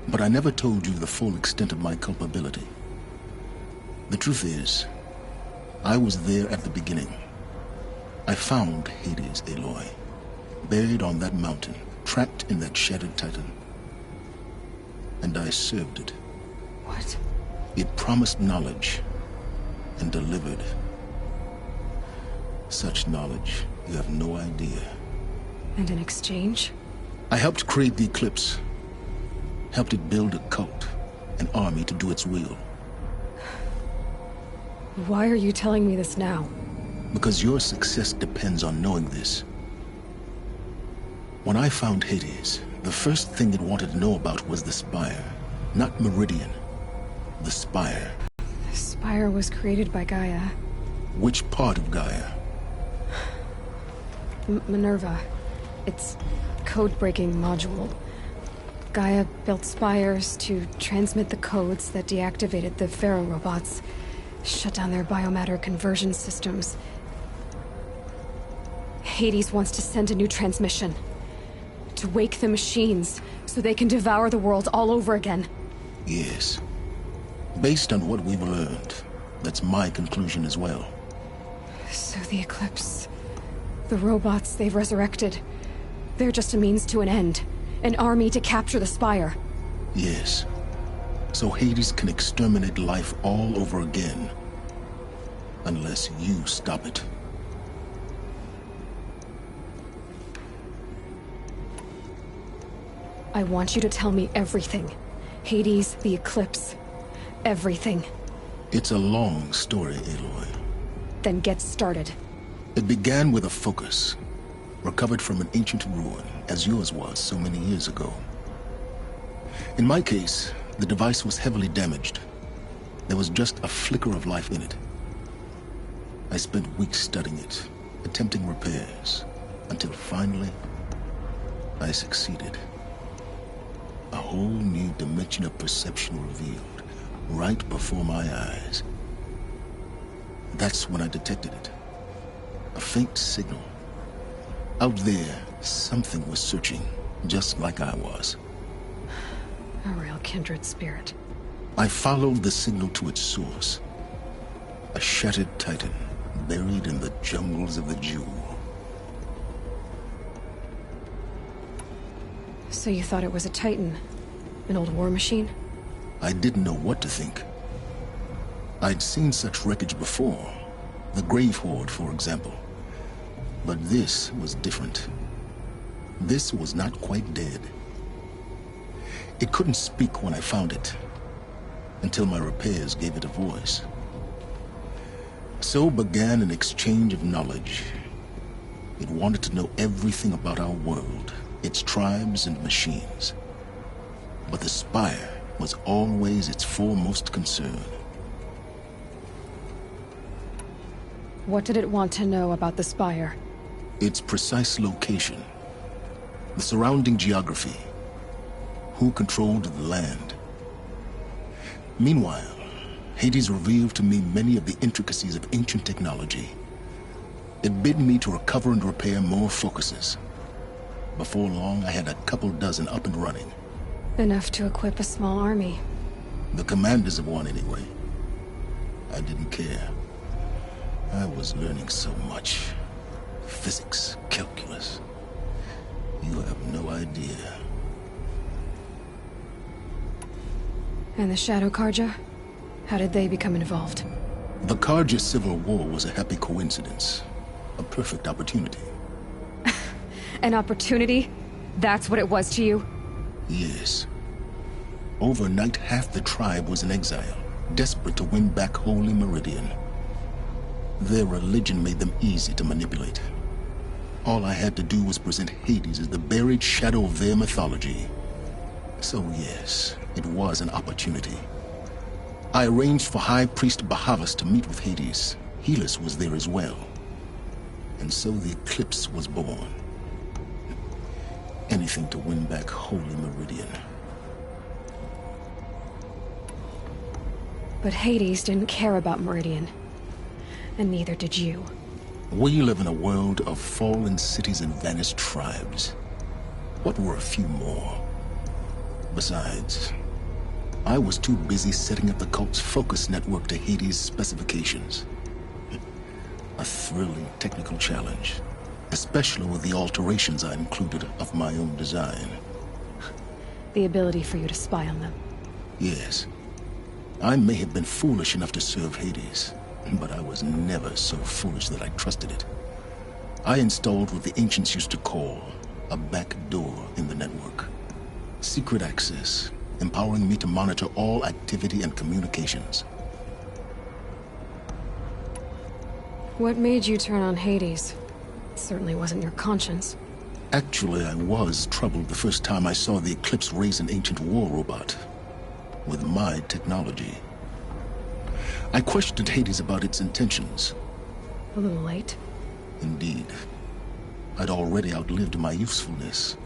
But I never told you the full extent of my culpability. The truth is, I was there at the beginning. I found Hades, Aloy, buried on that mountain, trapped in that shattered Titan. And I served it. What? It promised knowledge and delivered. Such knowledge, you have no idea. And in exchange? I helped create the Eclipse. Helped it build a cult, an army to do its will. Why are you telling me this now? Because your success depends on knowing this. When I found Hades, the first thing it wanted to know about was the Spire. Not Meridian. The Spire. The Spire was created by Gaia. Which part of Gaia? Minerva. Its code-breaking module. Gaia built spires to transmit the codes that deactivated the Pharaoh robots, shut down their biomatter conversion systems. Hades wants to send a new transmission. To wake the machines, so they can devour the world all over again. Yes. Based on what we've learned, that's my conclusion as well. So the Eclipse... the robots they've resurrected... they're just a means to an end. An army to capture the Spire. Yes. So Hades can exterminate life all over again. Unless you stop it. I want you to tell me everything. Hades, the Eclipse, everything. It's a long story, Aloy. Then get started. It began with a focus, recovered from an ancient ruin, as yours was so many years ago. In my case, the device was heavily damaged. There was just a flicker of life in it. I spent weeks studying it, attempting repairs, until finally, I succeeded. A whole new dimension of perception revealed, right before my eyes. That's when I detected it. A faint signal. Out there, something was searching, just like I was. A real kindred spirit. I followed the signal to its source. A shattered Titan, buried in the jungles of the Jewel. So you thought it was a Titan? An old war machine? I didn't know what to think. I'd seen such wreckage before. The Grave Horde, for example. But this was different. This was not quite dead. It couldn't speak when I found it, until my repairs gave it a voice. So began an exchange of knowledge. It wanted to know everything about our world, its tribes and machines. But the Spire was always its foremost concern. What did it want to know about the Spire? Its precise location, the surrounding geography, who controlled the land. Meanwhile, Hades revealed to me many of the intricacies of ancient technology. It bid me to recover and repair more focuses. Before long, I had a couple dozen up and running. Enough to equip a small army. The commanders of one, anyway. I didn't care. I was learning so much. Physics, calculus. You have no idea. And the Shadow Carja? How did they become involved? The Carja civil war was a happy coincidence. A perfect opportunity. An opportunity? That's what it was to you? Yes. Overnight, half the tribe was in exile, desperate to win back Holy Meridian. Their religion made them easy to manipulate. All I had to do was present Hades as the buried shadow of their mythology. So yes, it was an opportunity. I arranged for High Priest Bahavas to meet with Hades. Helis was there as well. And so the Eclipse was born. anything to win back Holy Meridian. But Hades didn't care about Meridian. And neither did you. We live in a world of fallen cities and vanished tribes. What were a few more? Besides, I was too busy setting up the cult's focus network to Hades' specifications. A thrilling technical challenge, especially with the alterations I included of my own design. The ability for you to spy on them. Yes. I may have been foolish enough to serve Hades, but I was never so foolish that I trusted it. I installed what the ancients used to call a back door in the network. Secret access, empowering me to monitor all activity and communications. What made you turn on Hades? It certainly wasn't your conscience. Actually, I was troubled the first time I saw the Eclipse raise an ancient war robot. With my technology. I questioned Hades about its intentions. A little late. Indeed. I'd already outlived my usefulness.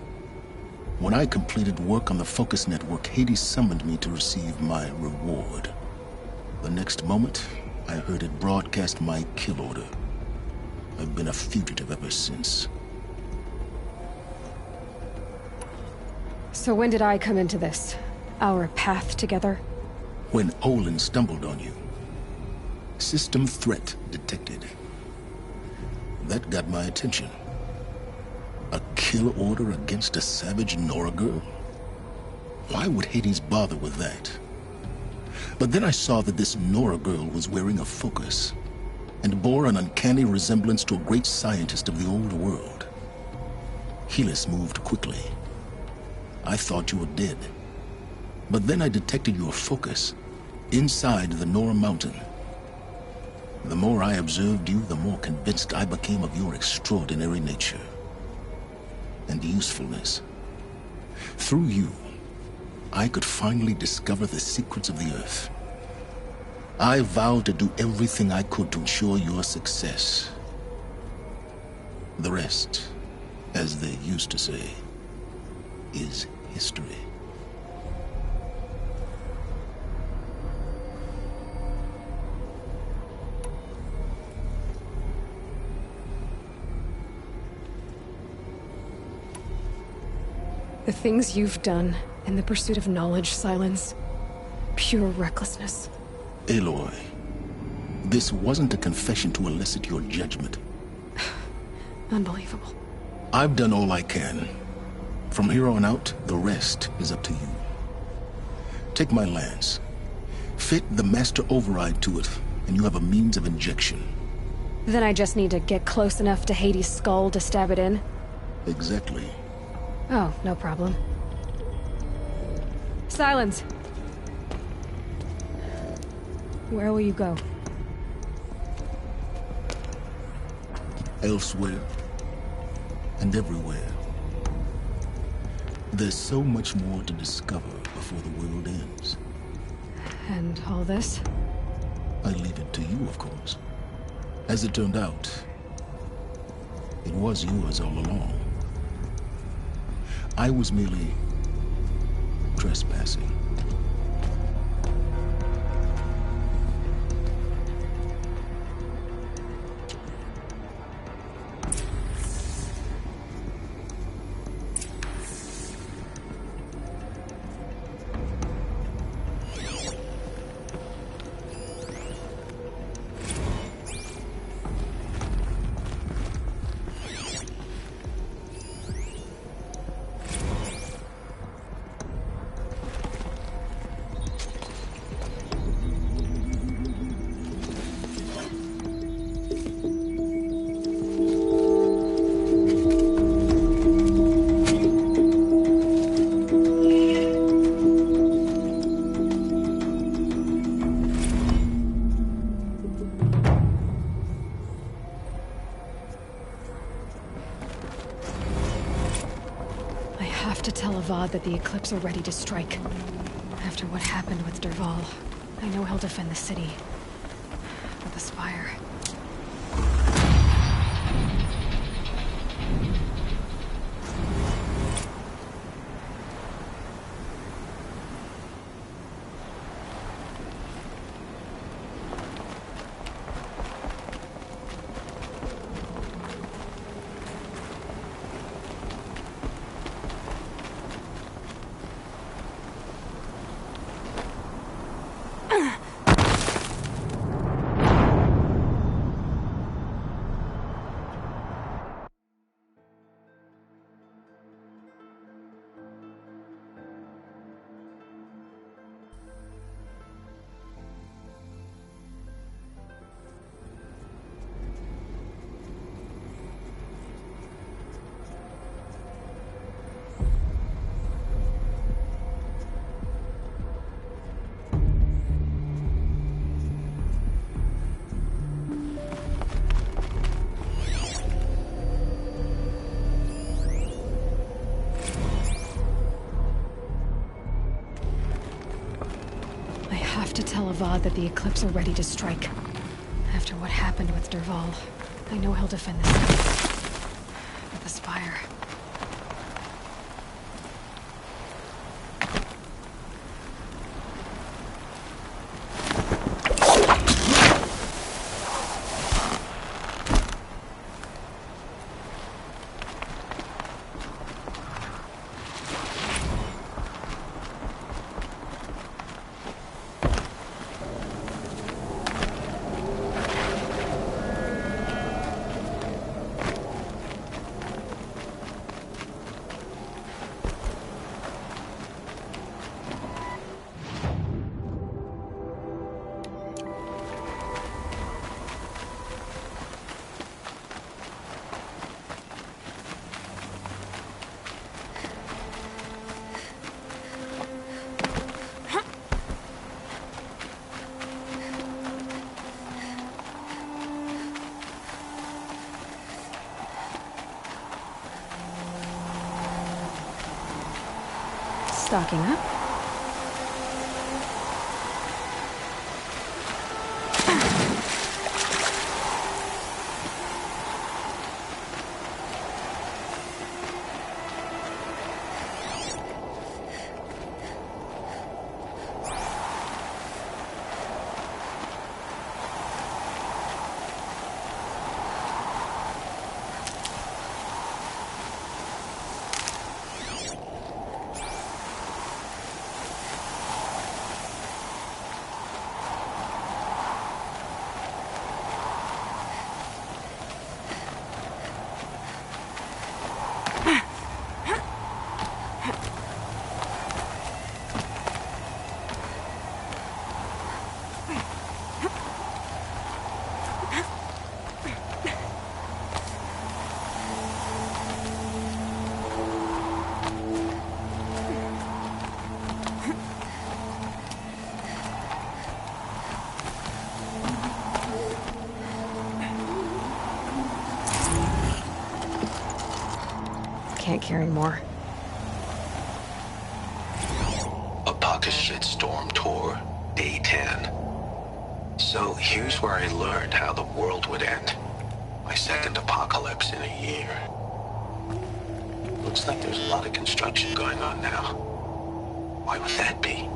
When I completed work on the Focus Network, Hades summoned me to receive my reward. The next moment, I heard it broadcast my kill order. I've been a fugitive ever since. So when did I come into this? Our path together? When Olin stumbled on you. System threat detected. That got my attention. A kill order against a savage Nora girl? Why would Hades bother with that? But then I saw that this Nora girl was wearing a focus, and bore an uncanny resemblance to a great scientist of the old world. Helis moved quickly. I thought you were dead. But then I detected your focus inside the Nora Mountain. The more I observed you, the more convinced I became of your extraordinary nature and usefulness. Through you, I could finally discover the secrets of the Earth. I vowed to do everything I could to ensure your success. The rest, as they used to say, is history. The things you've done in the pursuit of knowledge, Silence. Pure recklessness. Aloy, this wasn't a confession to elicit your judgment. Unbelievable. I've done all I can. From here on out, the rest is up to you. Take my lance. Fit the Master Override to it, and you have a means of injection. Then I just need to get close enough to Hades' skull to stab it in? Exactly. Oh, no problem. Silence! Where will you go? Elsewhere. And everywhere. There's so much more to discover before the world ends. And all this? I leave it to you, of course. As it turned out, it was yours all along. I was merely trespassing. That the Eclipse are ready to strike. After what happened with Dervahl, I know he'll defend the city. But the Spire... have to tell Avad that the Eclipse are ready to strike. After what happened with Dervahl, I know he'll defend the city. But the Spire... Stocking up. Can't carry more. Apaka Shitstorm Tour, Day 10. So here's where I learned how the world would end. My second apocalypse in a year. Looks like there's a lot of construction going on now. Why would that be?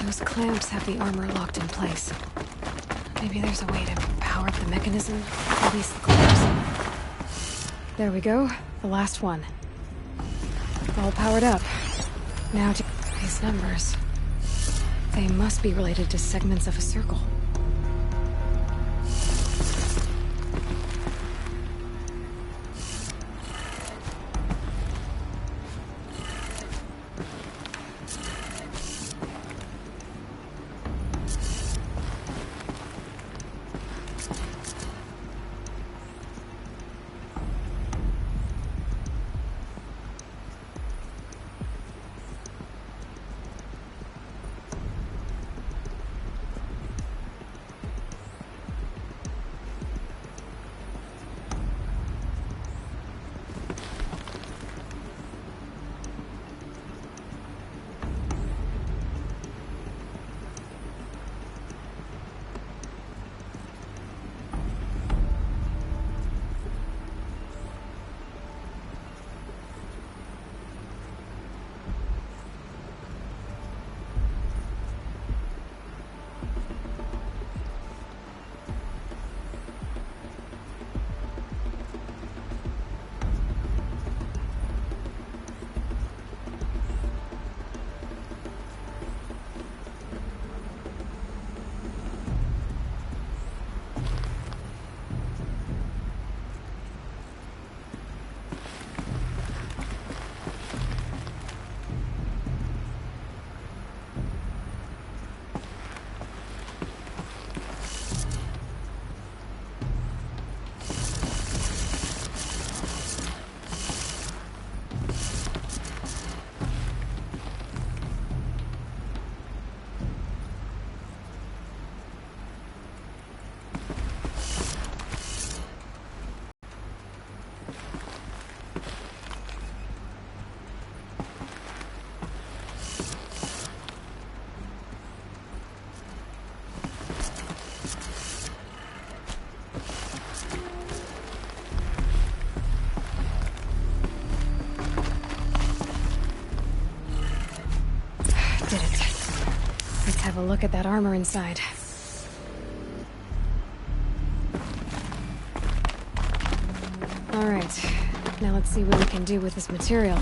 Those clamps have the armor locked in place. Maybe there's a way to power up the mechanism, release the clamps. There we go. The last one. All powered up. Now to these numbers. They must be related to segments of a circle. A look at that armor inside. All right, now let's see what we can do with this material.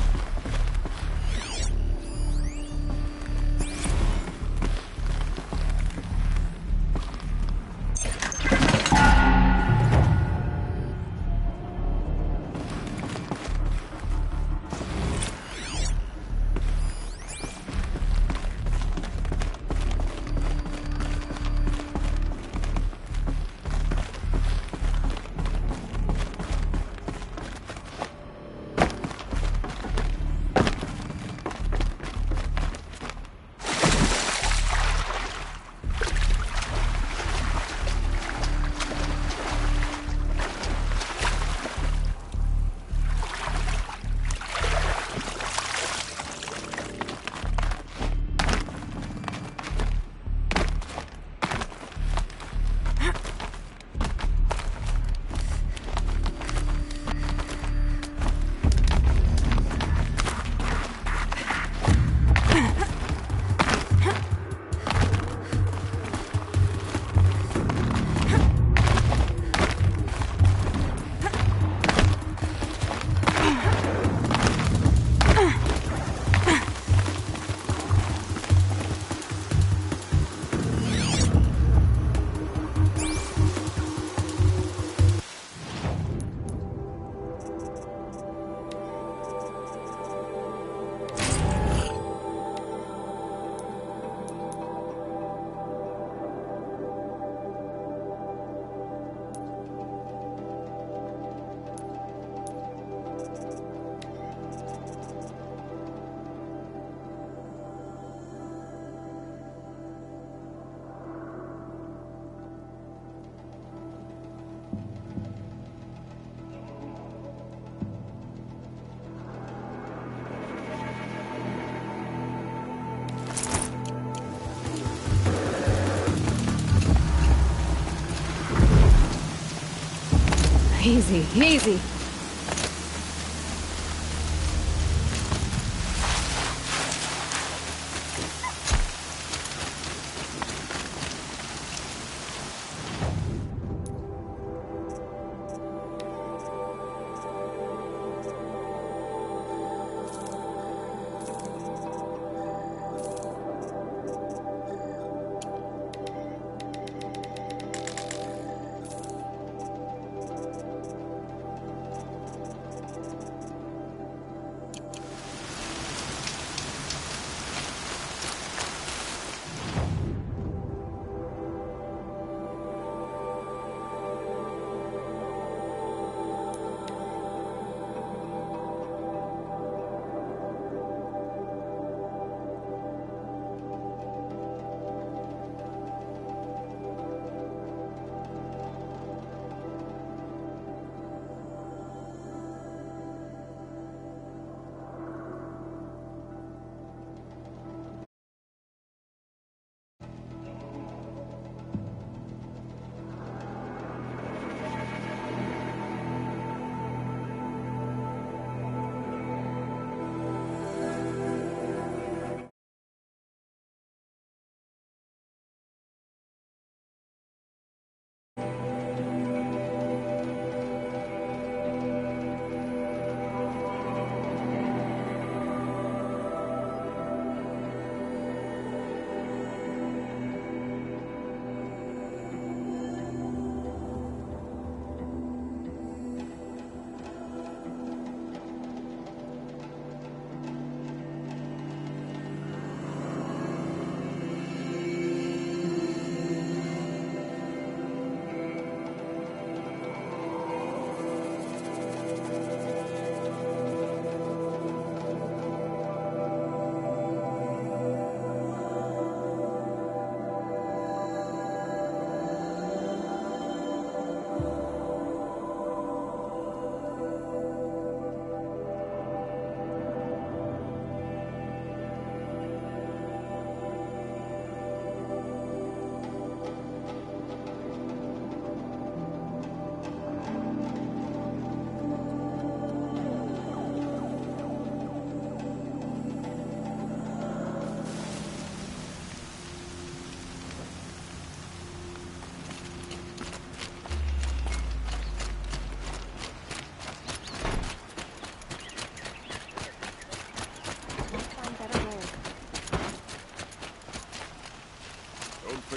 Easy, easy.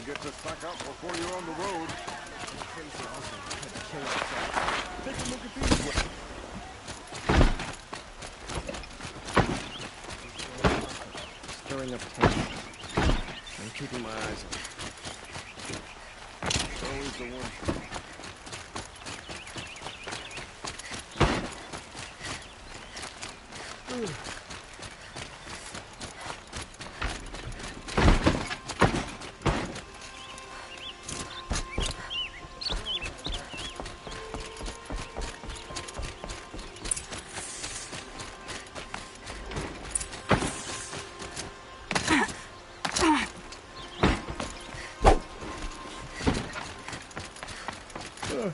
to get to suck up before you're on the road. Take a look at these. Stirring up tension. I'm keeping my eyes on it. Always the one.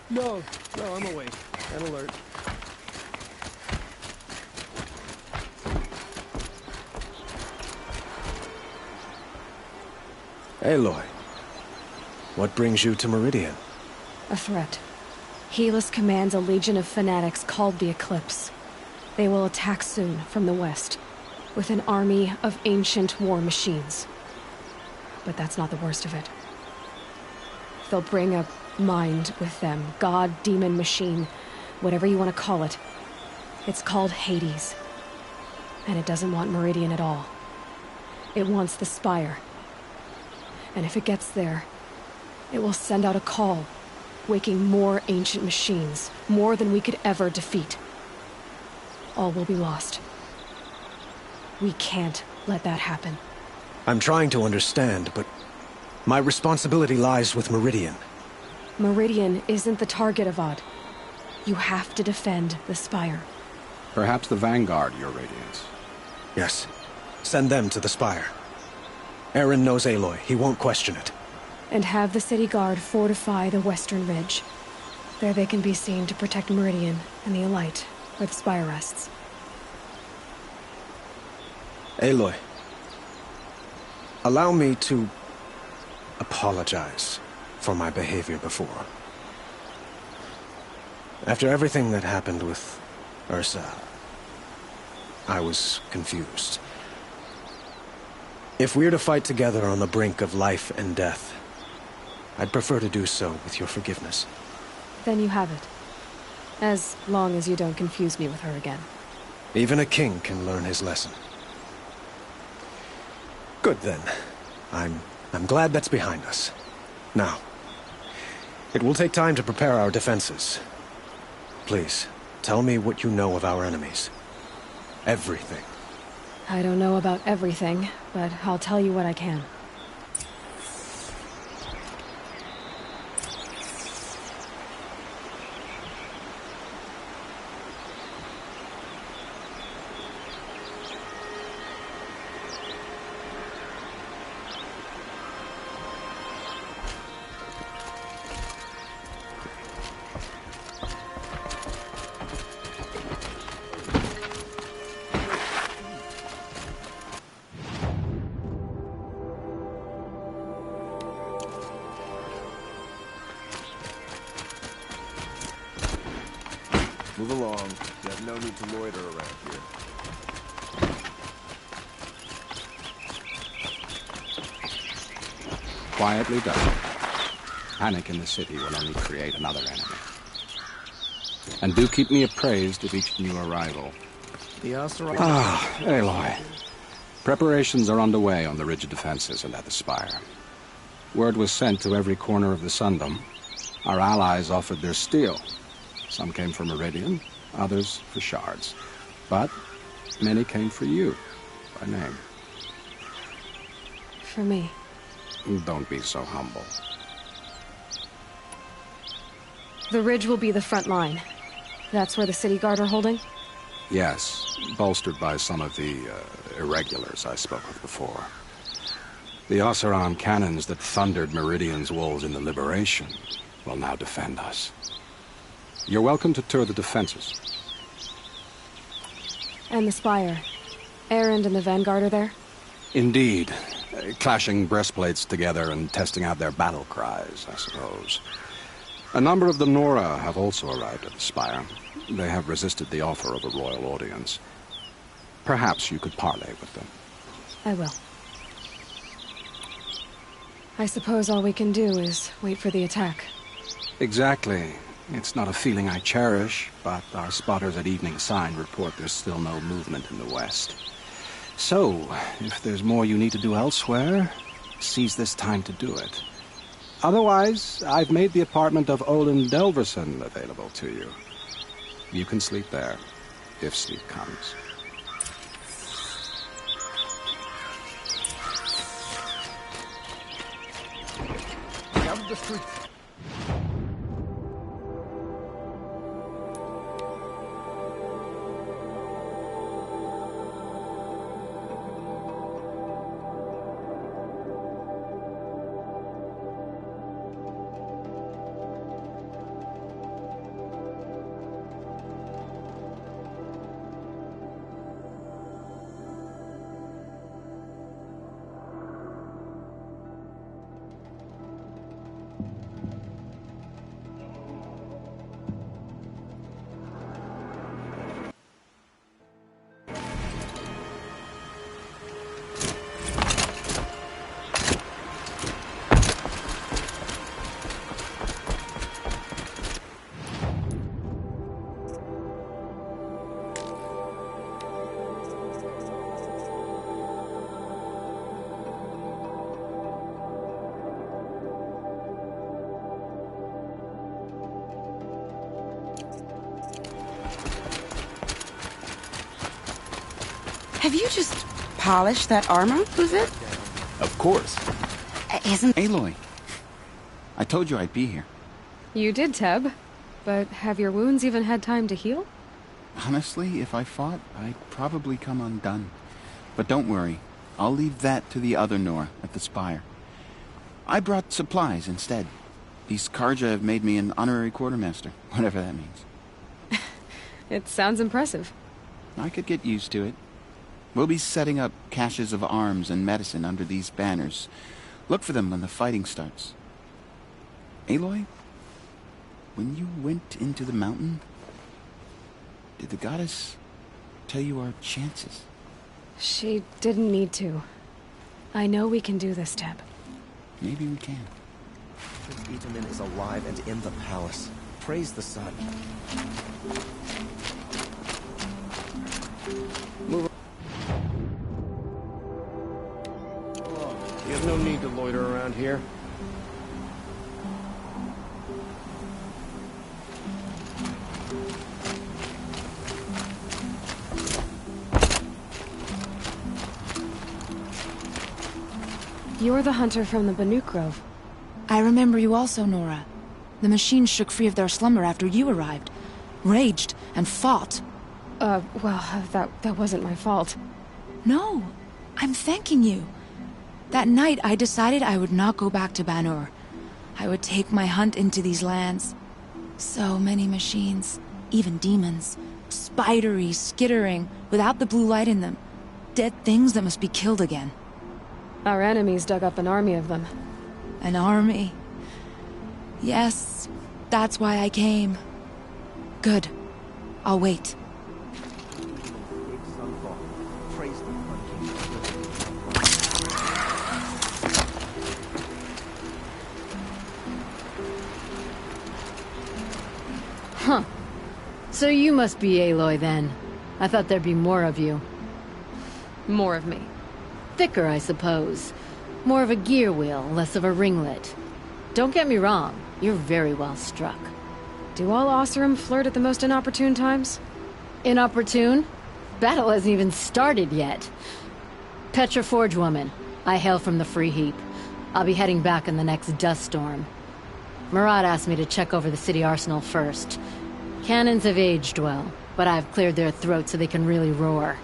No, I'm awake and alert. Aloy, what brings you to Meridian? A threat. Helis commands a legion of fanatics called the Eclipse. They will attack soon from the west, with an army of ancient war machines. But that's not the worst of it. They'll bring a mind with them, god, demon, machine, whatever you want to call it. It's called Hades. And it doesn't want Meridian at all. It wants the Spire. And if it gets there, it will send out a call, waking more ancient machines, more than we could ever defeat. All will be lost. We can't let that happen. I'm trying to understand, but my responsibility lies with Meridian. Meridian isn't the target, Avad. You have to defend the Spire. Perhaps the Vanguard, Your Radiance. Yes. Send them to the Spire. Eren knows Aloy. He won't question it. And have the City Guard fortify the Western Ridge. There they can be seen to protect Meridian and the Elite, where the Spire rests. Aloy, allow me to apologize for my behavior before. After everything that happened with Ursa, I was confused. If we're to fight together on the brink of life and death, I'd prefer to do so with your forgiveness. Then you have it. As long as you don't confuse me with her again. Even a king can learn his lesson. Good then. I'm glad that's behind us. Now, it will take time to prepare our defenses. Please, tell me what you know of our enemies. Everything. I don't know about everything, but I'll tell you what I can. Move along. You have no need to loiter around here. Quietly done. Panic in the city will only create another enemy. And do keep me appraised of each new arrival. The Oseram... Aloy. Preparations are underway on the ridge defenses and at the Spire. Word was sent to every corner of the Sundom. Our allies offered their steel. Some came for Meridian, others for shards. But many came for you, by name. For me. Don't be so humble. The ridge will be the front line. That's where the City Guard are holding? Yes, bolstered by some of the irregulars I spoke of before. The Oseram cannons that thundered Meridian's walls in the Liberation will now defend us. You're welcome to tour the defenses. And the Spire. Erend and the Vanguard are there? Indeed. Clashing breastplates together and testing out their battle cries, I suppose. A number of the Nora have also arrived at the Spire. They have resisted the offer of a royal audience. Perhaps you could parley with them. I will. I suppose all we can do is wait for the attack. Exactly. It's not a feeling I cherish, but our spotters at Evening Sign report there's still no movement in the west. So, if there's more you need to do elsewhere, seize this time to do it. Otherwise, I've made the apartment of Olin Delverson available to you. You can sleep there, if sleep comes. Out of the street. Have you just polished that armor, was it? Of course. Isn't... Aloy, I told you I'd be here. You did, Teb. But have your wounds even had time to heal? Honestly, if I fought, I'd probably come undone. But don't worry, I'll leave that to the other Nora at the Spire. I brought supplies instead. These Karja have made me an honorary quartermaster, whatever that means. It sounds impressive. I could get used to it. We'll be setting up caches of arms and medicine under these banners. Look for them when the fighting starts. Aloy, when you went into the mountain, did the goddess tell you our chances? She didn't need to. I know we can do this, Teb. Maybe we can. Prince Itamen is alive and in the palace. Praise the sun. Move. You have no need to loiter around here. You're the hunter from the Banuk Grove. I remember you also, Nora. The machines shook free of their slumber after you arrived. Raged and fought. Well, that wasn't my fault. No, I'm thanking you. That night, I decided I would not go back to Banur. I would take my hunt into these lands. So many machines, even demons. Spidery, skittering, without the blue light in them. Dead things that must be killed again. Our enemies dug up an army of them. An army? Yes, that's why I came. Good. I'll wait. Huh. So you must be Aloy then. I thought there'd be more of you. More of me. Thicker, I suppose. More of a gear wheel, less of a ringlet. Don't get me wrong, you're very well struck. Do all Oseram flirt at the most inopportune times? Inopportune? Battle hasn't even started yet. Petra Forge woman. I hail from the Free Heap. I'll be heading back in the next dust storm. Murad asked me to check over the city arsenal first. Cannons have aged well, but I've cleared their throats so they can really roar.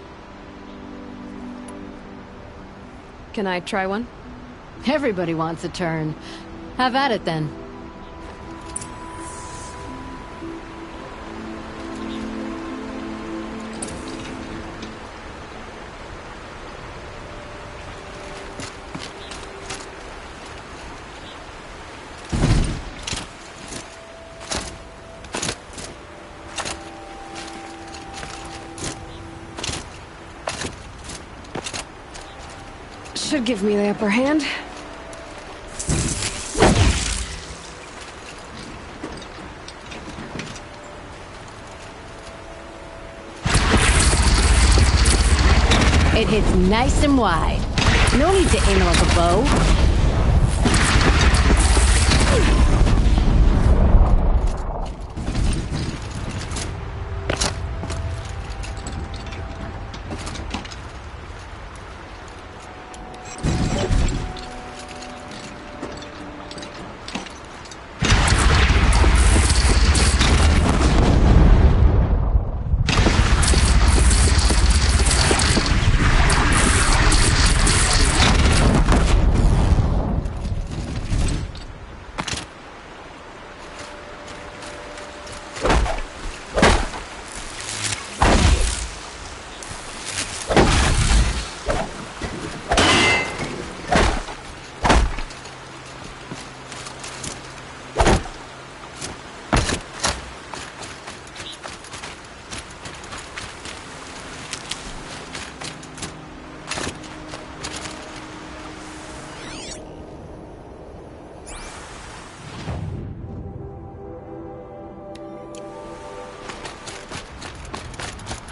Can I try one? Everybody wants a turn. Have at it then. Should give me the upper hand. hits nice and wide. No need to aim it like a bow.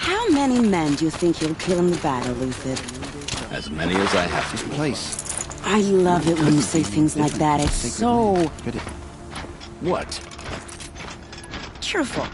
How many men do you think you'll kill in the battle, Lucid? As many as I have. This place. I love it when you say things like that. It's so... What? Cheerful.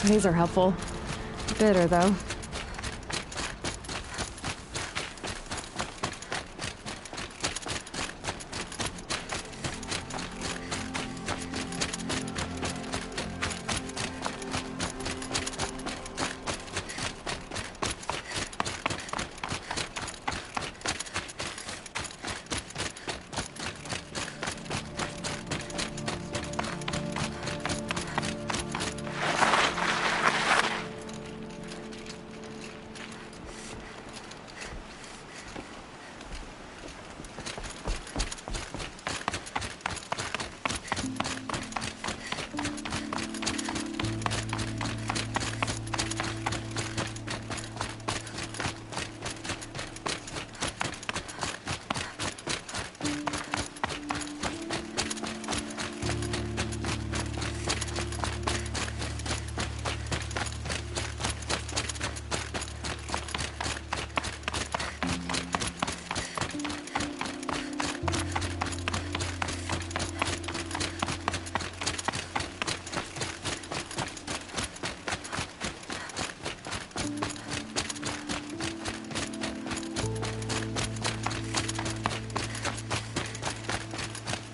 These are helpful. Bitter, though.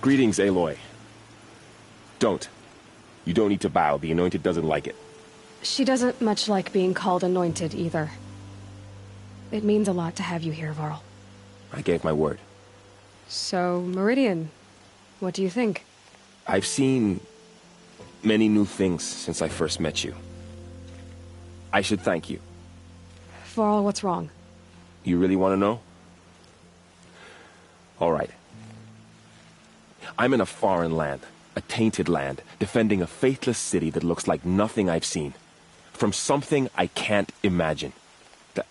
Greetings, Aloy. Don't. You don't need to bow. The Anointed doesn't like it. She doesn't much like being called Anointed, either. It means a lot to have you here, Varl. I gave my word. So, Meridian, what do you think? I've seen many new things since I first met you. I should thank you. Varl, what's wrong? You really want to know? All right. I'm in a foreign land, a tainted land, defending a faithless city that looks like nothing I've seen. From something I can't imagine.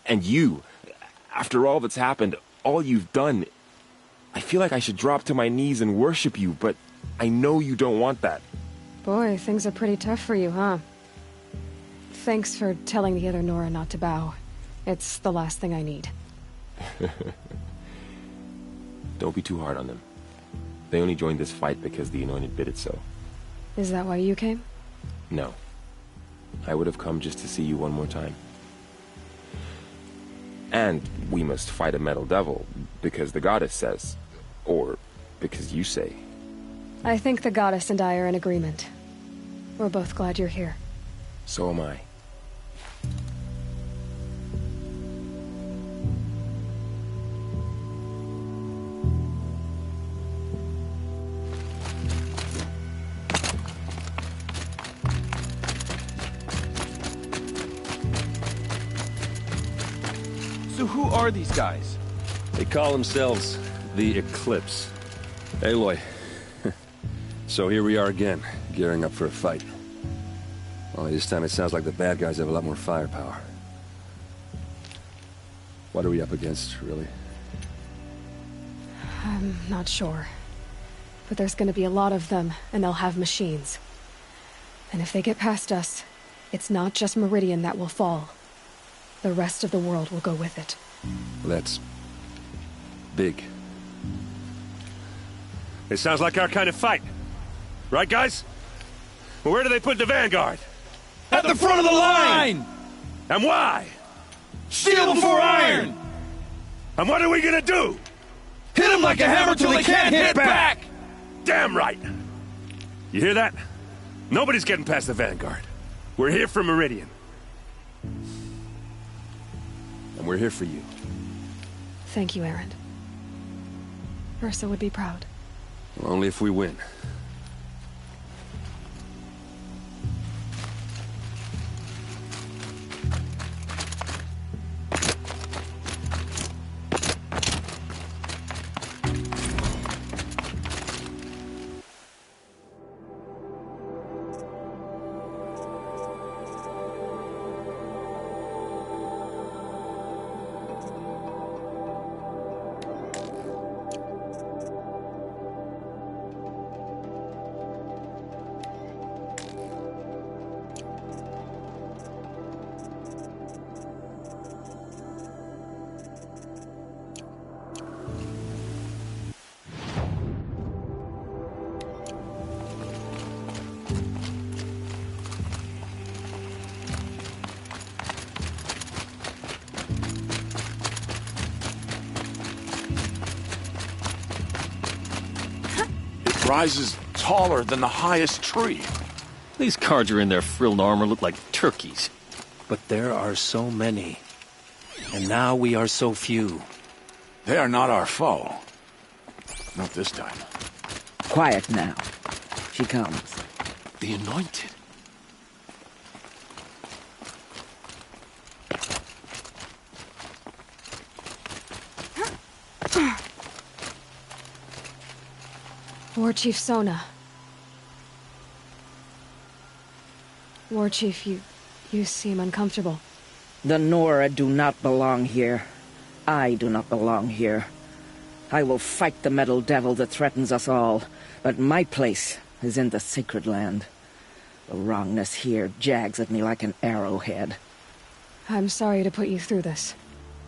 And you, after all that's happened, all you've done, I feel like I should drop to my knees and worship you, but I know you don't want that. Boy, things are pretty tough for you, huh? Thanks for telling the other Nora not to bow. It's the last thing I need. Don't be too hard on them. They only joined this fight because the Anointed bid it so. Is that why you came? No. I would have come just to see you one more time. And we must fight a metal devil, because the goddess says. Or because you say. I think the goddess and I are in agreement. We're both glad you're here. So am I. So who are these guys? They call themselves the Eclipse. Aloy. So here we are again, gearing up for a fight. Only this time it sounds like the bad guys have a lot more firepower. What are we up against, really? I'm not sure. But there's gonna be a lot of them, and they'll have machines. And if they get past us, it's not just Meridian that will fall. The rest of the world will go with it. That's... big. It sounds like our kind of fight. Right, guys? Well, where do they put the Vanguard? At the front of the line! And why? Steel before iron! And what are we gonna do? Hit them like a hammer till they can't hit back! Damn right! You hear that? Nobody's getting past the Vanguard. We're here for Meridian. And we're here for you. Thank you, Erend. Ursa would be proud. Well, only if we win. Rises taller than the highest tree. These Carja in their frilled armor look like turkeys. But there are so many. And now we are so few. They are not our foe. Not this time. Quiet now. She comes. The Anointed. War Chief Sona. War Chief, you seem uncomfortable. The Nora do not belong here. I do not belong here. I will fight the metal devil that threatens us all, but my place is in the sacred land. The wrongness here jags at me like an arrowhead. I'm sorry to put you through this.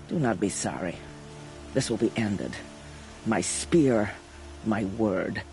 Do not be sorry. This will be ended. My spear, my word.